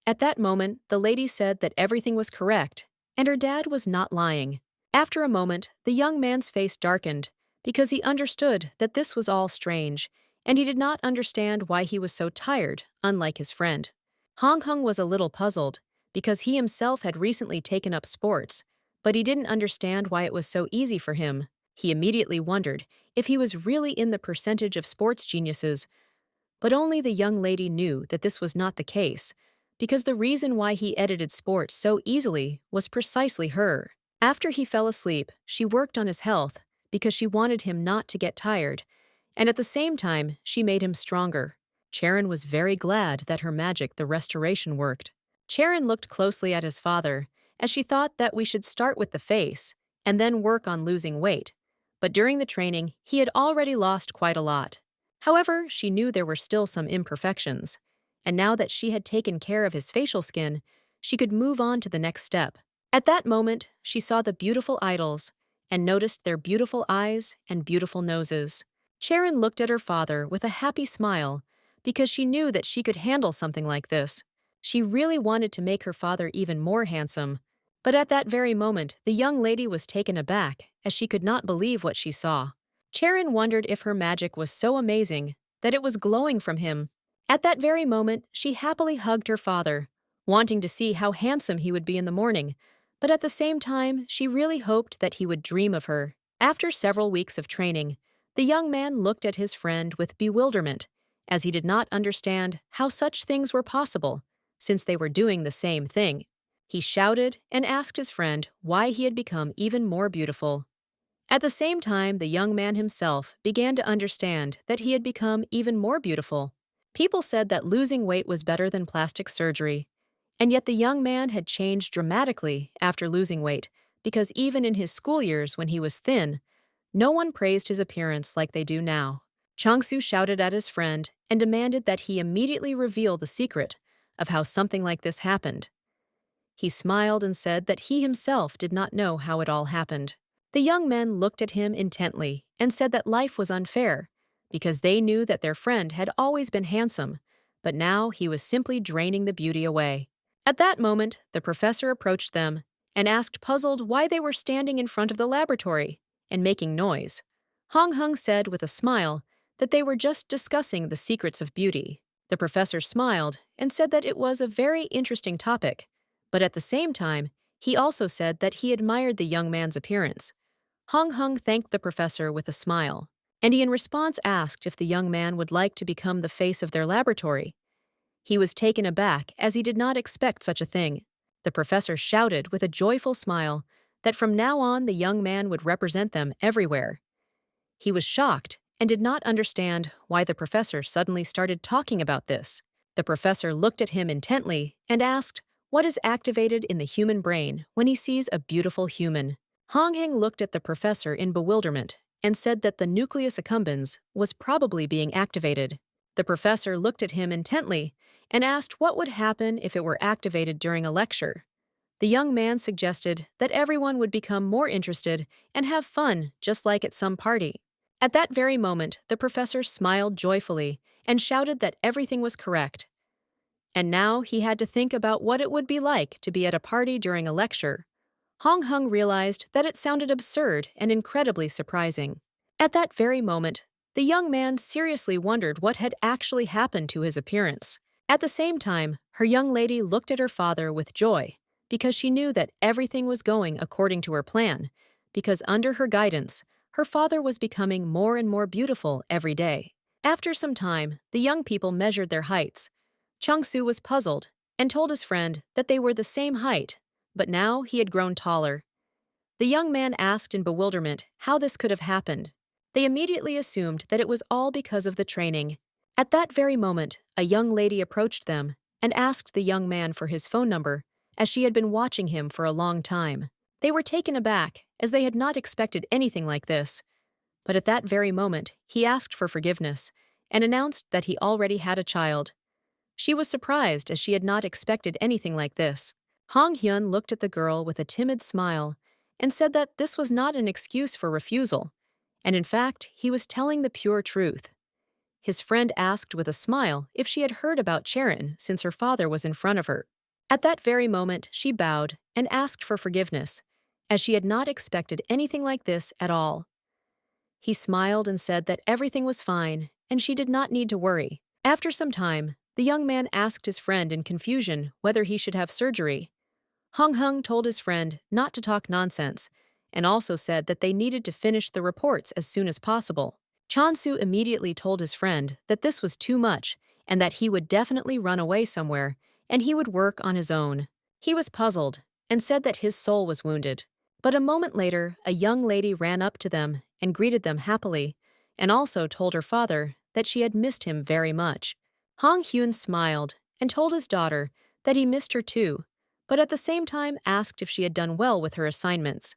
At that moment, the lady said that everything was correct and her dad was not lying. After a moment, the young man's face darkened because he understood that this was all strange, and he did not understand why he was so tired, unlike his friend. Hong Hung was a little puzzled because he himself had recently taken up sports, but he didn't understand why it was so easy for him. He immediately wondered if he was really in the percentage of sports geniuses, but only the young lady knew that this was not the case, because the reason why he edited sports so easily was precisely her. After he fell asleep, she worked on his health because she wanted him not to get tired, and at the same time, she made him stronger. Charon was very glad that her magic, the restoration, worked. Charon looked closely at his father, as she thought that we should start with the face and then work on losing weight. But during the training, he had already lost quite a lot. However, she knew there were still some imperfections, and now that she had taken care of his facial skin, she could move on to the next step. At that moment, she saw the beautiful idols and noticed their beautiful eyes and beautiful noses. Charon looked at her father with a happy smile because she knew that she could handle something like this. She really wanted to make her father even more handsome. But at that very moment, the young lady was taken aback as she could not believe what she saw. Charon wondered if her magic was so amazing that it was glowing from him. At that very moment, she happily hugged her father, wanting to see how handsome he would be in the morning, but at the same time, she really hoped that he would dream of her. After several weeks of training, the young man looked at his friend with bewilderment, as he did not understand how such things were possible, since they were doing the same thing. He shouted and asked his friend why he had become even more beautiful. At the same time, the young man himself began to understand that he had become even more beautiful. People said that losing weight was better than plastic surgery, and yet the young man had changed dramatically after losing weight, because even in his school years when he was thin, No one praised his appearance like they do now. Changsu shouted at his friend and demanded that he immediately reveal the secret of how something like this happened. He smiled and said that he himself did not know how it all happened. The young men looked at him intently and said that life was unfair because they knew that their friend had always been handsome, but now he was simply draining the beauty away. At that moment, the professor approached them and asked puzzled why they were standing in front of the laboratory and making noise. Hong Hung said with a smile that they were just discussing the secrets of beauty. The professor smiled and said that it was a very interesting topic, but at the same time, he also said that he admired the young man's appearance. Hong Hung thanked the professor with a smile, and he in response asked if the young man would like to become the face of their laboratory. He was taken aback as he did not expect such a thing. The professor shouted with a joyful smile that from now on the young man would represent them everywhere. He was shocked and did not understand why the professor suddenly started talking about this. The professor looked at him intently and asked, "What is activated in the human brain when he sees a beautiful human?" Hong Heng looked at the professor in bewilderment and said that the nucleus accumbens was probably being activated. The professor looked at him intently and asked what would happen if it were activated during a lecture. The young man suggested that everyone would become more interested and have fun just like at some party. At that very moment, the professor smiled joyfully and shouted that everything was correct. And now he had to think about what it would be like to be at a party during a lecture. Hong Hung realized that it sounded absurd and incredibly surprising. At that very moment, the young man seriously wondered what had actually happened to his appearance. At the same time, her young lady looked at her father with joy, because she knew that everything was going according to her plan, because under her guidance, her father was becoming more and more beautiful every day. After some time, the young people measured their heights. Changsu was puzzled and told his friend that they were the same height, but now he had grown taller. The young man asked in bewilderment how this could have happened. They immediately assumed that it was all because of the training. At that very moment, a young lady approached them and asked the young man for his phone number, as she had been watching him for a long time. They were taken aback, as they had not expected anything like this. But at that very moment, he asked for forgiveness and announced that he already had a child. She was surprised as she had not expected anything like this. Hong Hyun looked at the girl with a timid smile and said that this was not an excuse for refusal, and in fact, he was telling the pure truth. His friend asked with a smile if she had heard about Sharon since her father was in front of her. At that very moment, she bowed and asked for forgiveness, as she had not expected anything like this at all. He smiled and said that everything was fine and she did not need to worry. After some time, the young man asked his friend in confusion whether he should have surgery. Hong Hung told his friend not to talk nonsense and also said that they needed to finish the reports as soon as possible. Chansu immediately told his friend that this was too much and that he would definitely run away somewhere and he would work on his own. He was puzzled and said that his soul was wounded. But a moment later, a young lady ran up to them and greeted them happily and also told her father that she had missed him very much. Hong Hyun smiled and told his daughter that he missed her too, but at the same time asked if she had done well with her assignments.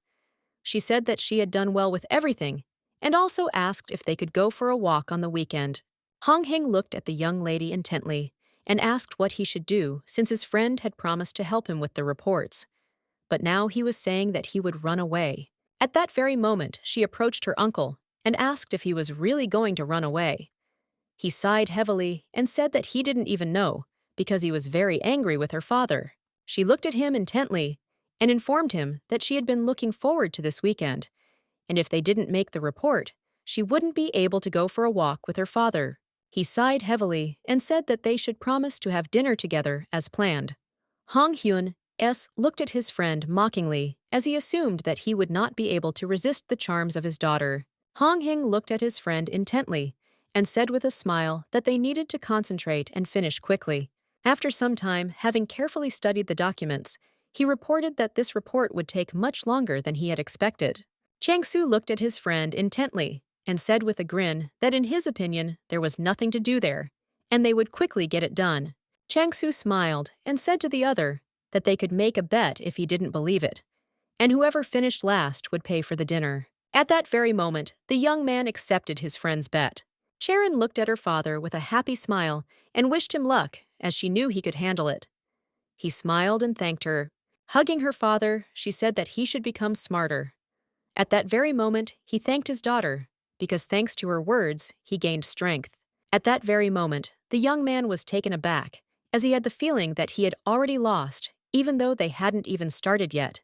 She said that she had done well with everything and also asked if they could go for a walk on the weekend. Hong Heng looked at the young lady intently and asked what he should do since his friend had promised to help him with the reports. But now he was saying that he would run away. At that very moment, she approached her uncle and asked if he was really going to run away. He sighed heavily and said that he didn't even know, because he was very angry with her father. She looked at him intently and informed him that she had been looking forward to this weekend, and if they didn't make the report, she wouldn't be able to go for a walk with her father. He sighed heavily and said that they should promise to have dinner together as planned. Hong Hyun looked at his friend mockingly as he assumed that he would not be able to resist the charms of his daughter. Hong Hing looked at his friend intently and said with a smile that they needed to concentrate and finish quickly. After some time, having carefully studied the documents, he reported that this report would take much longer than he had expected. Chang-Su looked at his friend intently and said with a grin that in his opinion there was nothing to do there, and they would quickly get it done. Chang-Su smiled and said to the other that they could make a bet if he didn't believe it, and whoever finished last would pay for the dinner. At that very moment, the young man accepted his friend's bet. Sharon looked at her father with a happy smile and wished him luck, as she knew he could handle it. He smiled and thanked her. Hugging her father, she said that he should become smarter. At that very moment, he thanked his daughter, because thanks to her words, he gained strength. At that very moment, the young man was taken aback, as he had the feeling that he had already lost, even though they hadn't even started yet.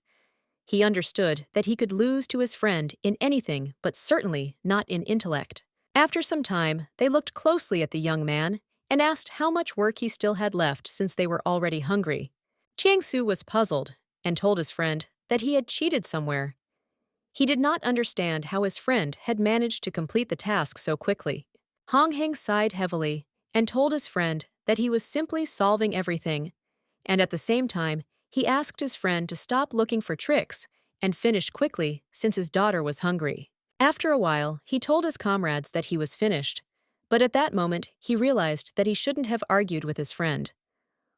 He understood that he could lose to his friend in anything, but certainly not in intellect. After some time, they looked closely at the young man and asked how much work he still had left since they were already hungry. Jiangsu was puzzled and told his friend that he had cheated somewhere. He did not understand how his friend had managed to complete the task so quickly. Hong Heng sighed heavily and told his friend that he was simply solving everything, and at the same time, he asked his friend to stop looking for tricks and finish quickly since his daughter was hungry. After a while, he told his comrades that he was finished, but at that moment, he realized that he shouldn't have argued with his friend.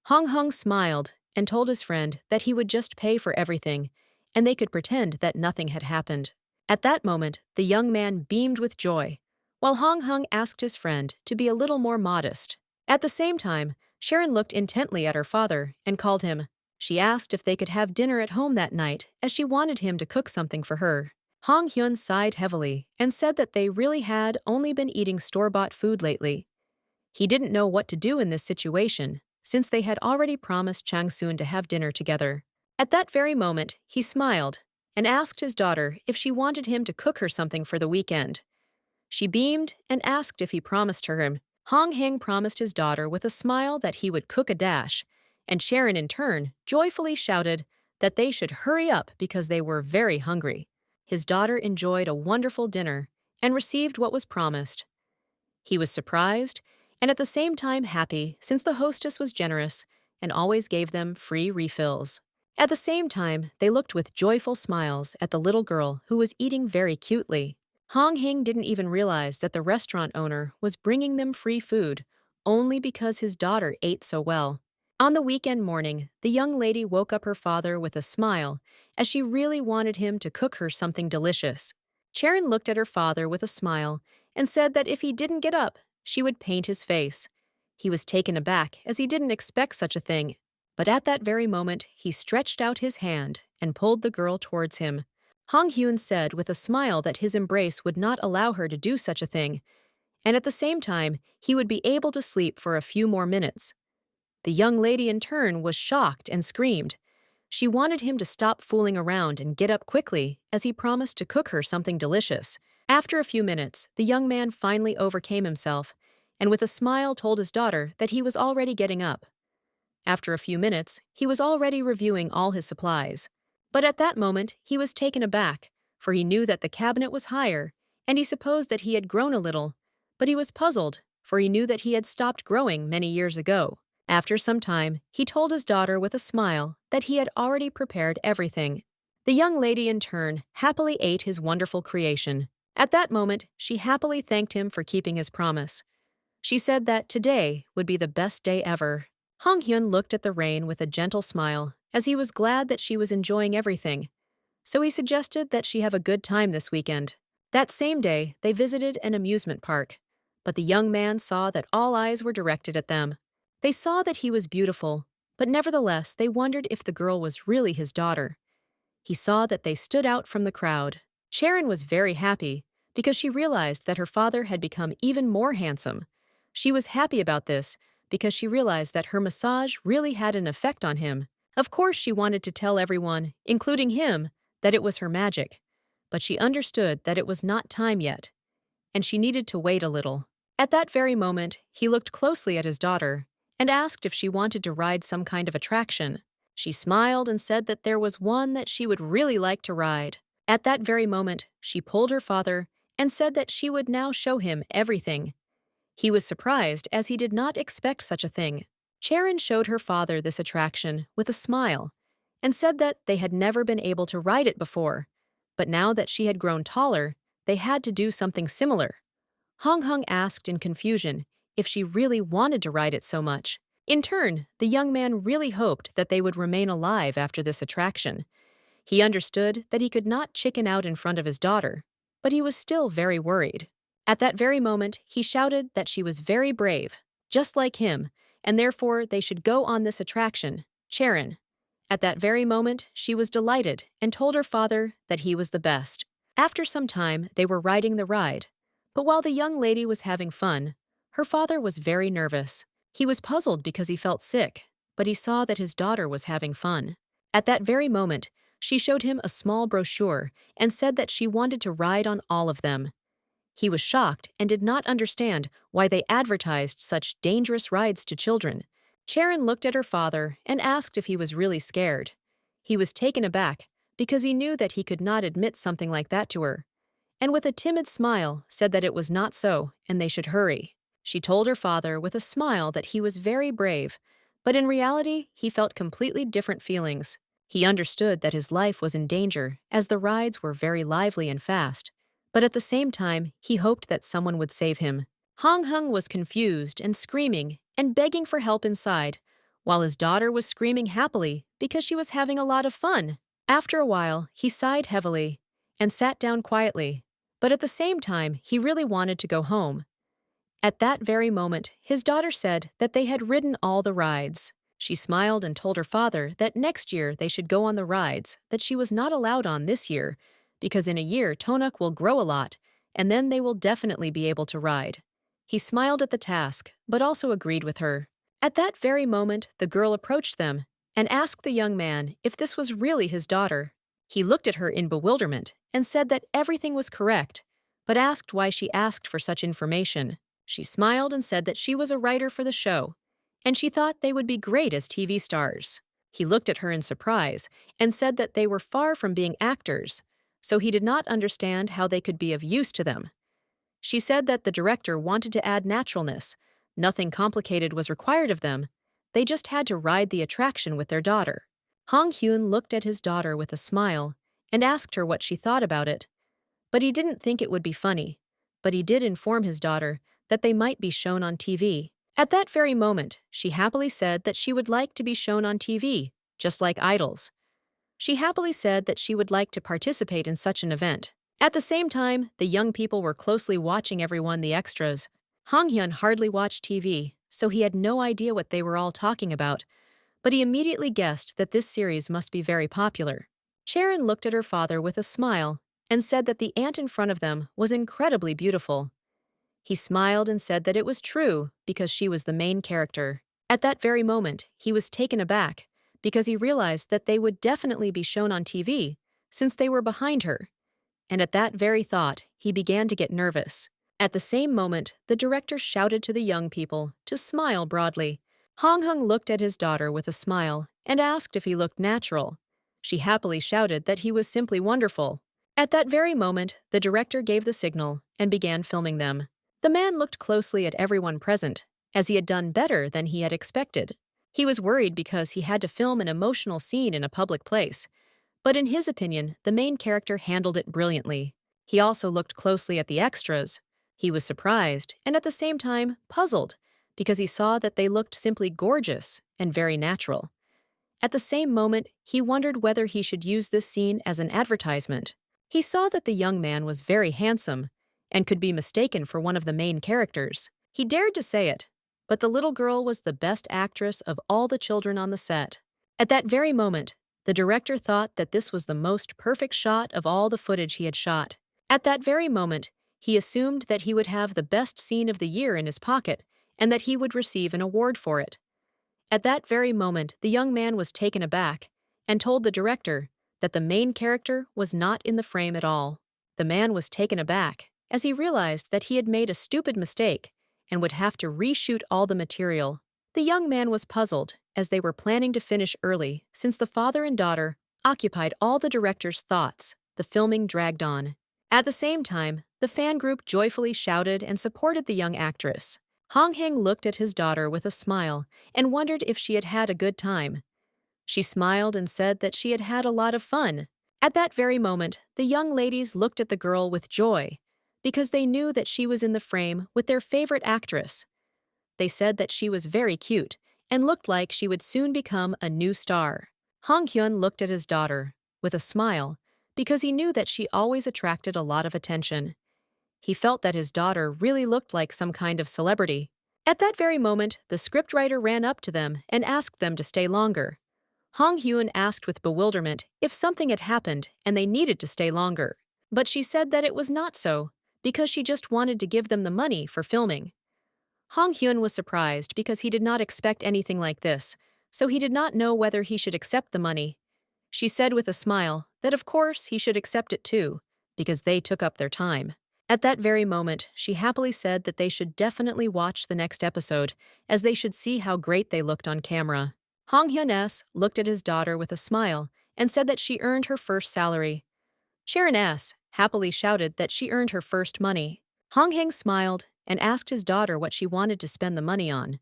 Hong Hong smiled and told his friend that he would just pay for everything, and they could pretend that nothing had happened. At that moment, the young man beamed with joy, while Hong Hong asked his friend to be a little more modest. At the same time, Sharon looked intently at her father and called him. She asked if they could have dinner at home that night, as she wanted him to cook something for her. Hong Hyun sighed heavily and said that they really had only been eating store-bought food lately. He didn't know what to do in this situation, since they had already promised Chang Soon to have dinner together. At that very moment, he smiled and asked his daughter if she wanted him to cook her something for the weekend. She beamed and asked if he promised her him. Hong Heng promised his daughter with a smile that he would cook a dash, and Sharon in turn joyfully shouted that they should hurry up because they were very hungry. His daughter enjoyed a wonderful dinner and received what was promised. He was surprised and at the same time happy since the hostess was generous and always gave them free refills. At the same time, they looked with joyful smiles at the little girl who was eating very cutely. Hong Hing didn't even realize that the restaurant owner was bringing them free food only because his daughter ate so well. On the weekend morning, the young lady woke up her father with a smile as she really wanted him to cook her something delicious. Sharon looked at her father with a smile and said that if he didn't get up, she would paint his face. He was taken aback as he didn't expect such a thing. But at that very moment, he stretched out his hand and pulled the girl towards him. Hong Hyun said with a smile that his embrace would not allow her to do such a thing, and at the same time, he would be able to sleep for a few more minutes. The young lady in turn was shocked and screamed. She wanted him to stop fooling around and get up quickly, as he promised to cook her something delicious. After a few minutes, the young man finally overcame himself, and with a smile told his daughter that he was already getting up. After a few minutes, he was already reviewing all his supplies. But at that moment, he was taken aback, for he knew that the cabinet was higher, and he supposed that he had grown a little. But he was puzzled, for he knew that he had stopped growing many years ago. After some time, he told his daughter with a smile that he had already prepared everything. The young lady in turn happily ate his wonderful creation. At that moment, she happily thanked him for keeping his promise. She said that today would be the best day ever. Hong Hyun looked at the rain with a gentle smile, as he was glad that she was enjoying everything. So he suggested that she have a good time this weekend. That same day, they visited an amusement park. But the young man saw that all eyes were directed at them. They saw that he was beautiful, but nevertheless they wondered if the girl was really his daughter. He saw that they stood out from the crowd. Sharon was very happy, because she realized that her father had become even more handsome. She was happy about this, because she realized that her massage really had an effect on him. Of course, she wanted to tell everyone, including him, that it was her magic. But she understood that it was not time yet, and she needed to wait a little. At that very moment, he looked closely at his daughter and asked if she wanted to ride some kind of attraction. She smiled and said that there was one that she would really like to ride. At that very moment, she pulled her father and said that she would now show him everything. He was surprised as he did not expect such a thing. Sharon showed her father this attraction with a smile and said that they had never been able to ride it before, but now that she had grown taller, they had to do something similar. Hong Hong asked in confusion if she really wanted to ride it so much. In turn, the young man really hoped that they would remain alive after this attraction. He understood that he could not chicken out in front of his daughter, but he was still very worried. At that very moment, he shouted that she was very brave, just like him, and therefore they should go on this attraction, Charon. At that very moment, she was delighted and told her father that he was the best. After some time, they were riding the ride. But while the young lady was having fun, her father was very nervous. He was puzzled because he felt sick, but he saw that his daughter was having fun. At that very moment, she showed him a small brochure and said that she wanted to ride on all of them. He was shocked and did not understand why they advertised such dangerous rides to children. Charon looked at her father and asked if he was really scared. He was taken aback because he knew that he could not admit something like that to her, and with a timid smile said that it was not so and they should hurry. She told her father with a smile that he was very brave, but in reality he felt completely different feelings. He understood that his life was in danger as the rides were very lively and fast, but at the same time he hoped that someone would save him. Hong Hung was confused and screaming and begging for help inside, while his daughter was screaming happily because she was having a lot of fun. After a while, he sighed heavily and sat down quietly, but at the same time he really wanted to go home. At that very moment, his daughter said that they had ridden all the rides. She smiled and told her father that next year they should go on the rides that she was not allowed on this year, because in a year Tonuk will grow a lot, and then they will definitely be able to ride. He smiled at the task, but also agreed with her. At that very moment, the girl approached them and asked the young man if this was really his daughter. He looked at her in bewilderment and said that everything was correct, but asked why she asked for such information. She smiled and said that she was a writer for the show, and she thought they would be great as TV stars. He looked at her in surprise and said that they were far from being actors, so he did not understand how they could be of use to them. She said that the director wanted to add naturalness. Nothing complicated was required of them. They just had to ride the attraction with their daughter. Hong Hyun looked at his daughter with a smile and asked her what she thought about it. But he didn't think it would be funny. But he did inform his daughter that they might be shown on TV. At that very moment, she happily said that she would like to be shown on TV, just like idols. She happily said that she would like to participate in such an event. At the same time, the young people were closely watching everyone, the extras. Hong Hyun hardly watched TV, so he had no idea what they were all talking about, but he immediately guessed that this series must be very popular. Sharon looked at her father with a smile and said that the aunt in front of them was incredibly beautiful. He smiled and said that it was true because she was the main character. At that very moment, he was taken aback because he realized that they would definitely be shown on TV since they were behind her. And at that very thought, he began to get nervous. At the same moment, the director shouted to the young people to smile broadly. Hong Hung looked at his daughter with a smile and asked if he looked natural. She happily shouted that he was simply wonderful. At that very moment, the director gave the signal and began filming them. The man looked closely at everyone present, as he had done better than he had expected. He was worried because he had to film an emotional scene in a public place, but in his opinion, the main character handled it brilliantly. He also looked closely at the extras. He was surprised and at the same time puzzled because he saw that they looked simply gorgeous and very natural. At the same moment, he wondered whether he should use this scene as an advertisement. He saw that the young man was very handsome and could be mistaken for one of the main characters. He dared to say it, but the little girl was the best actress of all the children on the set. At that very moment, the director thought that this was the most perfect shot of all the footage he had shot. At that very moment, he assumed that he would have the best scene of the year in his pocket and that he would receive an award for it. At that very moment, the young man was taken aback and told the director that the main character was not in the frame at all. The man was taken aback as he realized that he had made a stupid mistake and would have to reshoot all the material. The young man was puzzled as they were planning to finish early since the father and daughter occupied all the director's thoughts. The filming dragged on. At the same time, the fan group joyfully shouted and supported the young actress. Hong Heng looked at his daughter with a smile and wondered if she had had a good time. She smiled and said that she had had a lot of fun. At that very moment, the young ladies looked at the girl with joy because they knew that she was in the frame with their favorite actress. They said that she was very cute and looked like she would soon become a new star. Hong Hyun looked at his daughter with a smile because he knew that she always attracted a lot of attention. He felt that his daughter really looked like some kind of celebrity. At that very moment, the scriptwriter ran up to them and asked them to stay longer. Hong Hyun asked with bewilderment if something had happened and they needed to stay longer. But she said that it was not so, because she just wanted to give them the money for filming. Hong Hyun was surprised because he did not expect anything like this, so he did not know whether he should accept the money. She said with a smile that of course he should accept it too, because they took up their time. At that very moment, she happily said that they should definitely watch the next episode, as they should see how great they looked on camera. Hong Hyun-S looked at his daughter with a smile and said that she earned her first salary. Sharon S. happily shouted that she earned her first money. Hong Heng smiled and asked his daughter what she wanted to spend the money on.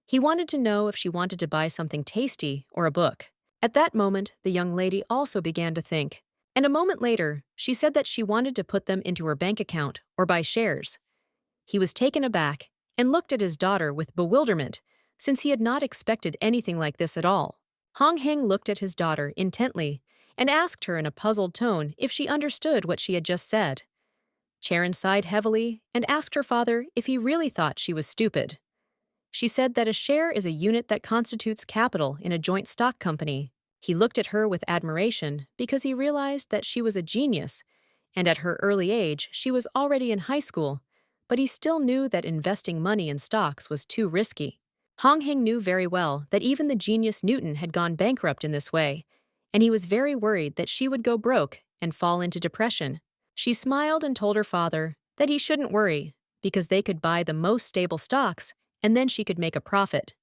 He wanted to know if she wanted to buy something tasty or a book. At that moment, the young lady also began to think, and a moment later, she said that she wanted to put them into her bank account or buy shares. He was taken aback and looked at his daughter with bewilderment, since he had not expected anything like this at all. Hong Heng looked at his daughter intently and asked her in a puzzled tone if she understood what she had just said. Sharon sighed heavily and asked her father if he really thought she was stupid. She said that a share is a unit that constitutes capital in a joint stock company. He looked at her with admiration because he realized that she was a genius, and at her early age she was already in high school, but he still knew that investing money in stocks was too risky. Hong Heng knew very well that even the genius Newton had gone bankrupt in this way, and he was very worried that she would go broke and fall into depression. She smiled and told her father that he shouldn't worry, because they could buy the most stable stocks and then she could make a profit.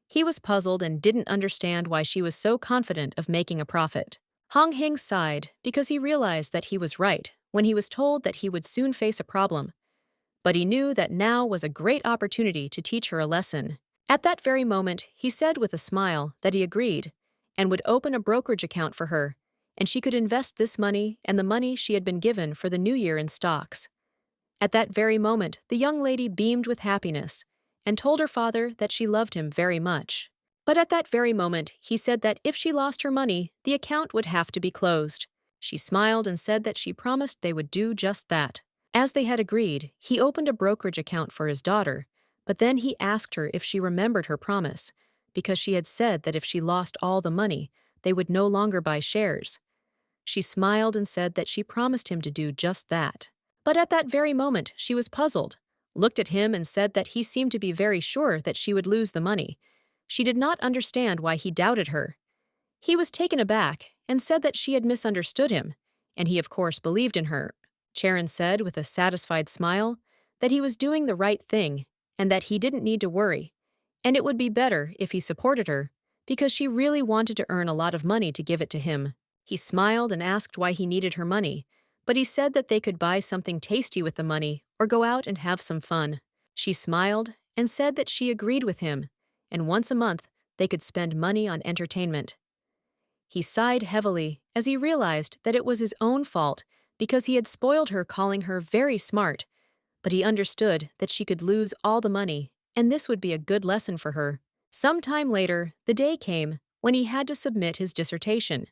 He was puzzled and didn't understand why she was so confident of making a profit. Hong Heng sighed because he realized that he was right when he was told that he would soon face a problem. But he knew that now was a great opportunity to teach her a lesson. At that very moment, he said with a smile that he agreed and would open a brokerage account for her, and she could invest this money and the money she had been given for the new year in stocks. At that very moment, the young lady beamed with happiness and told her father that she loved him very much. But at that very moment, he said that if she lost her money, the account would have to be closed. She smiled and said that she promised they would do just that. As they had agreed, he opened a brokerage account for his daughter, but then he asked her if she remembered her promise, because she had said that if she lost all the money, they would no longer buy shares. She smiled and said that she promised him to do just that. But at that very moment, she was puzzled, looked at him and said that he seemed to be very sure that she would lose the money. She did not understand why he doubted her. He was taken aback and said that she had misunderstood him, and he of course believed in her. Charon said with a satisfied smile that he was doing the right thing and that he didn't need to worry, and it would be better if he supported her, because she really wanted to earn a lot of money to give it to him. He smiled and asked why he needed her money, but he said that they could buy something tasty with the money or go out and have some fun. She smiled and said that she agreed with him, and once a month they could spend money on entertainment. He sighed heavily as he realized that it was his own fault because he had spoiled her calling her very smart, but he understood that she could lose all the money, and this would be a good lesson for her. Some time later, the day came when he had to submit his dissertation.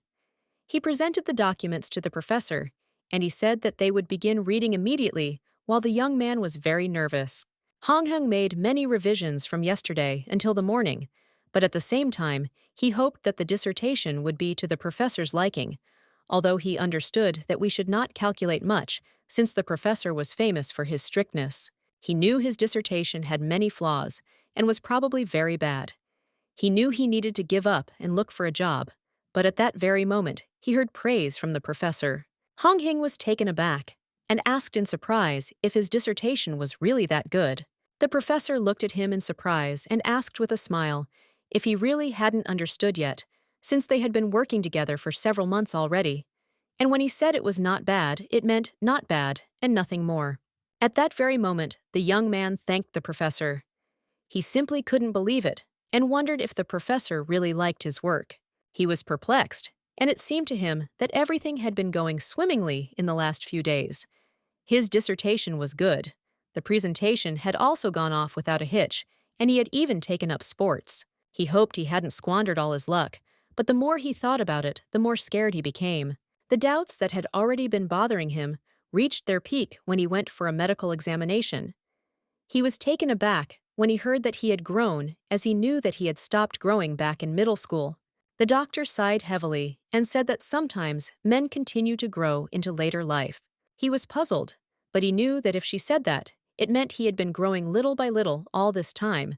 He presented the documents to the professor, and he said that they would begin reading immediately while the young man was very nervous. Hong Heng made many revisions from yesterday until the morning, but at the same time, he hoped that the dissertation would be to the professor's liking, although he understood that we should not calculate much since the professor was famous for his strictness. He knew his dissertation had many flaws and was probably very bad. He knew he needed to give up and look for a job, but at that very moment, he heard praise from the professor. Hong Heng was taken aback and asked in surprise if his dissertation was really that good. The professor looked at him in surprise and asked with a smile if he really hadn't understood yet, since they had been working together for several months already. And when he said it was not bad, it meant not bad and nothing more. At that very moment, the young man thanked the professor. He simply couldn't believe it and wondered if the professor really liked his work. He was perplexed, and it seemed to him that everything had been going swimmingly in the last few days. His dissertation was good. The presentation had also gone off without a hitch, and he had even taken up sports. He hoped he hadn't squandered all his luck, but the more he thought about it, the more scared he became. The doubts that had already been bothering him reached their peak when he went for a medical examination. He was taken aback when he heard that he had grown, as he knew that he had stopped growing back in middle school. The doctor sighed heavily and said that sometimes men continue to grow into later life. He was puzzled, but he knew that if she said that, it meant he had been growing little by little all this time.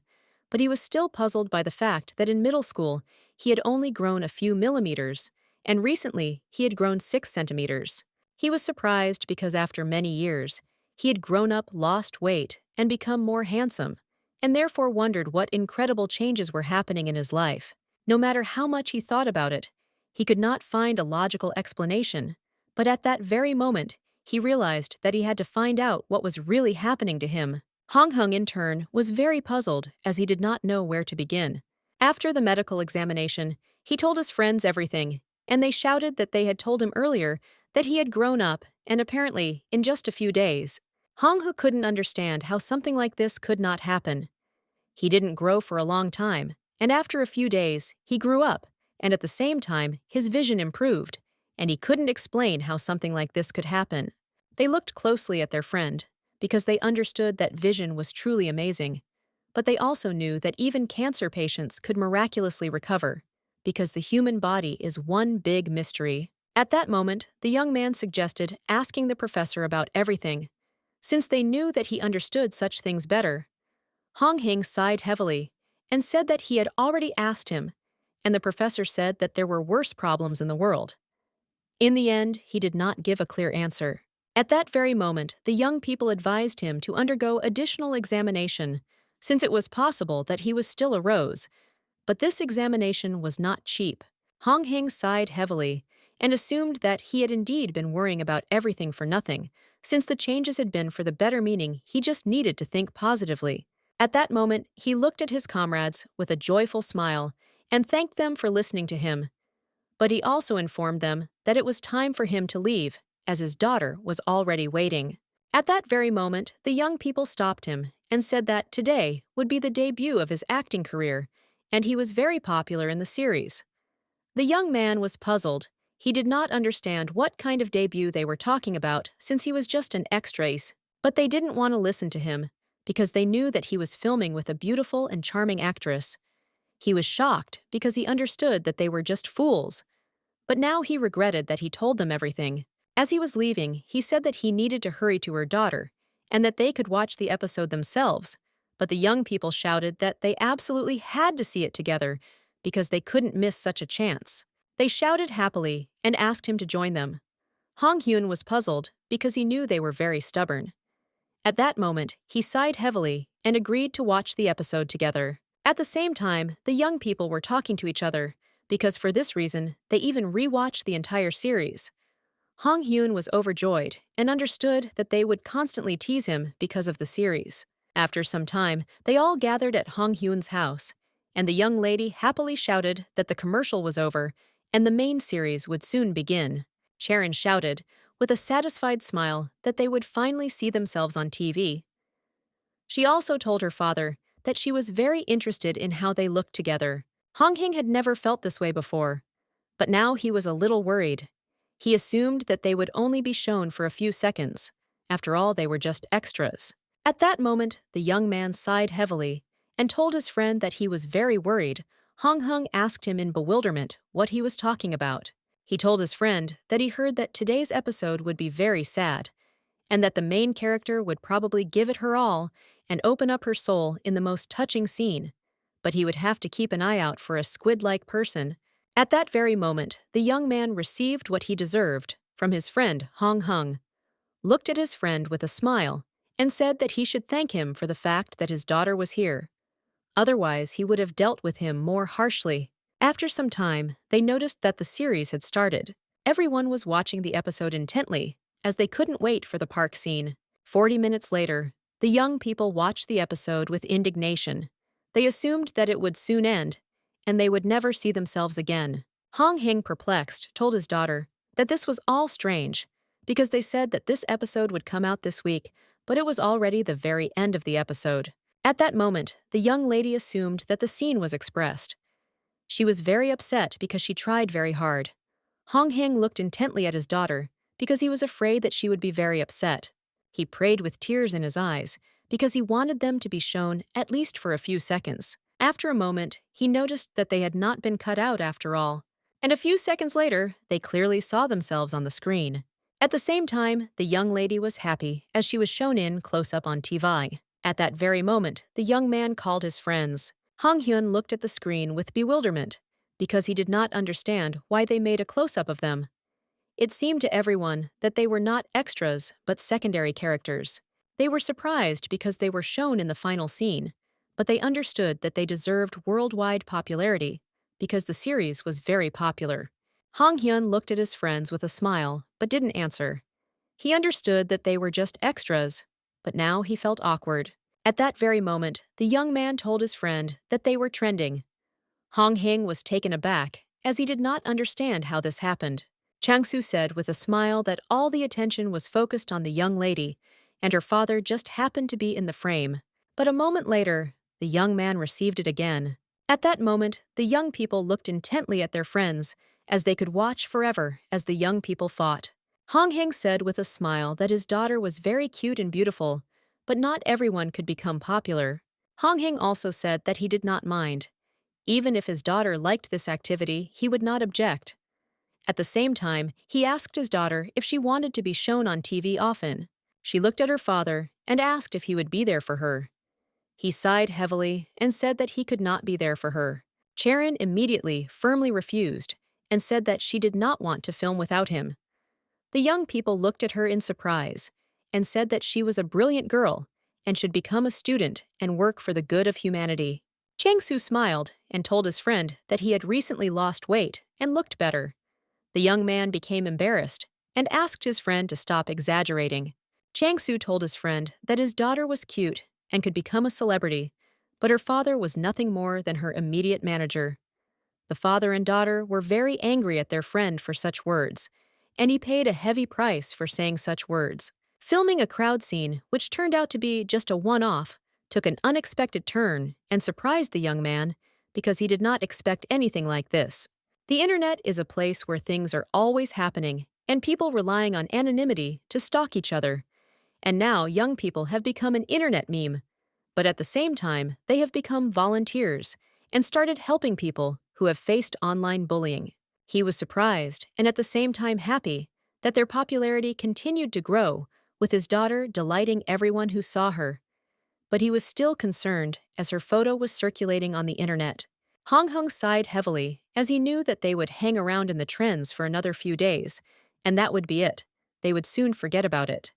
But he was still puzzled by the fact that in middle school he had only grown a few millimeters, and recently he had grown 6 centimeters. He was surprised because after many years, he had grown up, lost weight, and become more handsome, and therefore wondered what incredible changes were happening in his life. No matter how much he thought about it, he could not find a logical explanation, but at that very moment, he realized that he had to find out what was really happening to him. Hong Hung, in turn, was very puzzled as he did not know where to begin. After the medical examination, he told his friends everything, and they shouted that they had told him earlier that he had grown up, and apparently, in just a few days. Hong Hu couldn't understand how something like this could not happen. He didn't grow for a long time, and after a few days, he grew up, and at the same time, his vision improved, and he couldn't explain how something like this could happen. They looked closely at their friend, because they understood that vision was truly amazing, but they also knew that even cancer patients could miraculously recover, because the human body is one big mystery. At that moment, the young man suggested asking the professor about everything, since they knew that he understood such things better. Hong Hing sighed heavily and said that he had already asked him, and the professor said that there were worse problems in the world. In the end, he did not give a clear answer. At that very moment, the young people advised him to undergo additional examination, since it was possible that he was still a rose. But this examination was not cheap. Hong Hing sighed heavily and assumed that he had indeed been worrying about everything for nothing, since the changes had been for the better, meaning he just needed to think positively. At that moment, he looked at his comrades with a joyful smile and thanked them for listening to him. But he also informed them that it was time for him to leave, as his daughter was already waiting. At that very moment, the young people stopped him and said that today would be the debut of his acting career, and he was very popular in the series. The young man was puzzled. He did not understand what kind of debut they were talking about, since he was just an extra, but they didn't want to listen to him, because they knew that he was filming with a beautiful and charming actress. He was shocked because he understood that they were just fools. But now he regretted that he told them everything. As he was leaving, he said that he needed to hurry to her daughter, and that they could watch the episode themselves. But the young people shouted that they absolutely had to see it together, because they couldn't miss such a chance. They shouted happily and asked him to join them. Hong Hyun was puzzled because he knew they were very stubborn. At that moment, he sighed heavily and agreed to watch the episode together. At the same time, the young people were talking to each other, because for this reason, they even rewatched the entire series. Hong Hyun was overjoyed and understood that they would constantly tease him because of the series. After some time, they all gathered at Hong Hyun's house, and the young lady happily shouted that the commercial was over and the main series would soon begin. Sharon shouted, with a satisfied smile, that they would finally see themselves on TV. She also told her father that she was very interested in how they looked together. Hong Hing had never felt this way before, but now he was a little worried. He assumed that they would only be shown for a few seconds. After all, they were just extras. At that moment, the young man sighed heavily and told his friend that he was very worried. Hong Hung asked him in bewilderment what he was talking about. He told his friend that he heard that today's episode would be very sad, and that the main character would probably give it her all and open up her soul in the most touching scene, but he would have to keep an eye out for a squid-like person. At that very moment, the young man received what he deserved from his friend Hong Hung, looked at his friend with a smile, and said that he should thank him for the fact that his daughter was here. Otherwise, he would have dealt with him more harshly. After some time, they noticed that the series had started. Everyone was watching the episode intently, as they couldn't wait for the park scene. 40 minutes later, the young people watched the episode with indignation. They assumed that it would soon end, and they would never see themselves again. Hong Hing, perplexed, told his daughter that this was all strange, because they said that this episode would come out this week, but it was already the very end of the episode. At that moment, the young lady assumed that the scene was expressed. She was very upset because she tried very hard. Hong Hing looked intently at his daughter because he was afraid that she would be very upset. He prayed with tears in his eyes because he wanted them to be shown at least for a few seconds. After a moment, he noticed that they had not been cut out after all, and a few seconds later, they clearly saw themselves on the screen. At the same time, the young lady was happy as she was shown in close up on TV. At that very moment, the young man called his friends. Hong Hyun looked at the screen with bewilderment because he did not understand why they made a close-up of them. It seemed to everyone that they were not extras but secondary characters. They were surprised because they were shown in the final scene, but they understood that they deserved worldwide popularity because the series was very popular. Hong Hyun looked at his friends with a smile but didn't answer. He understood that they were just extras, but now he felt awkward. At that very moment, the young man told his friend that they were trending. Hong Hing was taken aback as he did not understand how this happened. Chang-su said with a smile that all the attention was focused on the young lady, and her father just happened to be in the frame. But a moment later, the young man received it again. At that moment, the young people looked intently at their friends, as they could watch forever as the young people fought. Hong Hing said with a smile that his daughter was very cute and beautiful, but not everyone could become popular. Hong Hing also said that he did not mind. Even if his daughter liked this activity, he would not object. At the same time, he asked his daughter if she wanted to be shown on TV often. She looked at her father and asked if he would be there for her. He sighed heavily and said that he could not be there for her. Charon immediately firmly refused and said that she did not want to film without him. The young people looked at her in surprise and said that she was a brilliant girl and should become a student and work for the good of humanity. Chang-su smiled and told his friend that he had recently lost weight and looked better. The young man became embarrassed and asked his friend to stop exaggerating. Chang-su told his friend that his daughter was cute and could become a celebrity, but her father was nothing more than her immediate manager. The father and daughter were very angry at their friend for such words, and he paid a heavy price for saying such words. Filming a crowd scene, which turned out to be just a one-off, took an unexpected turn and surprised the young man because he did not expect anything like this. The internet is a place where things are always happening and people relying on anonymity to stalk each other. And now young people have become an internet meme. But at the same time, they have become volunteers and started helping people who have faced online bullying. He was surprised and at the same time happy that their popularity continued to grow, with his daughter delighting everyone who saw her. But he was still concerned as her photo was circulating on the internet. Hong Hung sighed heavily as he knew that they would hang around in the trends for another few days, and that would be it. They would soon forget about it.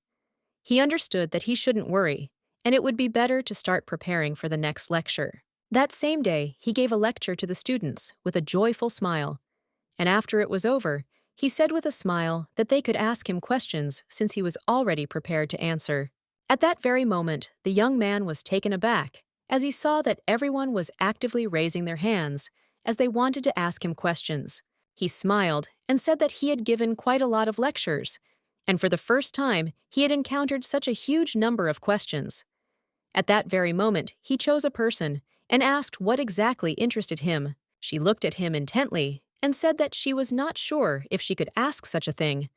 He understood that he shouldn't worry, and it would be better to start preparing for the next lecture. That same day, he gave a lecture to the students with a joyful smile, and after it was over, he said with a smile that they could ask him questions since he was already prepared to answer. At that very moment, the young man was taken aback as he saw that everyone was actively raising their hands as they wanted to ask him questions. He smiled and said that he had given quite a lot of lectures, and for the first time, he had encountered such a huge number of questions. At that very moment, he chose a person and asked what exactly interested him. She looked at him intently and said that she was not sure if she could ask such a thing.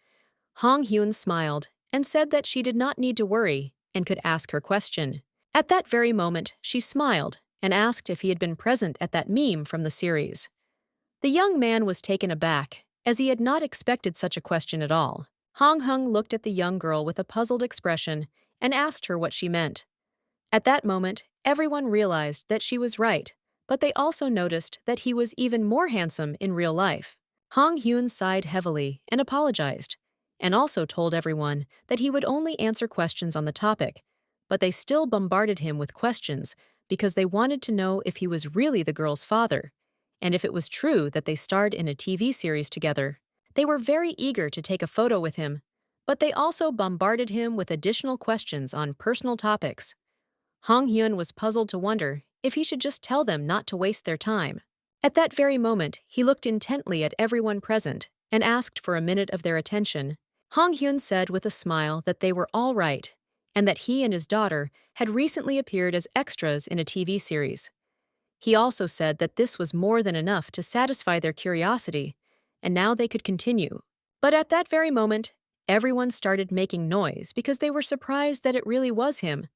Hong Hyun smiled and said that she did not need to worry and could ask her question. At that very moment, she smiled and asked if he had been present at that meme from the series. The young man was taken aback, as he had not expected such a question at all. Hong Hung looked at the young girl with a puzzled expression and asked her what she meant. At that moment, everyone realized that she was right, but they also noticed that he was even more handsome in real life. Hong Hyun sighed heavily and apologized, and also told everyone that he would only answer questions on the topic, but they still bombarded him with questions because they wanted to know if he was really the girl's father, and if it was true that they starred in a TV series together. They were very eager to take a photo with him, but they also bombarded him with additional questions on personal topics. Hong Hyun was puzzled to wonder if he should just tell them not to waste their time. At that very moment, he looked intently at everyone present and asked for a minute of their attention. Hong Hyun said with a smile that they were all right, and that he and his daughter had recently appeared as extras in a TV series. He also said that this was more than enough to satisfy their curiosity, and now they could continue. But at that very moment, everyone started making noise because they were surprised that it really was him.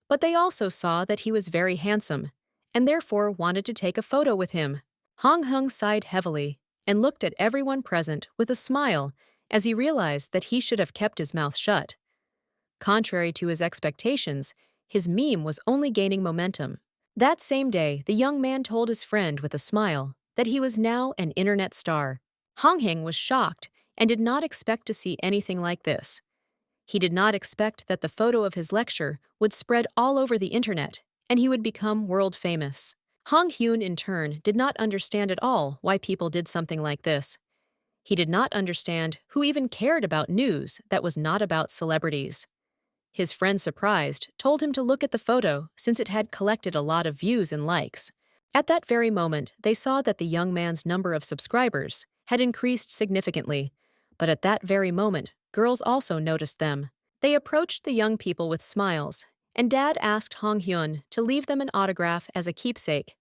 But they also saw that he was very handsome, and therefore wanted to take a photo with him. Hong Hung sighed heavily and looked at everyone present with a smile as he realized that he should have kept his mouth shut. Contrary to his expectations, his meme was only gaining momentum. That same day, the young man told his friend with a smile that he was now an internet star. Hong Hing was shocked and did not expect to see anything like this. He did not expect that the photo of his lecture would spread all over the internet and he would become world famous. Hong Hyun, in turn, did not understand at all why people did something like this. He did not understand who even cared about news that was not about celebrities. His friend, surprised, told him to look at the photo since it had collected a lot of views and likes. At that very moment, they saw that the young man's number of subscribers had increased significantly. But at that very moment, girls also noticed them. They approached the young people with smiles, and Dad asked Hong Hyun to leave them an autograph as a keepsake,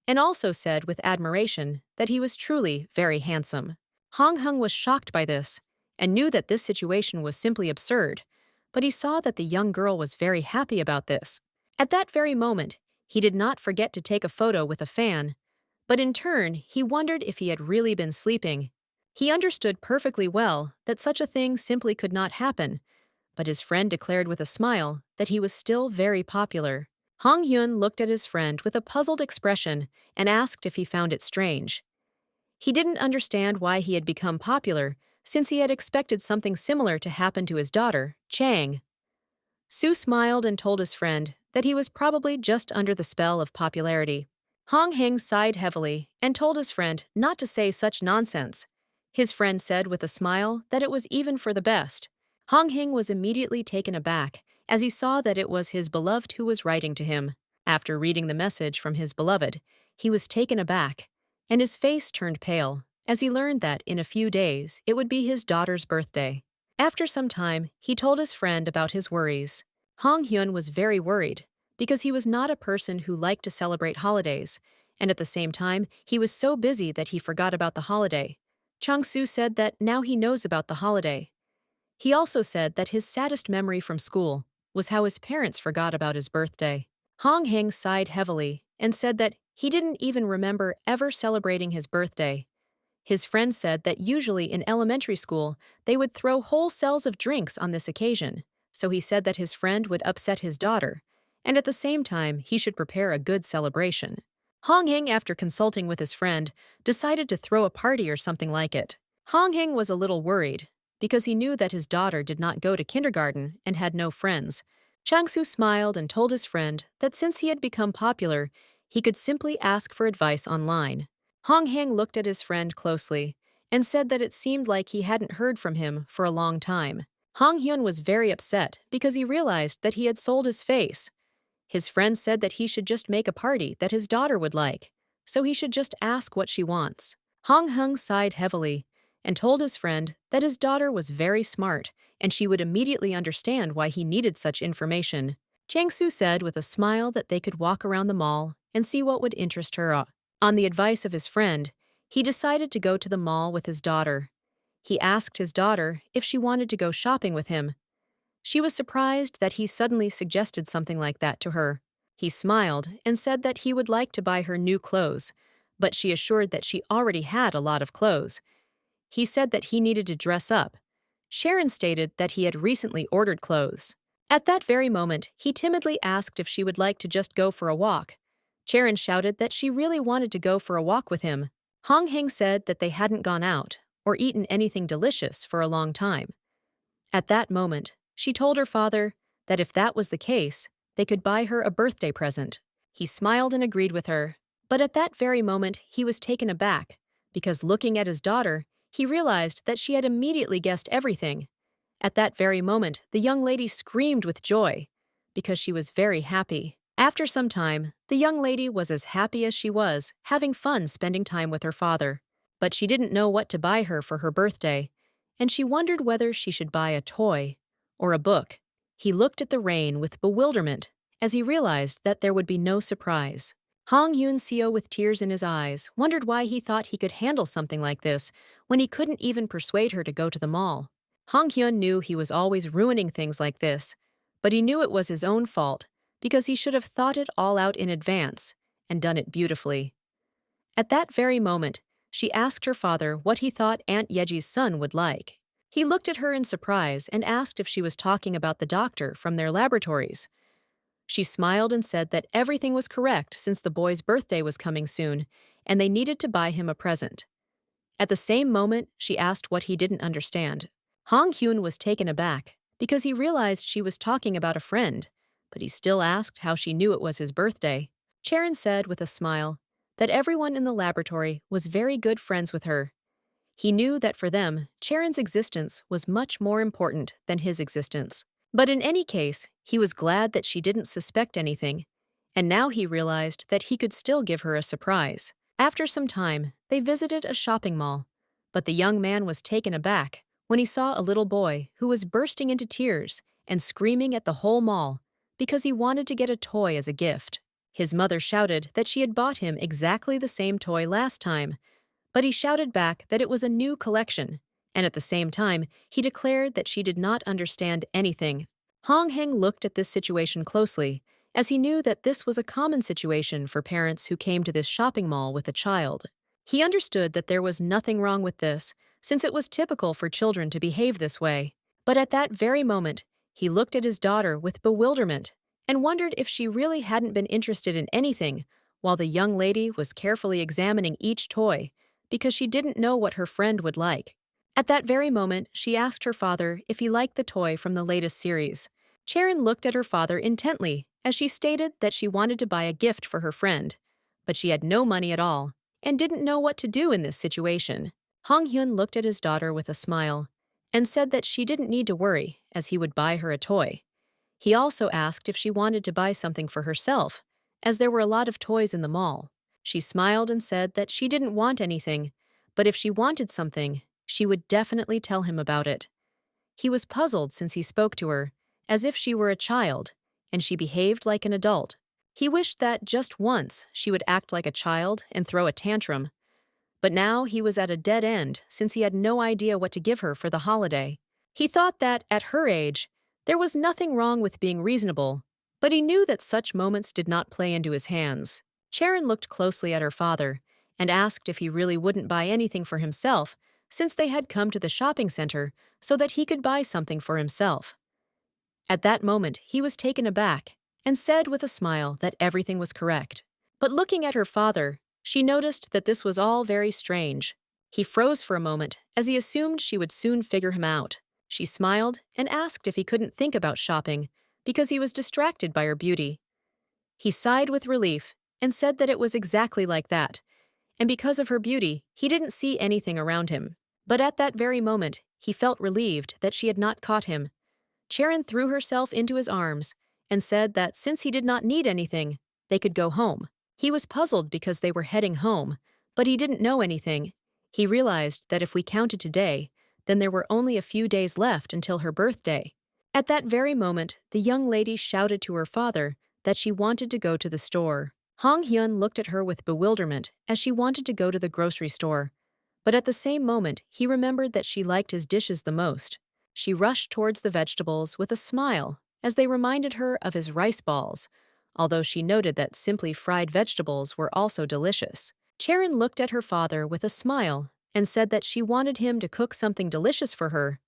and also said with admiration that he was truly very handsome. Hong Hung was shocked by this, and knew that this situation was simply absurd, but he saw that the young girl was very happy about this. At that very moment, he did not forget to take a photo with a fan, but in turn, he wondered if he had really been sleeping. He understood perfectly well that such a thing simply could not happen, but his friend declared with a smile that he was still very popular. Hong Hyun looked at his friend with a puzzled expression and asked if he found it strange. He didn't understand why he had become popular, since he had expected something similar to happen to his daughter, Chang. Sue smiled and told his friend that he was probably just under the spell of popularity. Hong Hing sighed heavily and told his friend not to say such nonsense. His friend said with a smile that it was even for the best. Hong Hing was immediately taken aback as he saw that it was his beloved who was writing to him. After reading the message from his beloved, he was taken aback, and his face turned pale as he learned that in a few days it would be his daughter's birthday. After some time, he told his friend about his worries. Hong Hyun was very worried because he was not a person who liked to celebrate holidays, and at the same time, he was so busy that he forgot about the holiday. Chang-soo said that now he knows about the holiday. He also said that his saddest memory from school was how his parents forgot about his birthday. Hong Hing sighed heavily and said that he didn't even remember ever celebrating his birthday. His friend said that usually in elementary school, they would throw whole cells of drinks on this occasion, so he said that his friend would upset his daughter, and at the same time, he should prepare a good celebration. Hong Hing, after consulting with his friend, decided to throw a party or something like it. Hong Hing was a little worried, because he knew that his daughter did not go to kindergarten and had no friends. Chang-soo smiled and told his friend that since he had become popular, he could simply ask for advice online. Hong Hing looked at his friend closely and said that it seemed like he hadn't heard from him for a long time. Hong Hyun was very upset because he realized that he had sold his face. His friend said that he should just make a party that his daughter would like, so he should just ask what she wants. Hong Hung sighed heavily and told his friend that his daughter was very smart and she would immediately understand why he needed such information. Chang-soo said with a smile that they could walk around the mall and see what would interest her. On the advice of his friend, he decided to go to the mall with his daughter. He asked his daughter if she wanted to go shopping with him. She was surprised that he suddenly suggested something like that to her. He smiled and said that he would like to buy her new clothes, but she assured that she already had a lot of clothes. He said that he needed to dress up. Sharon stated that he had recently ordered clothes. At that very moment, he timidly asked if she would like to just go for a walk. Sharon shouted that she really wanted to go for a walk with him. Hong Hing said that they hadn't gone out or eaten anything delicious for a long time. At that moment, she told her father that if that was the case, they could buy her a birthday present. He smiled and agreed with her, but at that very moment he was taken aback, because looking at his daughter, he realized that she had immediately guessed everything. At that very moment, the young lady screamed with joy, because she was very happy. After some time, the young lady was as happy as she was, having fun spending time with her father. But she didn't know what to buy her for her birthday, and she wondered whether she should buy a toy or a book. He looked at the rain with bewilderment as he realized that there would be no surprise. Hong Yoon-seo, with tears in his eyes, wondered why he thought he could handle something like this when he couldn't even persuade her to go to the mall. Hong Hyun knew he was always ruining things like this, but he knew it was his own fault because he should have thought it all out in advance and done it beautifully. At that very moment, she asked her father what he thought Aunt Yeji's son would like. He looked at her in surprise and asked if she was talking about the doctor from their laboratories. She smiled and said that everything was correct since the boy's birthday was coming soon and they needed to buy him a present. At the same moment, she asked what he didn't understand. Hong Hyun was taken aback because he realized she was talking about a friend, but he still asked how she knew it was his birthday. Charon said with a smile that everyone in the laboratory was very good friends with her. He knew that for them, Charon's existence was much more important than his existence. But in any case, he was glad that she didn't suspect anything, and now he realized that he could still give her a surprise. After some time, they visited a shopping mall, but the young man was taken aback when he saw a little boy who was bursting into tears and screaming at the whole mall because he wanted to get a toy as a gift. His mother shouted that she had bought him exactly the same toy last time, but he shouted back that it was a new collection, and at the same time, he declared that she did not understand anything. Hong Heng looked at this situation closely, as he knew that this was a common situation for parents who came to this shopping mall with a child. He understood that there was nothing wrong with this, since it was typical for children to behave this way. But at that very moment, he looked at his daughter with bewilderment and wondered if she really hadn't been interested in anything, while the young lady was carefully examining each toy because she didn't know what her friend would like. At that very moment, she asked her father if he liked the toy from the latest series. Charon looked at her father intently as she stated that she wanted to buy a gift for her friend, but she had no money at all and didn't know what to do in this situation. Hong Hyun looked at his daughter with a smile and said that she didn't need to worry as he would buy her a toy. He also asked if she wanted to buy something for herself, as there were a lot of toys in the mall. She smiled and said that she didn't want anything, but if she wanted something, she would definitely tell him about it. He was puzzled since he spoke to her, as if she were a child, and she behaved like an adult. He wished that just once she would act like a child and throw a tantrum. But now he was at a dead end since he had no idea what to give her for the holiday. He thought that, at her age, there was nothing wrong with being reasonable, but he knew that such moments did not play into his hands. Charon looked closely at her father and asked if he really wouldn't buy anything for himself since they had come to the shopping center so that he could buy something for himself. At that moment, he was taken aback and said with a smile that everything was correct. But looking at her father, she noticed that this was all very strange. He froze for a moment as he assumed she would soon figure him out. She smiled and asked if he couldn't think about shopping because he was distracted by her beauty. He sighed with relief and said that it was exactly like that, and because of her beauty, he didn't see anything around him. But at that very moment, he felt relieved that she had not caught him. Charon threw herself into his arms and said that since he did not need anything, they could go home. He was puzzled because they were heading home, but he didn't know anything. He realized that if we counted today, then there were only a few days left until her birthday. At that very moment, the young lady shouted to her father that she wanted to go to the store. Hong Hyun looked at her with bewilderment as she wanted to go to the grocery store. But at the same moment, he remembered that she liked his dishes the most. She rushed towards the vegetables with a smile as they reminded her of his rice balls, although she noted that simply fried vegetables were also delicious. Charon looked at her father with a smile and said that she wanted him to cook something delicious for her.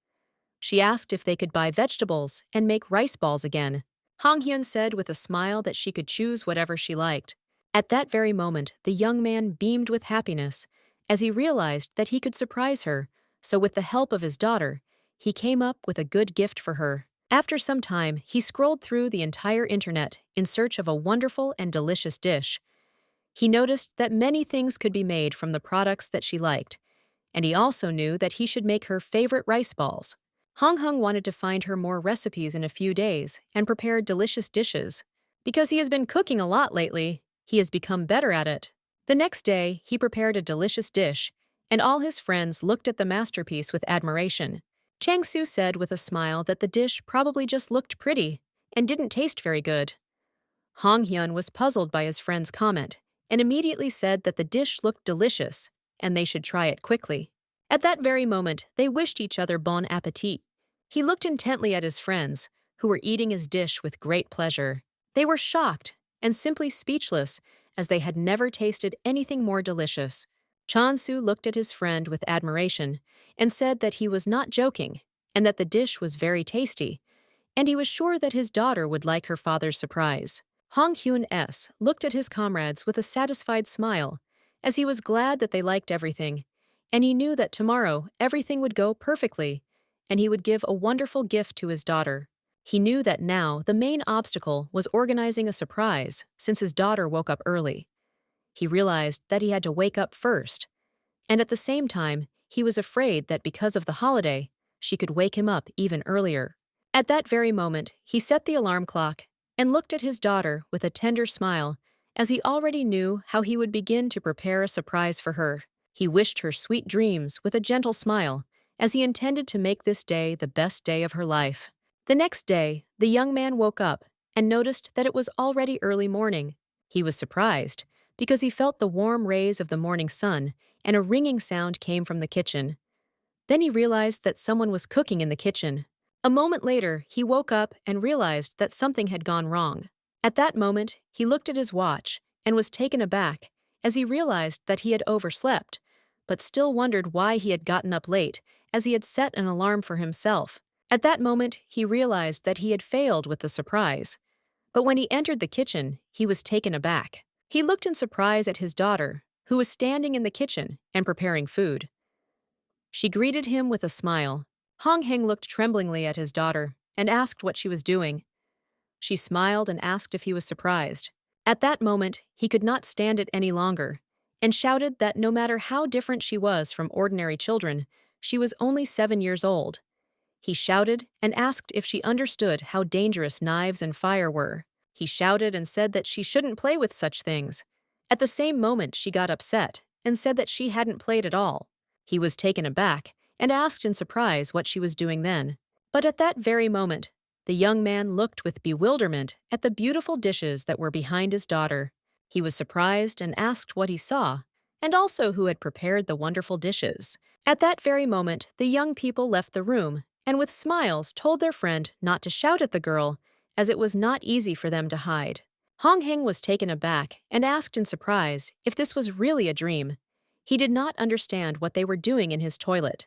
She asked if they could buy vegetables and make rice balls again. Hong Hyun said with a smile that she could choose whatever she liked. At that very moment, the young man beamed with happiness as he realized that he could surprise her, so with the help of his daughter, he came up with a good gift for her. After some time, he scrolled through the entire internet in search of a wonderful and delicious dish. He noticed that many things could be made from the products that she liked, and he also knew that he should make her favorite rice balls. Hong Hung wanted to find her more recipes in a few days and prepare delicious dishes. Because he has been cooking a lot lately, he has become better at it. The next day, he prepared a delicious dish, and all his friends looked at the masterpiece with admiration. Chang-su said with a smile that the dish probably just looked pretty and didn't taste very good. Hong Hyun was puzzled by his friend's comment and immediately said that the dish looked delicious and they should try it quickly. At that very moment, they wished each other bon appetit. He looked intently at his friends, who were eating his dish with great pleasure. They were shocked and simply speechless, as they had never tasted anything more delicious. Chansu looked at his friend with admiration and said that he was not joking and that the dish was very tasty, and he was sure that his daughter would like her father's surprise. Hong Hyun-s looked at his comrades with a satisfied smile, as he was glad that they liked everything, and he knew that tomorrow everything would go perfectly, and he would give a wonderful gift to his daughter. He knew that now the main obstacle was organizing a surprise, since his daughter woke up early. He realized that he had to wake up first, and at the same time, he was afraid that because of the holiday, she could wake him up even earlier. At that very moment, he set the alarm clock and looked at his daughter with a tender smile, as he already knew how he would begin to prepare a surprise for her. He wished her sweet dreams with a gentle smile, as he intended to make this day the best day of her life. The next day, the young man woke up and noticed that it was already early morning. He was surprised, because he felt the warm rays of the morning sun and a ringing sound came from the kitchen. Then he realized that someone was cooking in the kitchen. A moment later, he woke up and realized that something had gone wrong. At that moment, he looked at his watch and was taken aback, as he realized that he had overslept, but still wondered why he had gotten up late, as he had set an alarm for himself. At that moment, he realized that he had failed with the surprise. But when he entered the kitchen, he was taken aback. He looked in surprise at his daughter, who was standing in the kitchen and preparing food. She greeted him with a smile. Hong Heng looked tremblingly at his daughter and asked what she was doing. She smiled and asked if he was surprised. At that moment, he could not stand it any longer, and shouted that no matter how different she was from ordinary children, she was only 7 years old. He shouted and asked if she understood how dangerous knives and fire were. He shouted and said that she shouldn't play with such things. At the same moment, she got upset and said that she hadn't played at all. He was taken aback and asked in surprise what she was doing then. But at that very moment, the young man looked with bewilderment at the beautiful dishes that were behind his daughter. He was surprised and asked what he saw, and also who had prepared the wonderful dishes. At that very moment, the young people left the room and with smiles told their friend not to shout at the girl, as it was not easy for them to hide. Hong Heng was taken aback and asked in surprise if this was really a dream. He did not understand what they were doing in his toilet.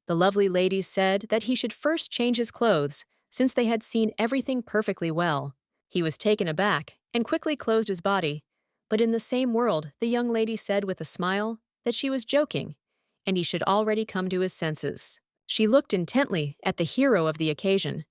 The lovely ladies said that he should first change his clothes, since they had seen everything perfectly well. He was taken aback and quickly closed his body, but in the same world, the young lady said with a smile that she was joking, and he should already come to his senses. She looked intently at the hero of the occasion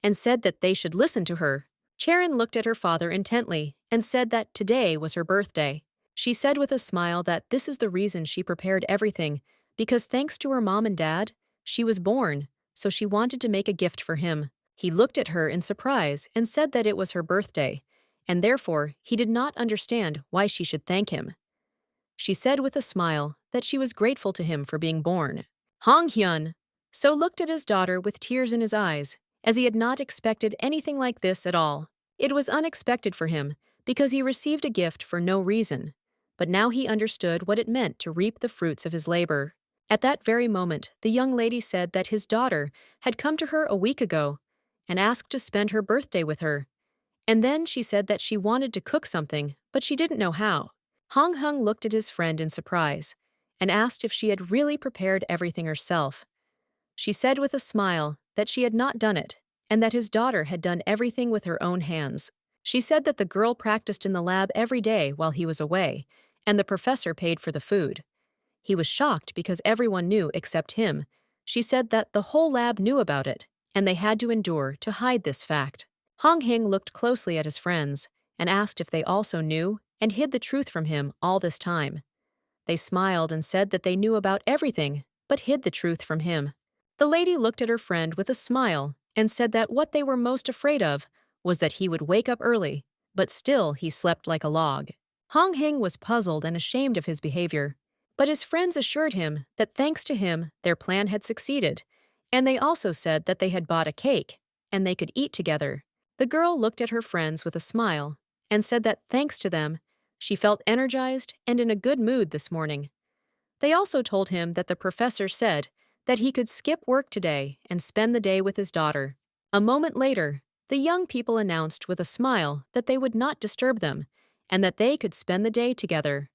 and said that they should listen to her. Charon looked at her father intently and said that today was her birthday. She said with a smile that this is the reason she prepared everything, because thanks to her mom and dad, she was born, so she wanted to make a gift for him. He looked at her in surprise and said that it was her birthday, and therefore he did not understand why she should thank him. She said with a smile that she was grateful to him for being born. Hong Hyun so looked at his daughter with tears in his eyes, as he had not expected anything like this at all. It was unexpected for him, because he received a gift for no reason, but now he understood what it meant to reap the fruits of his labor. At that very moment, the young lady said that his daughter had come to her a week ago and asked to spend her birthday with her. And then she said that she wanted to cook something, but she didn't know how. Hong Heng looked at his friend in surprise and asked if she had really prepared everything herself. She said with a smile that she had not done it, and that his daughter had done everything with her own hands. She said that the girl practiced in the lab every day while he was away, and the professor paid for the food. He was shocked because everyone knew except him. She said that the whole lab knew about it, and they had to endure to hide this fact. Hong Heng looked closely at his friends and asked if they also knew and hid the truth from him all this time. They smiled and said that they knew about everything, but hid the truth from him. The lady looked at her friend with a smile and said that what they were most afraid of was that he would wake up early, but still he slept like a log. Hong Heng was puzzled and ashamed of his behavior, but his friends assured him that thanks to him, their plan had succeeded, and they also said that they had bought a cake, and they could eat together. The girl looked at her friends with a smile and said that thanks to them, She felt energized and in a good mood this morning. They also told him that the professor said that he could skip work today and spend the day with his daughter. A moment later, the young people announced with a smile that they would not disturb them and that they could spend the day together.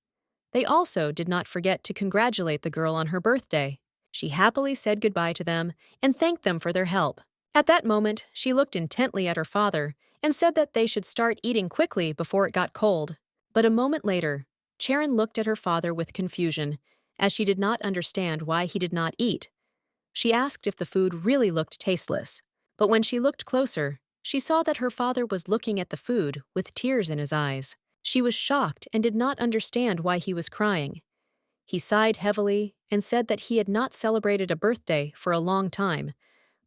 They also did not forget to congratulate the girl on her birthday. She happily said goodbye to them and thanked them for their help. At that moment, she looked intently at her father and said that they should start eating quickly before it got cold. But a moment later, Charon looked at her father with confusion, as she did not understand why he did not eat. She asked if the food really looked tasteless. But when she looked closer, she saw that her father was looking at the food with tears in his eyes. She was shocked and did not understand why he was crying. He sighed heavily and said that he had not celebrated a birthday for a long time,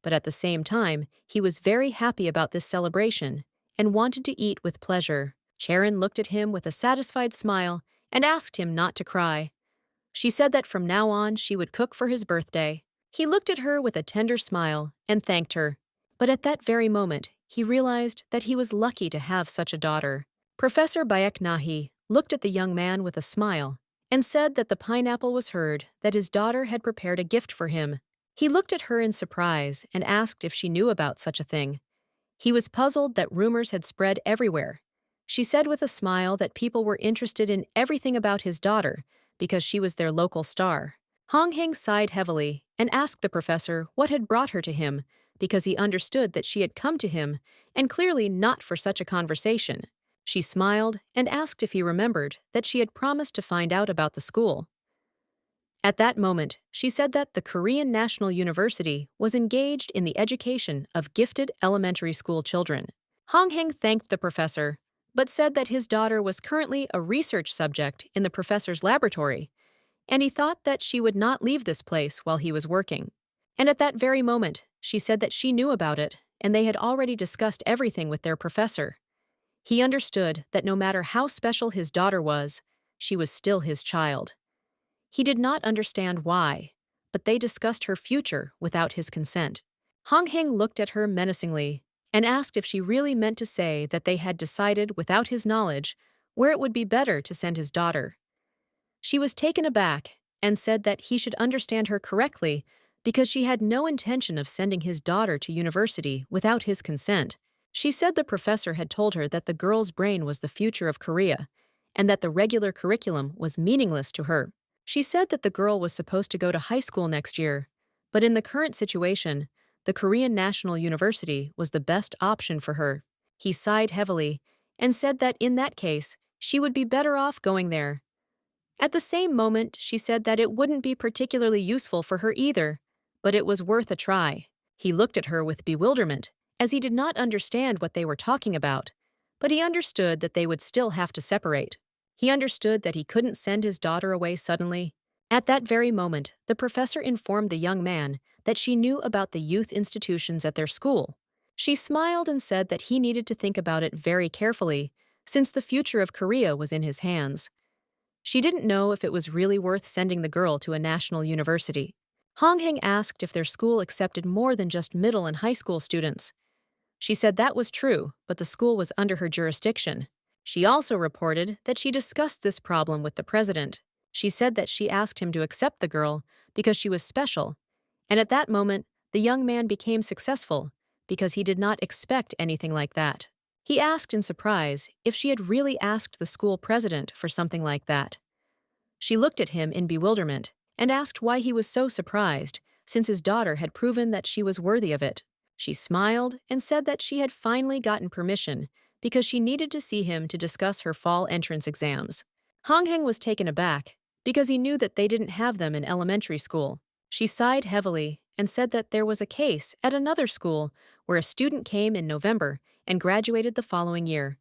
but at the same time, he was very happy about this celebration and wanted to eat with pleasure. Charon looked at him with a satisfied smile and asked him not to cry. She said that from now on she would cook for his birthday. He looked at her with a tender smile and thanked her. But at that very moment, he realized that he was lucky to have such a daughter. Professor Bayeknahi looked at the young man with a smile and said that the pineapple was heard that his daughter had prepared a gift for him. He looked at her in surprise and asked if she knew about such a thing. He was puzzled that rumors had spread everywhere. She said with a smile that people were interested in everything about his daughter because she was their local star. Hong Hing sighed heavily and asked the professor what had brought her to him because he understood that she had come to him and clearly not for such a conversation. She smiled and asked if he remembered that she had promised to find out about the school. At that moment, she said that the Korean National University was engaged in the education of gifted elementary school children. Hong Heng thanked the professor, but said that his daughter was currently a research subject in the professor's laboratory, and he thought that she would not leave this place while he was working. And at that very moment, she said that she knew about it, and they had already discussed everything with their professor. He understood that no matter how special his daughter was, she was still his child. He did not understand why, but they discussed her future without his consent. Hong Hing looked at her menacingly and asked if she really meant to say that they had decided without his knowledge where it would be better to send his daughter. She was taken aback and said that he should understand her correctly because she had no intention of sending his daughter to university without his consent. She said the professor had told her that the girl's brain was the future of Korea and that the regular curriculum was meaningless to her. She said that the girl was supposed to go to high school next year, but in the current situation, the Korean National University was the best option for her. He sighed heavily and said that in that case, she would be better off going there. At the same moment, she said that it wouldn't be particularly useful for her either, but it was worth a try. He looked at her with bewilderment, as he did not understand what they were talking about, but he understood that they would still have to separate. He understood that he couldn't send his daughter away suddenly. At that very moment, the professor informed the young man that she knew about the youth institutions at their school. She smiled and said that he needed to think about it very carefully, since the future of Korea was in his hands. She didn't know if it was really worth sending the girl to a national university. Hong Heng asked if their school accepted more than just middle and high school students. She said that was true, but the school was under her jurisdiction. She also reported that she discussed this problem with the president. She said that she asked him to accept the girl because she was special, and at that moment, the young man became successful because he did not expect anything like that. He asked in surprise if she had really asked the school president for something like that. She looked at him in bewilderment and asked why he was so surprised, since his daughter had proven that she was worthy of it. She smiled and said that she had finally gotten permission because she needed to see him to discuss her fall entrance exams. Hong Heng was taken aback because he knew that they didn't have them in elementary school. She sighed heavily and said that there was a case at another school where a student came in November and graduated the following year,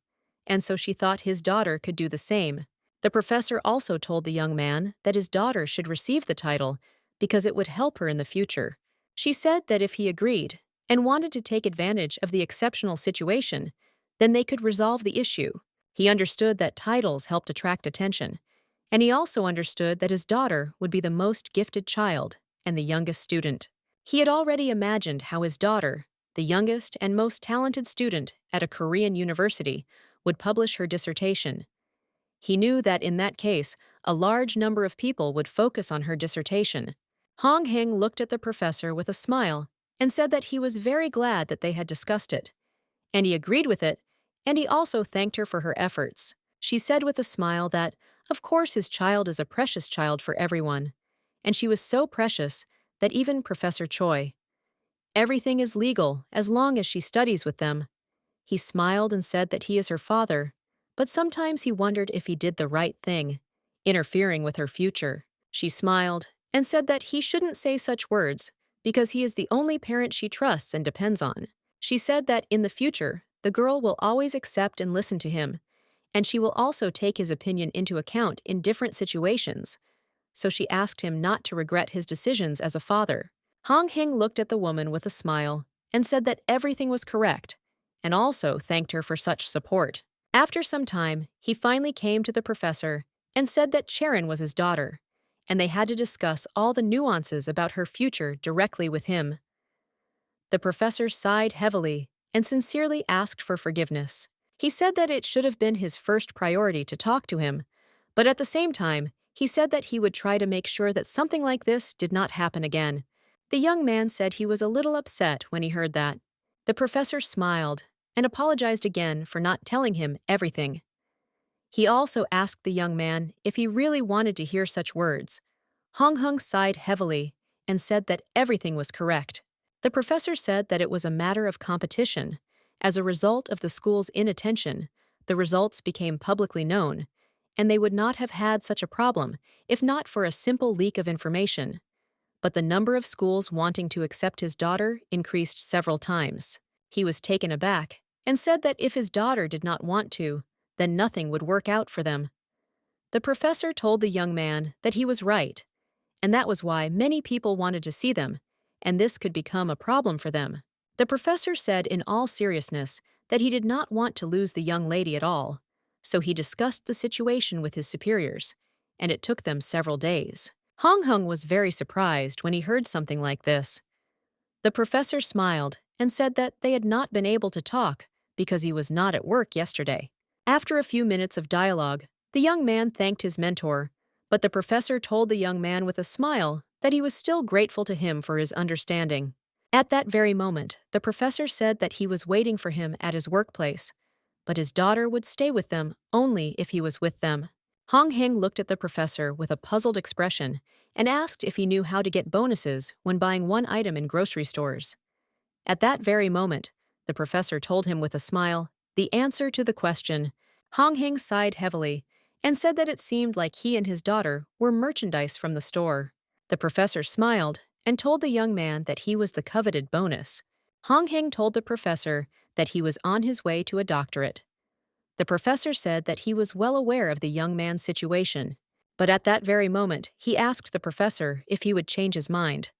and so she thought his daughter could do the same. The professor also told the young man that his daughter should receive the title because it would help her in the future. She said that if he agreed and wanted to take advantage of the exceptional situation, then they could resolve the issue. He understood that titles helped attract attention, and he also understood that his daughter would be the most gifted child and the youngest student. He had already imagined how his daughter, the youngest and most talented student at a Korean university, would publish her dissertation. He knew that in that case, a large number of people would focus on her dissertation. Hong Hing looked at the professor with a smile and said that he was very glad that they had discussed it. And he agreed with it, and he also thanked her for her efforts. She said with a smile that, of course, his child is a precious child for everyone. And she was so precious that even Professor Choi. Everything is legal as long as she studies with them. He smiled and said that he is her father, but sometimes he wondered if he did the right thing, interfering with her future. She smiled and said that he shouldn't say such words because he is the only parent she trusts and depends on. She said that in the future, the girl will always accept and listen to him, and she will also take his opinion into account in different situations. So she asked him not to regret his decisions as a father. Hong Hing looked at the woman with a smile and said that everything was correct, and also thanked her for such support. After some time, he finally came to the professor and said that Sharon was his daughter, and they had to discuss all the nuances about her future directly with him. The professor sighed heavily and sincerely asked for forgiveness. He said that it should have been his first priority to talk to him, but at the same time, he said that he would try to make sure that something like this did not happen again. The young man said he was a little upset when he heard that. The professor smiled and apologized again for not telling him everything. He also asked the young man if he really wanted to hear such words. Hong Hung sighed heavily and said that everything was correct. The professor said that it was a matter of competition. As a result of the school's inattention, the results became publicly known, and they would not have had such a problem if not for a simple leak of information. But the number of schools wanting to accept his daughter increased several times. He was taken aback and said that if his daughter did not want to, then nothing would work out for them. The professor told the young man that he was right, and that was why many people wanted to see them, and this could become a problem for them. The professor said in all seriousness that he did not want to lose the young lady at all, so he discussed the situation with his superiors, and it took them several days. Hong Hung was very surprised when he heard something like this. The professor smiled and said that they had not been able to talk because he was not at work yesterday. After a few minutes of dialogue, the young man thanked his mentor, but the professor told the young man with a smile that he was still grateful to him for his understanding. At that very moment, the professor said that he was waiting for him at his workplace, but his daughter would stay with them only if he was with them. Hong Hing looked at the professor with a puzzled expression and asked if he knew how to get bonuses when buying one item in grocery stores. At that very moment, the professor told him with a smile the answer to the question. Hong Hing sighed heavily and said that it seemed like he and his daughter were merchandise from the store. The professor smiled and told the young man that he was the coveted bonus. Hong Hing told the professor that he was on his way to a doctorate. The professor said that he was well aware of the young man's situation, but at that very moment he asked the professor if he would change his mind.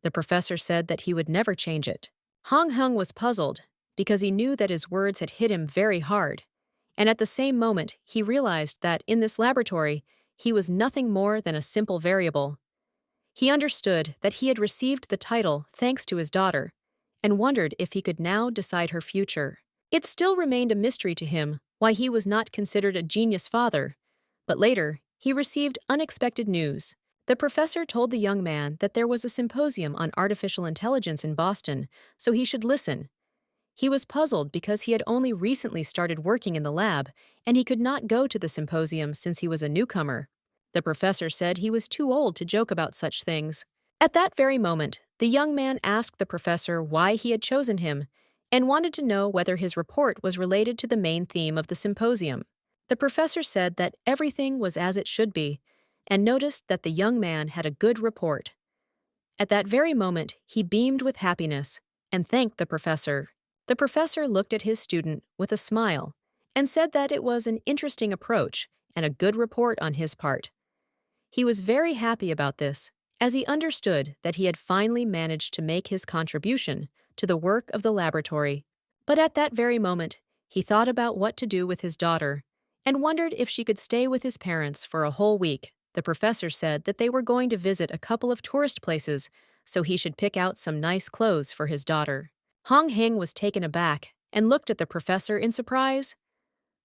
The professor said that he would never change it. Hong Hung was puzzled because he knew that his words had hit him very hard, and at the same moment he realized that in this laboratory he was nothing more than a simple variable. He understood that he had received the title thanks to his daughter, and wondered if he could now decide her future. It still remained a mystery to him why he was not considered a genius father, but later he received unexpected news. The professor told the young man that there was a symposium on artificial intelligence in Boston, so he should listen. He was puzzled because he had only recently started working in the lab, and he could not go to the symposium since he was a newcomer. The professor said he was too old to joke about such things. At that very moment, the young man asked the professor why he had chosen him and wanted to know whether his report was related to the main theme of the symposium. The professor said that everything was as it should be, and noticed that the young man had a good report. At that very moment, he beamed with happiness and thanked the professor. The professor looked at his student with a smile and said that it was an interesting approach and a good report on his part. He was very happy about this, as he understood that he had finally managed to make his contribution to the work of the laboratory. But at that very moment, he thought about what to do with his daughter and wondered if she could stay with his parents for a whole week. The professor said that they were going to visit a couple of tourist places, so he should pick out some nice clothes for his daughter. Hong Hing was taken aback and looked at the professor in surprise.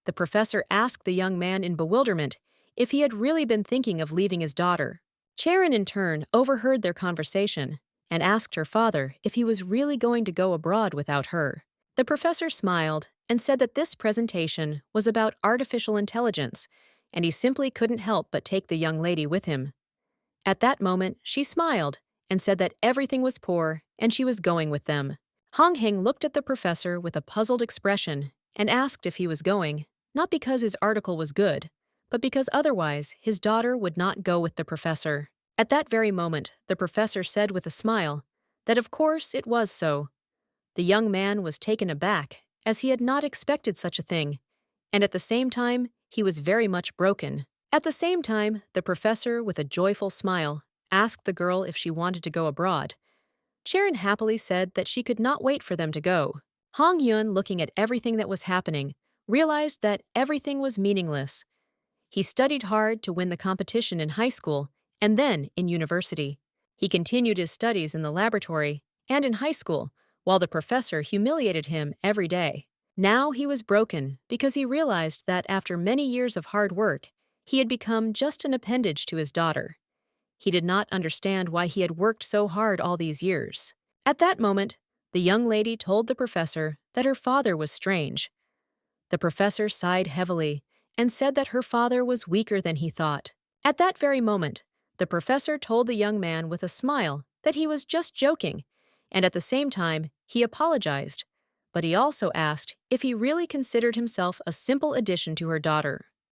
The professor asked the young man in bewilderment if he had really been thinking of leaving his daughter. Sharon, in turn, overheard their conversation and asked her father if he was really going to go abroad without her. The professor smiled and said that this presentation was about artificial intelligence, and he simply couldn't help but take the young lady with him. At that moment, she smiled and said that everything was poor and she was going with them. Hong Hing looked at the professor with a puzzled expression and asked if he was going, not because his article was good, but because otherwise his daughter would not go with the professor. At that very moment, the professor said with a smile that of course it was so. The young man was taken aback, as he had not expected such a thing, and at the same time, he was very much broken. At the same time, the professor, with a joyful smile, asked the girl if she wanted to go abroad. Sharon happily said that she could not wait for them to go. Hong Yun, looking at everything that was happening, realized that everything was meaningless. He studied hard to win the competition in high school and then in university. He continued his studies in the laboratory and in high school, while the professor humiliated him every day. Now he was broken because he realized that after many years of hard work, he had become just an appendage to his daughter. He did not understand why he had worked so hard all these years. At that moment, the young lady told the professor that her father was strange. The professor sighed heavily and said that her father was weaker than he thought. At that very moment, the professor told the young man with a smile that he was just joking, and at the same time, he apologized. But he also asked if he really considered himself a simple addition to her daughter.